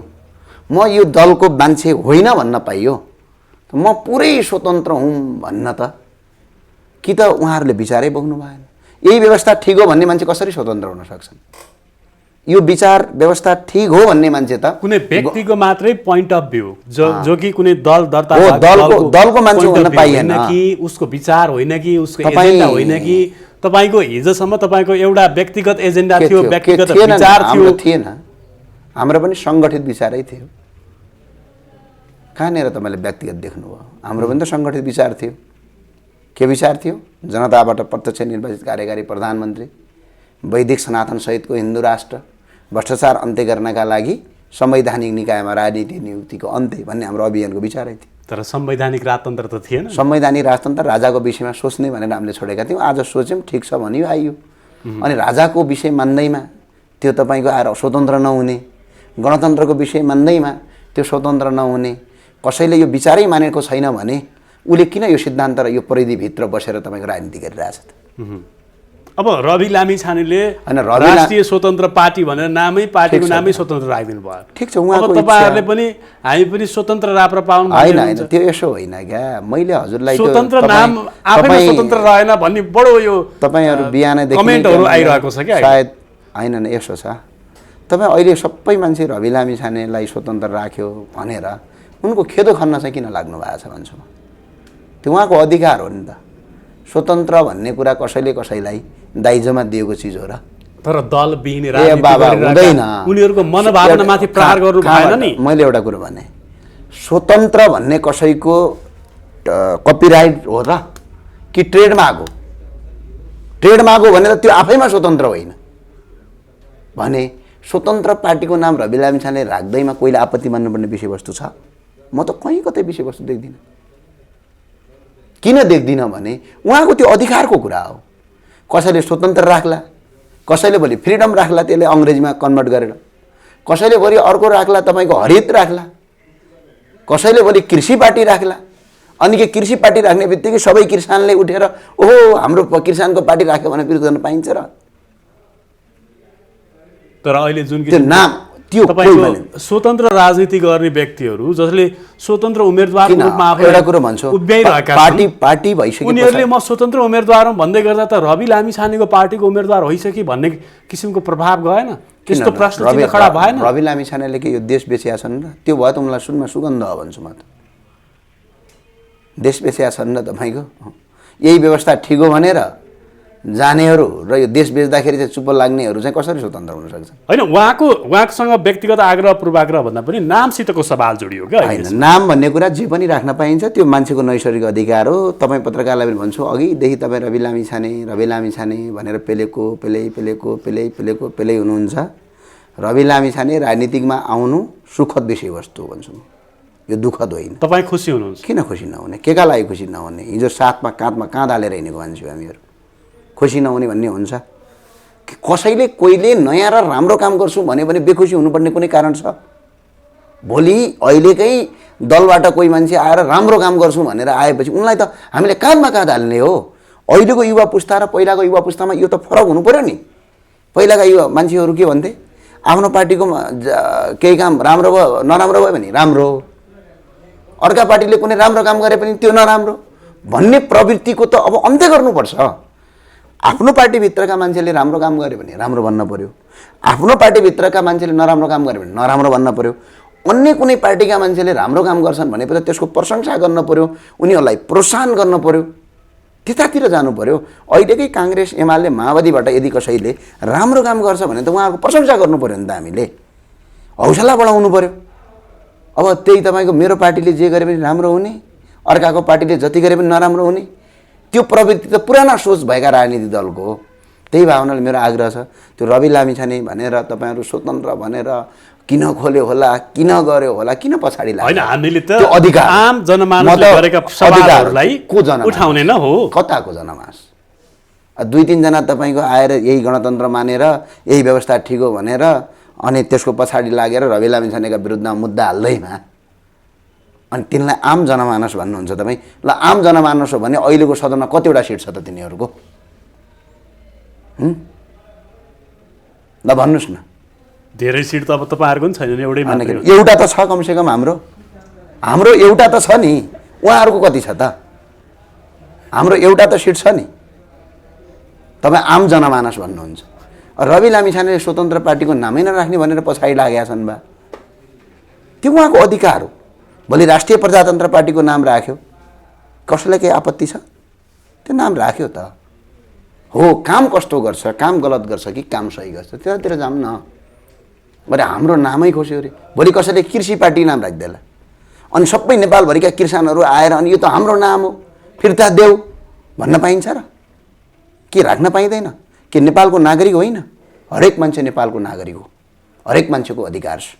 म यो दलको मान्छे होइन भन्न पाइयो, म पुरै स्वतन्त्र हुँ भन्न त कि त उहाँहरूले विचारै बोक्नु भएन। यही व्यवस्था ठिक हो भन्ने मान्छे कसरी स्वतन्त्र हुन सक्छन्? यो विचार व्यवस्था ठिक हो भन्ने मान्छे त कुनै व्यक्तिको मात्रै पोइन्ट अफ भ्यू जो कि कुनै दल दर्ता दलको मान्छे हुन पाइएन कि उसको विचार होइन कि उसको एजेन्डा होइन कि तपाईँको हिजोसम्म तपाईँको एउटा व्यक्तिगत एजेन्डा थियो, व्यक्तिगत विचार थिएन। हाम्रो पनि सङ्गठित विचारै थियो। कहाँनिर तपाईँले व्यक्तिगत देख्नुभयो? हाम्रो पनि त सङ्गठित विचार थियो। के विचार थियो? जनताबाट प्रत्यक्ष निर्वाचित कार्यकारी प्रधानमन्त्री, वैदिक सनातन सहितको हिन्दू राष्ट्र, भ्रष्टाचार अन्त्य गर्नका लागि संवैधानिक निकायमा राजनीति नियुक्तिको अन्त्य भन्ने हाम्रो अभियानको विचारै थियो। तर संवैधानिक राजतन्त्र त थिएन। संवैधानिक राजतन्त्र राजाको विषयमा सोच्ने भनेर हामीले छोडेका थियौँ। आज सोच्यौँ, ठिक छ भनियो आइयो। अनि राजाको विषय मान्दैमा त्यो तपाईँको आएर स्वतन्त्र नहुने, गणतन्त्रको विषय मान्दैमा त्यो स्वतन्त्र नहुने, कसैले यो विचारै मानेको छैन भने उसले किन यो सिद्धान्त र यो परिधिभित्र बसेर तपाईँको राजनीति गरिरहेछ त? अब रवि लामिछानेले राष्ट्रिय स्वतन्त्र पार्टी भनेर नामै पार्टीको नामै स्वतन्त्र राखिदिनु भयो। ठिक छ, उहाँको तपाईँहरूले पनि हामी पनि स्वतन्त्र राप्र पाउनु होइन होइन त्यो यसो होइन क्या। मैले हजुरलाई स्वतन्त्र नाम आफैमा स्वतन्त्र रहेन भन्ने बडो यो तपाईँहरू बिहानैदेखि कमेन्टहरू आइरहेको छ क्या। सायद होइन न, यसो छ, तपाईँ अहिले सबै मान्छे रवि लामिछानेलाई स्वतन्त्र राख्यो भनेर उनको खेदो खन्न चाहिँ किन लाग्नु भएको छ भन्छु म। त्यो उहाँको अधिकार हो नि त। स्वतन्त्र भन्ने कुरा कसैले कसैलाई दाइजोमा दिएको चिज हो र। तर दल विहीन हुँदैन, उनीहरूको मनोभावनामाथि प्रहार गर्नु भएन नि। मैले एउटा कुरो भने, स्वतन्त्र भन्ने कसैको कपिराइट हो र कि ट्रेडमार्क हो? ट्रेडमार्क हो भने त त्यो आफैमा स्वतन्त्र होइन भने स्वतन्त्र पार्टीको नाम रवि लामिछाने राख्दैमा कोहीले आपत्ति मान्नुपर्ने विषयवस्तु छ? म त कहीँ कतै विषयवस्तु देख्दिनँ। किन देख्दिनँ भने उहाँको त्यो अधिकारको कुरा हो। कसैले स्वतन्त्र राख्ला, कसैले भोलि फ्रिडम राख्ला, त्यसले अङ्ग्रेजीमा कन्भर्ट गरेर, कसैले भोलि अर्को राख्ला तपाईँको हरित राख्ला, कसैले भोलि कृषि पार्टी राख्ला। अनि के कृषि पार्टी राख्ने बित्तिकै सबै किसानले उठेर ओहो हाम्रो किसानको पार्टी राख्यो भने विरोध गर्न पाइन्छ र? तर अहिले जुन त्यो नाम त्यो तपाईँको स्वतन्त्र राजनीति गर्ने व्यक्तिहरू जसले स्वतन्त्र उम्मेदवारको रूपमा एउटा कुरो भन्छु, उभ्याइरहेका पार्टी भइसक्यो, उनीहरूले म स्वतन्त्र उम्मेदवार हुँ भन्दै गर्दा त रवि लामिछानेको पार्टीको उम्मेदवार होइसक्यो भन्ने किसिमको प्रभाव गएन? त्यस्तो प्रश्न चिन्ह खडा भएन? रवि लामिछानेले के यो देश बेचिया छन् र? त्यो भयो त उनलाई सुनमा सुगन्ध हो भन्छु म त। देश बेचिया छन् र तपाईँको यही व्यवस्था ठिक हो भनेर जानेहरू र यो देश बेच्दाखेरि चाहिँ चुप्प लाग्नेहरू चाहिँ कसरी स्वतन्त्र हुन सक्छ? होइन, उहाँसँग व्यक्तिगत आग्रह पूर्वाग्रह भन्दा पनि नामसितको सवाल जोडियो क्या। होइन, नाम भन्ने कुरा जे पनि राख्न पाइन्छ, त्यो मान्छेको नैसर्गिक अधिकार हो। तपाईँ पत्रकारलाई पनि भन्छु, अघिदेखि तपाईँ रवि लामिछाने भनेर पेले हुनुहुन्छ। रवि लामिछाने राजनीतिकमा आउनु सुखद विषयवस्तु भन्छु, यो दुःखद होइन। तपाईँ खुसी हुनुहुन्छ? किन खुसी नहुने? केका लागि खुसी नहुने? हिजो साथमा काँधमा काँध हालेर हिँडेको मान्छे हामीहरू, खुसी नहुने भन्ने हुन्छ? कसैले कोहीले नयाँ र राम्रो काम गर्छु भन्यो भने बेखुसी हुनुपर्ने कुनै कारण छ? भोलि अहिलेकै दलबाट कोही मान्छे आएर राम्रो काम गर्छु भनेर आएपछि उनलाई त हामीले काँधमा काँध हाल्ने हो। अहिलेको युवा पुस्ता र पहिलाको युवा पुस्तामा यो त फरक हुनु पर्यो नि। पहिलाका युवा मान्छेहरू के भन्थे? आफ्नो पार्टीको केही काम राम्रो भयो नराम्रो भयो भने राम्रो, अर्का पार्टीले कुनै राम्रो काम गरे पनि त्यो नराम्रो भन्ने प्रवृत्तिको त अब अन्त्य गर्नुपर्छ। आफ्नो पार्टीभित्रका मान्छेले राम्रो काम गर्यो भने राम्रो भन्न पर्यो, आफ्नो पार्टीभित्रका मान्छेले नराम्रो काम गर्यो भने नराम्रो भन्न पर्यो। अन्य कुनै पार्टीका मान्छेले राम्रो काम गर्छन् भनेपछि त्यसको प्रशंसा गर्न पर्यो, उनीहरूलाई प्रोत्साहन गर्न पर्यो, त्यतातिर जानु पर्यो। अहिलेकै काङ्ग्रेस एमाले माओवादीबाट यदि कसैले राम्रो काम गर्छ भने त उहाँको प्रशंसा गर्नु पर्यो नि त, हामीले हौसला बढाउनु पर्यो। अब त्यही तपाईँको मेरो पार्टीले जे गरे पनि राम्रो हुने, अर्काको पार्टीले जति गरे पनि नराम्रो हुने, त्यो प्रवृत्ति त पुराना सोच भएका राजनीतिक दलको हो। त्यही भावनाले मेरो आग्रह छ, त्यो रवि लामिछाने भनेर तपाईँहरू स्वतन्त्र भनेर किन खोल्यो होला, किन गर्यो होला, किन पछाडि लाग्यो? होइन, हामीले त त्यो अधिकार आम जनमानसले गरेका सवालहरूलाई उठाउने न हो। कताको जनमानस? 2-3 जना तपाईँको आएर यही गणतन्त्र मानेर यही व्यवस्था ठिक हो भनेर अनि त्यसको पछाडि लागेर रवि लामिछानेका विरुद्धमा मुद्दा हाल्दैमा अनि तिनलाई आम जनमानस भन्नुहुन्छ तपाईँ? ल, आम जनमानस हो भने अहिलेको सदनमा कतिवटा सिट छ त तिनीहरूको? ल भन्नुहोस् न। धेरै सिट त अब तपाईँहरूको पनि छैन, एउटै मात्रै हो। एउटा त छ कमसेकम, हाम्रो एउटा त छ नि। उहाँहरूको कति छ त? हाम्रो एउटा त सिट छ नि। तपाईँ आम जनमानस भन्नुहुन्छ। रवि लामिछानेले स्वतन्त्र पार्टीको नामै नराख्ने भनेर पछाडि लागेका छन् बा, त्यो उहाँको अधिकार हो। भोलि राष्ट्रिय प्रजातन्त्र पार्टीको नाम राख्यो, कसैलाई केही आपत्ति छ? त्यो नाम राख्यो त हो। काम कस्तो गर्छ, काम गलत गर्छ कि काम सही गर्छ, त्यतातिर जाऊँ न। बरु हाम्रो नामै खोस्यो अरे, भोलि कसैले कृषि पार्टी नाम राखिदिएला अनि सबै नेपालभरिका किसानहरू आएर अनि यो त हाम्रो नाम हो फिर्ता देऊ भन्न पाइन्छ र? के राख्न पाइँदैन? के नेपालको नागरिक होइन? हरेक मान्छे नेपालको नागरिक हो, हरेक मान्छेको अधिकार छ।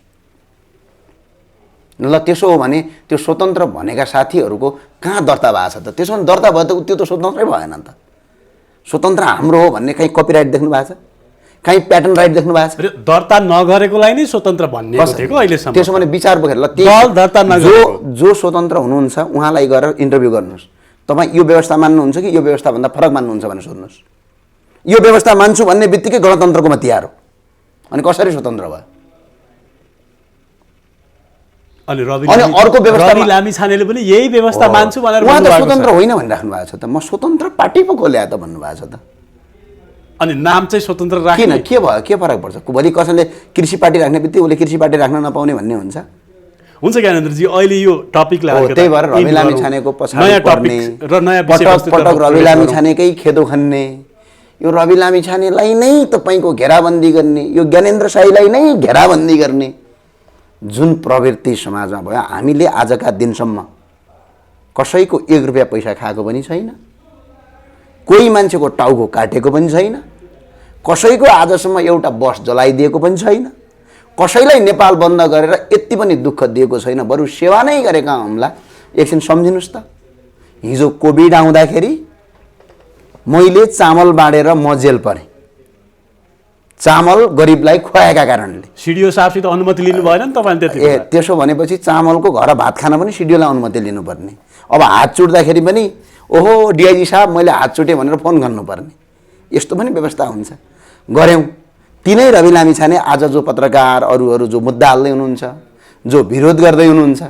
ल त्यसो हो भने त्यो स्वतन्त्र भनेका साथीहरूको कहाँ दर्ता भएको छ त? त्यसो भने दर्ता भयो त त्यो त स्वतन्त्रै भएन नि त। स्वतन्त्र हाम्रो हो भन्ने कहीँ कपिराइट देख्नु भएको छ? कहीँ प्याटर्न राइट देख्नु भएको छ? दर्ता नगरेकोलाई नै स्वतन्त्र भन्ने थियो अहिलेसम्म। त्यसो भने विचार बोकेर ल जो स्वतन्त्र हुनुहुन्छ उहाँलाई गएर इन्टरभ्यू गर्नुहोस्, तपाईँ यो व्यवस्था मान्नुहुन्छ कि यो व्यवस्थाभन्दा फरक मान्नुहुन्छ भनेर सोध्नुहोस्। यो व्यवस्था मान्छु भन्ने बित्तिकै गणतन्त्रको हतियार हो, अनि कसरी स्वतन्त्र भयो? अनि अर्को व्यवस्था लामिछानेले पनि यही व्यवस्था मान्छु भनेर उहाँ त स्वतन्त्र होइन भनिराख्नु भएको छ त। म स्वतन्त्र पार्टी पो खोल्या त भन्नुभएको छ त। अनि नाम चाहिँ स्वतन्त्र राख्ने के भयो? के फरक पर्छ? भोलि कसैले कृषि पार्टी राख्ने बित्तिकै उसले कृषि पार्टी राख्न नपाउने भन्ने हुन्छ? हुन्छ ज्ञानेन्द्रजी, अहिले यो टपिकलाई त्यही भएर रवि लामिछानेको पछाडि पर्ने पटक रवि लामिछानेकै खेदो खन्ने, यो रवि लामिछानेलाई नै तपाईँको घेराबन्दी गर्ने, यो ज्ञानेन्द्र शाहीलाई नै घेराबन्दी गर्ने जुन प्रवृत्ति समाजमा भयो, हामीले आजका दिनसम्म कसैको 1 रुपियाँ पैसा खाएको पनि छैन, कोही मान्छेको टाउको काटेको पनि छैन, कसैको आजसम्म एउटा बस जलाइदिएको पनि छैन, कसैलाई नेपाल बन्द गरेर यति पनि दुःख दिएको छैन, बरु सेवा नै गरेका हामीलाई। एकछिन सम्झिनुहोस् त, हिजो कोभिड आउँदाखेरि मैले चामल बाँडेर म जेल परेँ, चामल गरिबलाई खुवाएका कारणले। सिडिओ साहबसित अनुमति लिनु भएन नि तपाईँले त्यति? त्यसो भनेपछि चामलको घर भात खान पनि सिडिओलाई अनुमति लिनुपर्ने। अब हात चुट्दाखेरि पनि ओहो डिआइजी साहब मैले हात चुटेँ भनेर फोन गर्नुपर्ने, यस्तो पनि व्यवस्था हुन्छ। गऱ्यौँ। तिनै रवि लामिछाने आज जो पत्रकार अरू जो मुद्दा हाल्दै हुनुहुन्छ, जो विरोध गर्दै हुनुहुन्छ,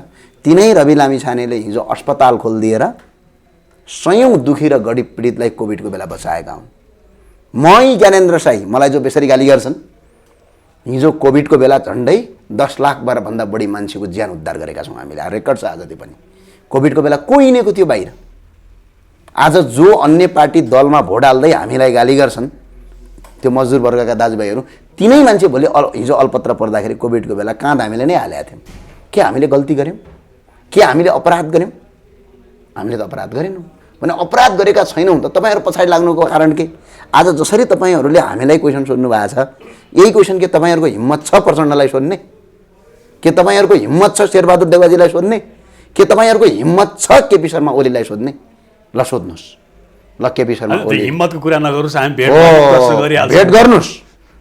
तिनै रवि लामिछानेले हिजो अस्पताल खोलिदिएर सयौँ दुखी र गरिब पीडितलाई कोभिडको बेला बचाएका हुन्। मै ज्ञानेन्द्र शाही, मलाई जो बेसरी गाली गर्छन्, हिजो कोभिडको बेला झन्डै 10 लाखभन्दा बढी मान्छेको ज्यान उद्धार गरेका छौँ हामीले। रेकर्ड छ आज त्यो पनि। कोभिडको बेला कोही हिँडेको थियो बाहिर, आज जो अन्य पार्टी दलमा भोट हाल्दै हामीलाई गाली गर्छन् त्यो मजदुर वर्गका दाजुभाइहरू तिनै मान्छे भोलि हिजो अलपत्र पर्दाखेरि कोभिडको बेला काँध हामीले नै हालेका थियौँ। के हामीले गल्ती गऱ्यौँ? के हामीले अपराध गऱ्यौँ? हामीले त अपराध गरेनौँ। भने अपराध गरेका छैनौँ त तपाईँहरू पछाडि लाग्नुको कारण के? आज जसरी तपाईँहरूले हामीलाई क्वेसन सोध्नु भएको छ, यही क्वेसन के तपाईँहरूको हिम्मत छ प्रचण्डलाई सोध्ने? के तपाईँहरूको हिम्मत छ शेरबहादुर देवाजीलाई सोध्ने? के तपाईँहरूको हिम्मत छ केपी शर्मा ओलीलाई सोध्ने? ल सोध्नुहोस्। ल केपी शर्मा ओली हिम्मतको कुरा नगर्नुहोस्, हामी भेट गर्नुहोस्।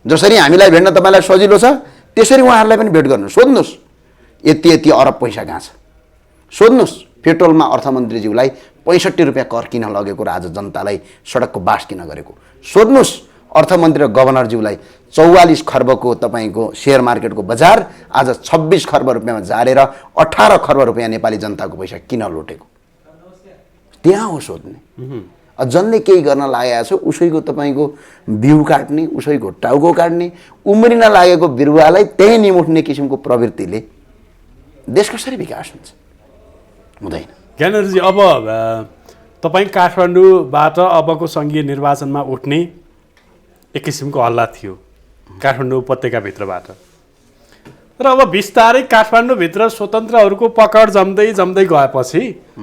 जसरी हामीलाई भेट्न तपाईँलाई सजिलो छ त्यसरी उहाँहरूलाई पनि भेट गर्नुहोस्। सोध्नुहोस् यति यति अरब पैसा कहाँ छ सोध्नुहोस्। पेट्रोलमा अर्थमन्त्रीज्यूलाई 65 रुपियाँ कर किन लगेको र आज जनतालाई सडकको बास किन गरेको सोध्नुहोस्। अर्थमन्त्री र गभर्नरज्यूलाई 44 खर्बको तपाईँको सेयर मार्केटको बजार आज 26 खर्ब रुपियाँमा झारेर 18 खर्ब रुपियाँ नेपाली जनताको पैसा किन लुटेको त्यहाँ हो सोध्ने। जसले केही गर्न लागेको छ उसैको तपाईँको बिउ काट्ने, उसैको टाउको काट्ने, उम्रिन लागेको बिरुवालाई त्यही निमुट्ने किसिमको प्रवृत्तिले देश कसरी विकास हुन्छ? हुँदैन। ज्ञानेन्द्रजी, अब तपाईँ काठमाडौँबाट अबको सङ्घीय निर्वाचनमा उठ्ने एक किसिमको हल्ला थियो काठमाडौँ उपत्यकाभित्रबाट, र अब बिस्तारै काठमाडौँभित्र स्वतन्त्रहरूको पकड जम्दै गएपछि,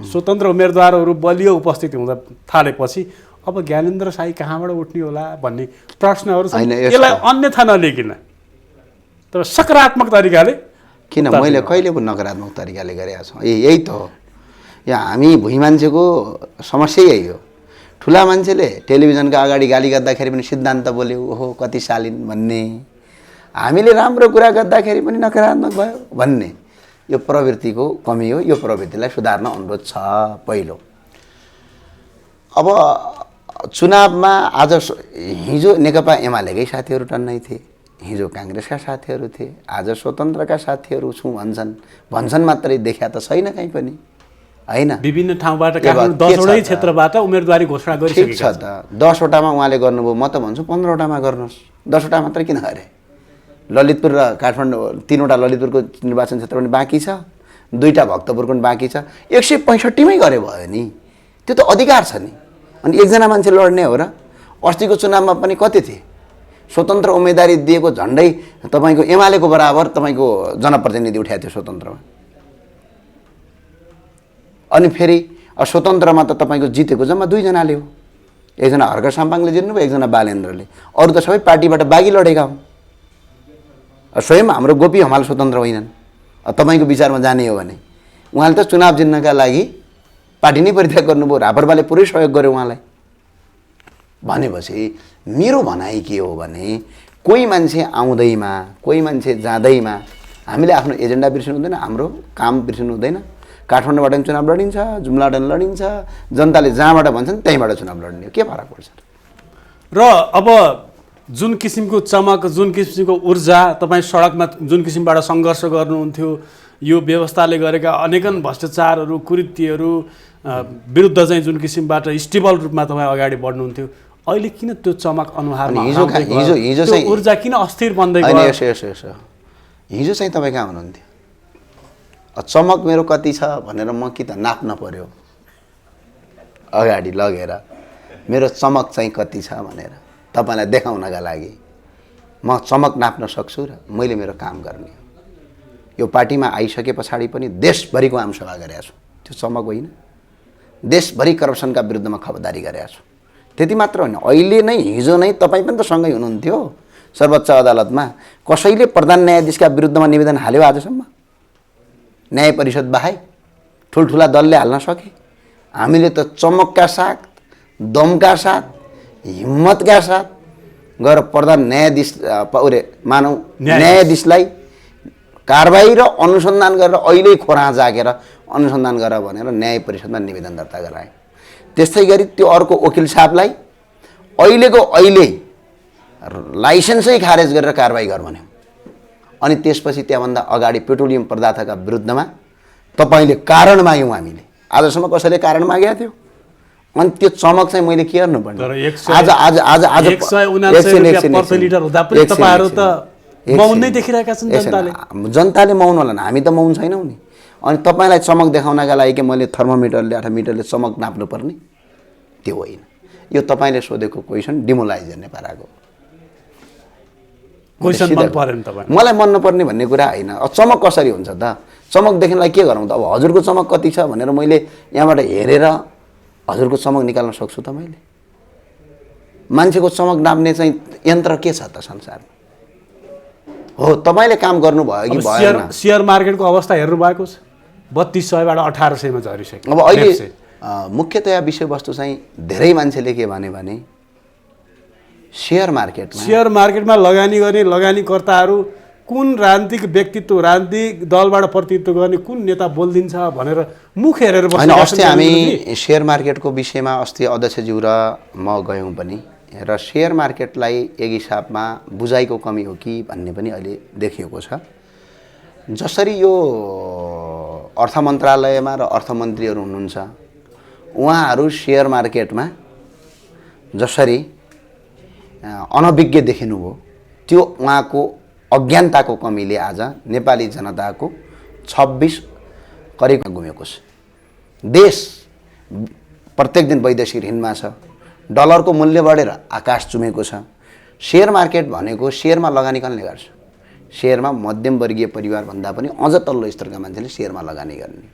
स्वतन्त्र उम्मेदवारहरू बलियो उपस्थिति हुँदा थालेपछि अब ज्ञानेन्द्र साई कहाँबाट उठ्ने होला भन्ने प्रश्नहरू छन्। यसलाई अन्यथा नलिकन तर सकारात्मक तरिकाले किन मैले कहिले पनि नकारात्मक तरिकाले गरेका छौँ। यही त हो यहाँ हामी भुइँ मान्छेको समस्या यही हो। ठुला मान्छेले टेलिभिजनका अगाडि गाली गर्दाखेरि पनि सिद्धान्त बोल्यो, ओहो कति शालीन भन्ने, हामीले राम्रो कुरा गर्दाखेरि पनि नकारात्मक भयो भन्ने, यो प्रवृत्तिको कमी हो। यो प्रवृत्तिलाई सुधार्न अनुरोध छ। पहिलो, अब चुनावमा आज हिजो नेकपा एमालेकै साथीहरू टन्नै थिए, हिजो काङ्ग्रेसका साथीहरू थिए, आज स्वतन्त्रका साथीहरू छौँ भन्छन् मात्रै देखा त छैन कहीँ पनि हैन। विभिन्न ठाउँबाट 10वटै क्षेत्रबाट उम्मेदवारी घोषणा गरिसकेको छ त 10वटामा उहाँले गर्नुभयो, म त भन्छु 15वटामा गर्नुहोस्। 10वटा मात्रै किन गरे? ललितपुर र काठमाडौँ 3वटा ललितपुरको निर्वाचन क्षेत्र पनि बाँकी छ, 2टा भक्तपुरको पनि बाँकी छ। 165मै गरे भयो नि, त्यो त अधिकार छ नि। अनि एकजना मान्छे लड्ने हो र? अस्तिको चुनावमा पनि कति थिए? स्वतन्त्र उम्मेदवारी दिएको झन्डै तपाईँको एमालेको बराबर तपाईँको जनप्रतिनिधि उठाएको थियो स्वतन्त्रमा। अनि फेरि स्वतन्त्रमा त तपाईँको जितेको जम्मा 2 जनाले हो। एकजना हर्क साम्पाङले जित्नुभयो, एकजना बालेन्द्रले, अरू त सबै पार्टीबाट बागी लडेका हुन्। स्वयं हाम्रो गोपी हमाल स्वतन्त्र होइनन्। तपाईँको विचारमा जाने हो भने उहाँले त चुनाव जित्नका लागि पार्टी नै परित्याग गर्नुभयो, रापरपाले पुरै सहयोग गर्यो उहाँलाई। भनेपछि मेरो भनाइ के हो भने कोही मान्छे आउँदैमा, कोही मान्छे जाँदैमा हामीले आफ्नो एजेन्डा बिर्सिनु हुँदैन, हाम्रो काम बिर्सिनु हुँदैन। काठमाडौँबाट पनि चुनाव लडिन्छ, जुम्लाबाट पनि लडिन्छ, जनताले जहाँबाट भन्छन् त्यहीँबाट चुनाव लड्ने हो, के फरक पर्छ? र अब जुन किसिमको चमक, जुन किसिमको ऊर्जा तपाईँ सडकमा जुन किसिमबाट सङ्घर्ष गर्नुहुन्थ्यो, यो व्यवस्थाले गरेका अनेकन भ्रष्टाचारहरू, कुरीतिहरू विरुद्ध चाहिँ जुन किसिमबाट स्टेबल रूपमा तपाईँ अगाडि बढ्नुहुन्थ्यो, अहिले किन त्यो चमक अनुहारमा हिजो चाहिँ ऊर्जा किन अस्थिर बन्दै गयो? हिजो चाहिँ तपाईँ कहाँ हुनुहुन्थ्यो? चमक मेरो कति छ भनेर म कि त नाप्न पर्यो अगाडि लगेर, मेरो चमक चाहिँ कति छ भनेर तपाईँलाई देखाउनका लागि म चमक नाप्न सक्छु र मैले मेरो काम गर्ने हो। यो पार्टीमा आइसके पछाडि पनि देशभरिको आमसभा गरेका छु, त्यो चमक होइन। देशभरि करप्सनका विरुद्धमा खबरदारी गरेका छु, त्यति मात्र होइन। अहिले नै हिजो नै तपाईँ पनि त सँगै हुनुहुन्थ्यो सर्वोच्च अदालतमा, कसैले प्रधान न्यायाधीशका विरुद्धमा निवेदन हाल्यो आजसम्म? न्याय परिषद बाहेक ठुल्ठुला दलले हाल्न सके? हामीले त चमकका साथ, दमका साथ, हिम्मतका साथ गएर प्रधान न्यायाधीश मानौ न्यायाधीशलाई कारबाही र अनुसन्धान गरेर अहिले खोरा जागेर अनुसन्धान गर भनेर न्याय परिषदमा निवेदन दर्ता गराए। त्यस्तै गरी त्यो अर्को वकिल साहबलाई अहिलेको अहिले लाइसेन्सै खारेज गरेर कारबाही गर भन्यो। अनि त्यसपछि त्यहाँभन्दा अगाडि पेट्रोलियम पदार्थका विरुद्धमा तपाईँले कारण माग्यौँ हामीले, आजसम्म कसैले कारण मागेको थियो? अनि त्यो चमक चाहिँ मैले के गर्नुपर्ने? आज आज आज आज 179 प्रति लिटर हुँदा पनि तपाईहरु त मौन नै देखिरहेका छन् जनताले। जनताले मौन होला, हामी त मौन छैनौँ नि। अनि तपाईँलाई चमक देखाउनका लागि के मैले थर्मोमिटरले 8 मिटरले चमक नाप्नु पर्ने? त्यो होइन। यो तपाईँले सोधेको क्वेसन डिमोलाइजर नेपालको क्वेसन मन परेन तपाईँ मलाई मन नपर्ने भन्ने कुरा होइन। चमक कसरी हुन्छ त? चमक देख्नलाई के गरौँ त? अब हजुरको चमक कति छ भनेर मैले यहाँबाट हेरेर हजुरको चमक निकाल्न सक्छु त? मैले मान्छेको चमक नाप्ने चाहिँ यन्त्र के छ त संसारमा? हो, तपाईँले काम गर्नुभयो कि भएन? सेयर मार्केटको अवस्था हेर्नु भएको छ, 3200बाट 1800मा झरिसक्यो। अब अहिले मुख्यतया विषयवस्तु चाहिँ धेरै मान्छेले के भने सेयर मार्केटमा लगानी गर्ने लगानीकर्ताहरू कुन राजनीतिक व्यक्तित्व राजनीतिक दलबाट प्रतिनिधित्व गर्ने कुन नेता बोलिदिन्छ भनेर मुख हेरेर होइन। अस्ति हामी सेयर मार्केटको विषयमा अस्ति अध्यक्षज्यू र म गयौँ पनि, र सेयर मार्केटलाई एक हिसाबमा बुझाइको कमी हो कि भन्ने पनि अहिले देखिएको छ। जसरी यो अर्थ मन्त्रालयमा र अर्थमन्त्रीहरू हुनुहुन्छ, उहाँहरू सेयर मार्केटमा जसरी अनभिज्ञ देखिनुभयो, त्यो उहाँको अज्ञानताको कमीले आज नेपाली जनताको 26 करिब गुमेको छ। देश प्रत्येक दिन वैदेशिक ऋणमा छ, डलरको मूल्य बढेर आकाश चुमेको छ। सेयर मार्केट भनेको सेयरमा लगानी कसले गर्छ? सेयरमा मध्यमवर्गीय परिवारभन्दा पनि अझ तल्लो स्तरका मान्छेले सेयरमा लगानी गर्ने।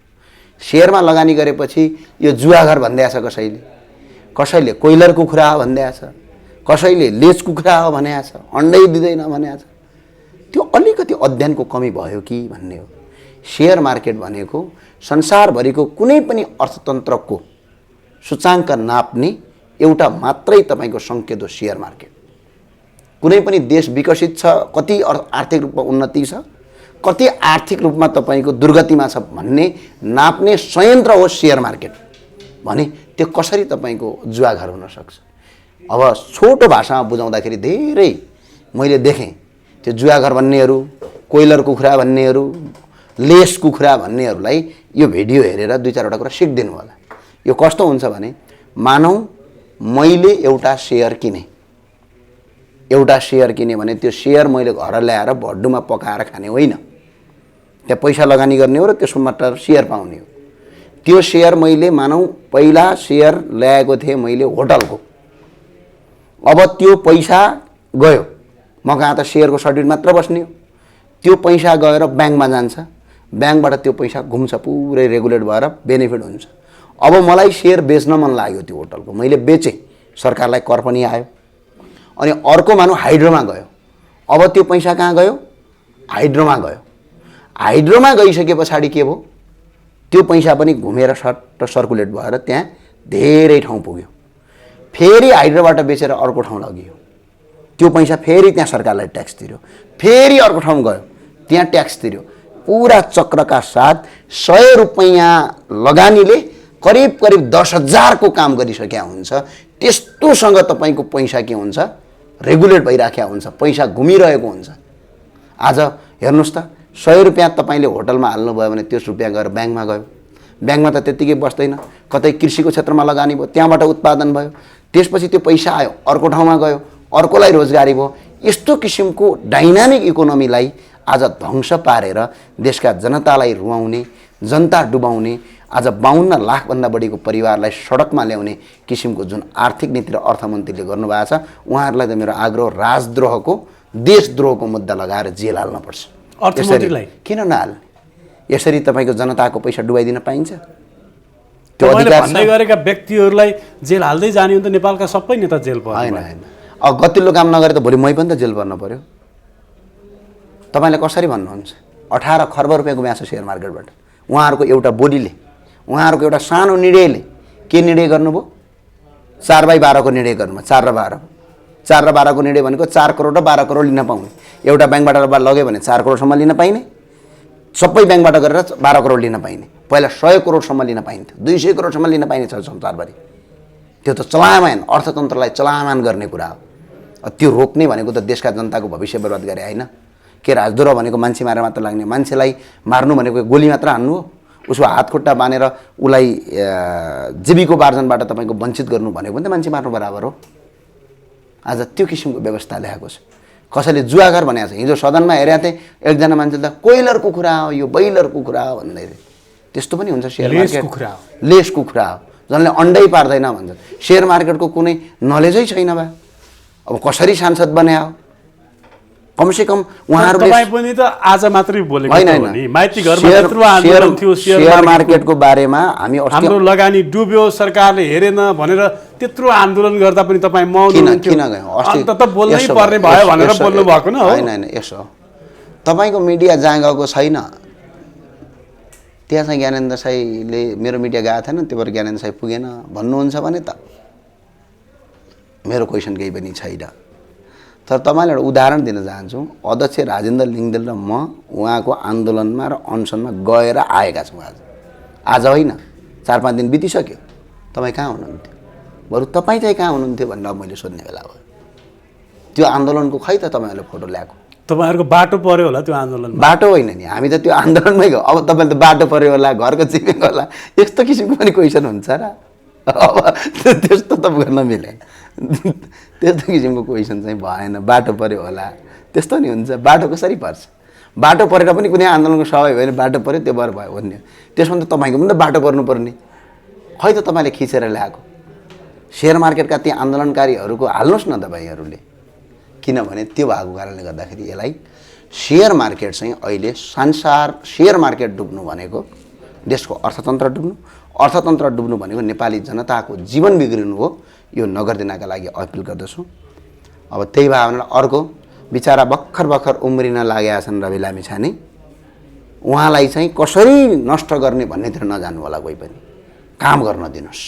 सेयरमा लगानी गरेपछि यो जुवाघर भन्दै छ, कसैले कोइलर कुखुरा हो भन्दै छ, कसैले लेज कुखुरा हो भने छ, अन्डै दिँदैन भने छ। त्यो अलिकति अध्ययनको कमी भयो कि भन्ने हो। सेयर मार्केट भनेको संसारभरिको कुनै पनि अर्थतन्त्रको सूचाङ्क नाप्ने एउटा मात्रै तपाईँको सङ्केत हो सेयर मार्केट। कुनै पनि देश विकसित छ, कति आर्थिक रूपमा उन्नति छ, कति आर्थिक रूपमा तपाईँको दुर्गतिमा छ भन्ने नाप्ने संयन्त्र हो सेयर मार्केट भने त्यो कसरी तपाईँको जुवाघर हुन सक्छ? अब छोटो भाषामा बुझाउँदाखेरि धेरै मैले देखेँ त्यो जुवाघर भन्नेहरू, कोइलर कुखुरा भन्नेहरू, लेस कुखुरा भन्नेहरूलाई यो भिडियो हेरेर 2-4वटा कुरा सिक्दिनु होला। यो कस्तो हुन्छ भने, मानौ मैले एउटा सेयर किने भने त्यो सेयर मैले घर ल्याएर भड्डुमा पकाएर खाने होइन, त्यहाँ पैसा लगानी गर्ने हो र त्यसबाट सेयर पाउने हो। त्यो सेयर मैले मानौ पहिला सेयर ल्याएको थिएँ मैले होटलको, अब त्यो पैसा गयो, म कहाँ त सेयरको सर्टिफिकेट मात्र बस्ने हो। त्यो पैसा गएर ब्याङ्कमा जान्छ, ब्याङ्कबाट त्यो पैसा घुम्छ, पुरै रेगुलेट भएर बेनिफिट हुन्छ। अब मलाई सेयर बेच्न मन लाग्यो त्यो होटलको, मैले बेचेँ, सरकारलाई कर पनि आयो। अनि अर्को मानौ हाइड्रोमा गयो, अब त्यो पैसा कहाँ गयो? हाइड्रोमा गयो। हाइड्रोमा गइसके पछाडि के भयो? त्यो पैसा पनि घुमेर सट्ट सर्कुलेट भएर त्यहाँ धेरै ठाउँ पुग्यो। फेरि हाइड्रोबाट बेचेर अर्को ठाउँ लगियो, त्यो पैसा फेरि त्यहाँ सरकारलाई ट्याक्स तिर्यो, फेरि अर्को ठाउँ गयो, त्यहाँ ट्याक्स तिर्यो। पुरा चक्रका साथ 100 रुपैयाँ लगानीले करिब 10,000 को काम गरिसकेका हुन्छ। त्यस्तोसँग तपाईँको पैसा के हुन्छ? रेगुलेट भइराखेको हुन्छ, पैसा घुमिरहेको हुन्छ। आज हेर्नुहोस् त, 100 रुपैयाँ तपाईँले होटलमा हाल्नुभयो भने त्यस रुपैयाँ गएर ब्याङ्कमा गयो, ब्याङ्कमा त त्यत्तिकै बस्दैन, कतै कृषिको क्षेत्रमा लगानी भयो, त्यहाँबाट उत्पादन भयो, त्यसपछि त्यो पैसा आयो अर्को ठाउँमा गयो, अर्कोलाई रोजगारी भयो। यस्तो किसिमको डाइनामिक इकोनोमीलाई आज ध्वंस पारेर देशका जनतालाई रुवाउने, जनता डुबाउने, आज 52 लाखभन्दा बढीको परिवारलाई सडकमा ल्याउने किसिमको जुन आर्थिक नीति र अर्थमन्त्रीले गर्नुभएको छ, उहाँहरूलाई त मेरो आग्रह राजद्रोहको देशद्रोहको मुद्दा लगाएर जेल हाल्नुपर्छ। अर्थमन्त्रीलाई किन नहाल्ने? यसरी तपाईँको जनताको पैसा डुबाइदिन पाइन्छ? त्यो तपाईँले अधिकार भन्दै गरेका व्यक्तिहरूलाई जेल हाल्दै जाने हो त नेपालका सबै नेता जेल पर्छ। होइन, अब गतिलो काम नगरे त भोलि मै पनि त जेल पर्न पर्यो। तपाईँले कसरी भन्नुहुन्छ? 18 खर्ब रुपियाँ गुमाएको छ सेयर मार्केटबाट। उहाँहरूको एउटा बोलीले, उहाँहरूको एउटा सानो निर्णयले के निर्णय गर्नुभयो? 4/12 को निर्णय गर्नुभयो। 4 र 12 को निर्णय भनेको 4 करोड र 12 करोड लिन पाउने। एउटा ब्याङ्कबाट लग्यो भने 4 करोडसम्म लिन पाइने, सबै ब्याङ्कबाट गरेर 12 करोड लिन पाइने। पहिला 100 करोडसम्म लिन पाइन्थ्यो, 200 करोडसम्म लिन पाइने छ संसारभरि। त्यो त चलायमान, अर्थतन्त्रलाई चलायमान गर्ने कुरा हो। त्यो रोक्ने भनेको त देशका जनताको भविष्य बर्बाद गरे होइन। के राजद्रोह भनेको मान्छे मारेर मात्र लाग्ने? मान्छेलाई मार्नु भनेको गोली मात्र हान्नु हो? उसको हात खुट्टा बाँधेर उसलाई जीविकोपार्जनबाट तपाईँको वञ्चित गर्नु भनेको पनि त मान्छे मार्नु बराबर हो। आज त्यो किसिमको व्यवस्था ल्याएको छ। कसैले जुवाघर भनेको छ। हिजो सदनमा हेरेको थिएँ, एकजना मान्छेले त कोइलर कुखुरा हो, यो बैलर कुखुरा हो भन्दै थियो। त्यस्तो पनि हुन्छ सेयर मार्केट? लेस कुखुरा हो, जसले अन्डै पार्दैन भन्छन्। सेयर मार्केटको कुनै नलेजै छैन बा, अब कसरी सांसद बने हो? कमसेकम उहाँहरूले तपाईँ पनि त आज मात्रै बोलेको होइन, हो होइन। नि। माइती घरमा यत्रो आन्दोलन थियो सेयर मार्केटको बारेमा हामी हाम्रो लगानी डुब्यो, सरकारले हेरेन भनेर त्यत्रो आन्दोलन गर्दा पनि तपाईँ मौन किन हुनुहुन्थ्यो। गयौँ? अन्त त बोल्नै पर्ने भयो भनेर बोल्नु भएको न हो। होइन होइन, यसो तपाईँको मिडिया जहाँ गएको छैन त्यहाँ चाहिँ ज्ञानेन्द्र साईले मेरो मिडिया गएको थिएन, त्यो भएर ज्ञानेन्द्र साई पुगेन भन्नुहुन्छ भने त मेरो क्वेसन केही पनि छैन। तर तपाईँलाई एउटा उदाहरण दिन चाहन्छु। अध्यक्ष राजेन्द्र लिङ्गदेल र म उहाँको आन्दोलनमा र अनसनमा गएर आएका छौँ। आज होइन, 4-5 दिन बितिसक्यो। तपाईँ कहाँ हुनुहुन्थ्यो? बरु तपाईँ चाहिँ कहाँ हुनुहुन्थ्यो भनेर मैले सोध्ने बेला भयो। त्यो आन्दोलनको खै त तपाईँहरूले फोटो ल्याएको? तपाईँहरूको बाटो पर्यो होला त्यो आन्दोलन। बाटो होइन नि, हामी त त्यो आन्दोलनमै गयो। अब तपाईँले त बाटो पर्यो होला, घरको चिपेको होला, यस्तो किसिमको पनि क्वेसन हुन्छ र? अब त्यस्तो त गर्न मिलेन। त्यस्तो किसिमको क्वेसन चाहिँ भएन। बाटो पर्यो होला त्यस्तो नि हुन्छ? बाटो कसरी पर्छ? बाटो परेर पनि कुनै आन्दोलनको सवाल भयो भने बाटो पर्यो त्यो भएर भयो भन्ने, त्यसमा त तपाईँको पनि त बाटो पर्नुपर्ने। खै त तपाईँले खिचेर ल्याएको? सेयर मार्केटका ती आन्दोलनकारीहरूको हाल्नुहोस् न तपाईँहरूले। किनभने त्यो भएको कारणले गर्दाखेरि यसलाई सेयर मार्केट चाहिँ अहिले संसार सेयर मार्केट डुब्नु भनेको देशको अर्थतन्त्र डुब्नु, अर्थतन्त्र डुब्नु भनेको नेपाली जनताको जीवन बिग्रिनु हो। यो नगरिदिनका लागि अपिल गर्दछु। अब त्यही भावनाले अर्को बिचारा भर्खर उम्रिन लागेका छन् रवि लामिछाने, उहाँलाई चाहिँ कसरी नष्ट गर्ने भन्नेतिर नजानु होला। कोही पनि काम गर्न दिनुहोस्।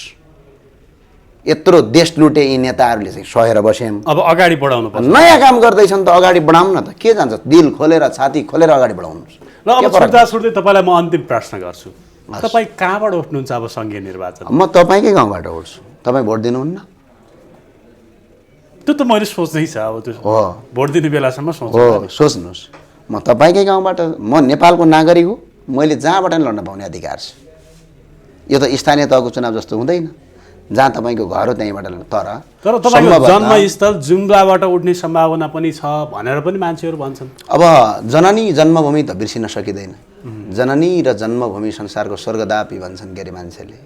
यत्रो देश लुटे यी नेताहरूले चाहिँ सहेर बस्यौँ। अब अगाडि बढाउनु पर्छ। नयाँ काम गर्दैछन् त अगाडि बढाउँ न त। के जान्छ? दिल खोलेर छाती खोलेर अगाडि बढाउनुहोस्। ल अब छुट्दै तपाईँलाई म अन्तिम प्रश्न गर्छु। तपाईँ कहाँबाट उठ्नुहुन्छ अब सङ्घीय निर्वाचन? म तपाईँकै गाउँबाट उठ्छु। तपाईँ भोट दिनुहुन्न? त्यो त मैले सोच्दै छ। अब त्यो हो, भोट दिने बेलासम्म सोच्छु। हो, सोच्नुहोस्। म तपाईँकै गाउँबाट, म नेपालको नागरिक हो। मैले जहाँबाट नि लड्न पाउने अधिकार छ। यो त स्थानीय तहको चुनाव जस्तो हुँदैन जहाँ तपाईँको घर हो त्यहीँबाट लड्नु। तर तपाईँको जन्मस्थल जुम्लाबाट उठ्ने सम्भावना पनि छ भनेर पनि मान्छेहरू भन्छन्। अब जननी जन्मभूमि त बिर्सिन सकिँदैन। जननी र जन्मभूमि संसारको स्वर्गदापी भन्छन् के अरे मान्छेले।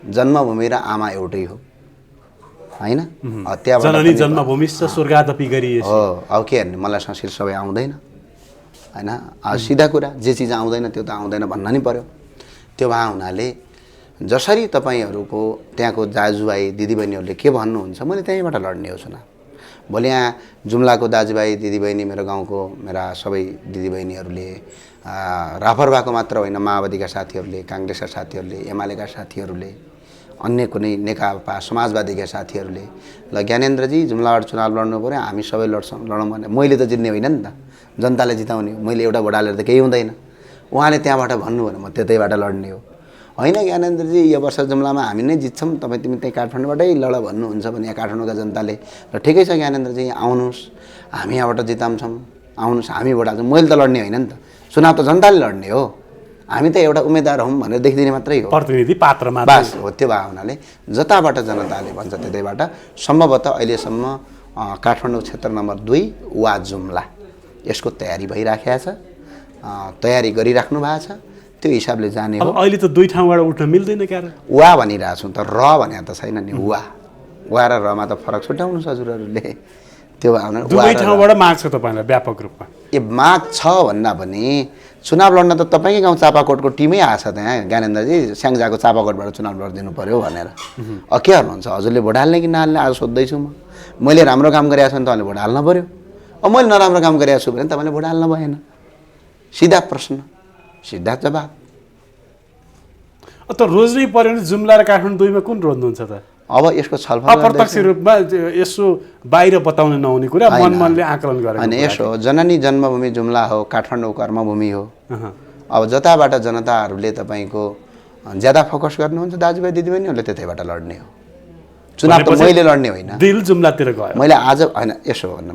जन्मभूमि र आमा एउटै हो, होइन? त्यहाँबाट जननी जन्मभूमि स्वर्गदापी गरिएछ। हो। अब के हेर्ने, मलाई संस्कृत सबै आउँदैन, होइन? सिधा कुरा, जे चिज आउँदैन त्यो त आउँदैन भन्न नि पर्यो। त्यो भए हुनाले जसरी तपाईँहरूको त्यहाँको दाजुभाइ दिदीबहिनीहरूले के भन्नुहुन्छ, मैले त्यहीँबाट लड्ने हो चुनाव। भोलि यहाँ जुम्लाको दाजुभाइ दिदीबहिनी, मेरो गाउँको मेरा सबै दिदीबहिनीहरूले, रापरबाको मात्र होइन, माओवादीका साथीहरूले, काङ्ग्रेसका साथीहरूले, एमालेका साथीहरूले, अन्य कुनै नेकपा समाजवादीका साथीहरूले, ल ज्ञानेन्द्रजी जुम्लाबाट चुनाव लड्नु पऱ्यो, हामी सबै लडौँ भने मैले त जित्ने होइन नि त, जनताले जिताउने हो। मैले एउटा भोट हालेर त केही हुँदैन। उहाँले त्यहाँबाट भन्नु भने म त्यतैबाट लड्ने हो। होइन ज्ञानेन्द्रजी यो वर्ष जुम्लामा हामी नै जित्छौँ, तिमी त्यही काठमाडौँबाटै लड भन्नुहुन्छ भने यहाँ काठमाडौँका जनताले र ठिकै छ ज्ञानेन्द्रजी आउनुहोस्, हामी यहाँबाट जिताउँछौँ, आउनुहोस् हामी भोट हाल्छौँ। मैले त लड्ने होइन नि त, चुनाव त जनताले लड्ने हो। हामी त एउटा उम्मेदवार हौँ भनेर देखिदिने मात्रै हो, प्रतिनिधि पात्र मात्र बास हो। त्यो भावनाले जताबाट जनताले भन्छ त्यतैबाट सम्भवतः अहिलेसम्म काठमाडौँ क्षेत्र नम्बर 2 वा जुम्ला यसको तयारी भइराखेको छ, तयारी गरिराख्नु भएको छ। त्यो हिसाबले जाने हो। अब अहिले त दुई ठाउँबाट उठ्न मिल्दैन क्या? वा भनिरहेको छु त, र भने त छैन नि। वा र रमा त फरक छुट्याउनु हजुरहरूले। त्यो भावना दुवै ठाउँबाट माग छ तपाईँलाई व्यापक रूपमा? ए माग छ भन्दा पनि चुनाव लड्न त तपाईँकै गाउँ चापाकोटको टिमै आएको छ त्यहाँ। ज्ञानेन्द्रजी स्याङ्जाको चापाकोटबाट चुनाव लडिदिनु पऱ्यो भनेर। के गर्नुहुन्छ हजुरले? भोट हाल्ने कि नहाल्ने आज सोध्दैछु म। मैले राम्रो काम गरेको छु भने तपाईँले भोट हाल्नु पऱ्यो। अब मैले नराम्रो काम गरेको छु भने तपाईँले भोट हाल्नु भएन। सिधा प्रश्न, सिधा जवाब। त रोज्नै पऱ्यो भने जुम्ला र काठमाडौँ दुईमा कुन रोज्नुहुन्छ त? अब यसको छलफल अप्रत्यक्ष रूपमा यसो बाहिर बताउन नहुने कुरा मनले आकलन गरेको होइन। यसो जननी जन्मभूमि जुम्ला हो, काठमाडौँ कर्मभूमि हो। अब जताबाट जनताहरूले तपाईँको ज्यादा फोकस गर्नुहुन्छ दाजुभाइ दिदीबहिनीहरूले त्यतैबाट लड्ने हो। चुनाव त मैले लड्ने होइन। दिल जुम्लातिर गयो। मैले आज होइन, यसो भन्नु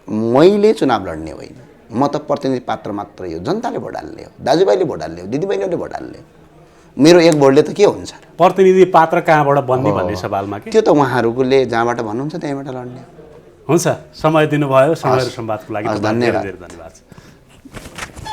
मैले चुनाव लड्ने होइन, म त प्रतिनिधि पात्र मात्रै हो। जनताले भोट हाल्ने हो, दाजुभाइले भोट हाल्ने हो, दिदीबहिनीहरूले भोट हाल्ने हो। मेरो एक भोटले त के हुन्छ? प्रतिनिधि पात्र कहाँबाट बन्ने भन्ने सवालमा के? त्यो त उहाँहरूले जहाँबाट भन्नुहुन्छ त्यहीँबाट लड्ने हो। हुन्छ, समय दिनुभयो। समय र संवादको लागि धन्यवाद। धेरै धन्यवाद।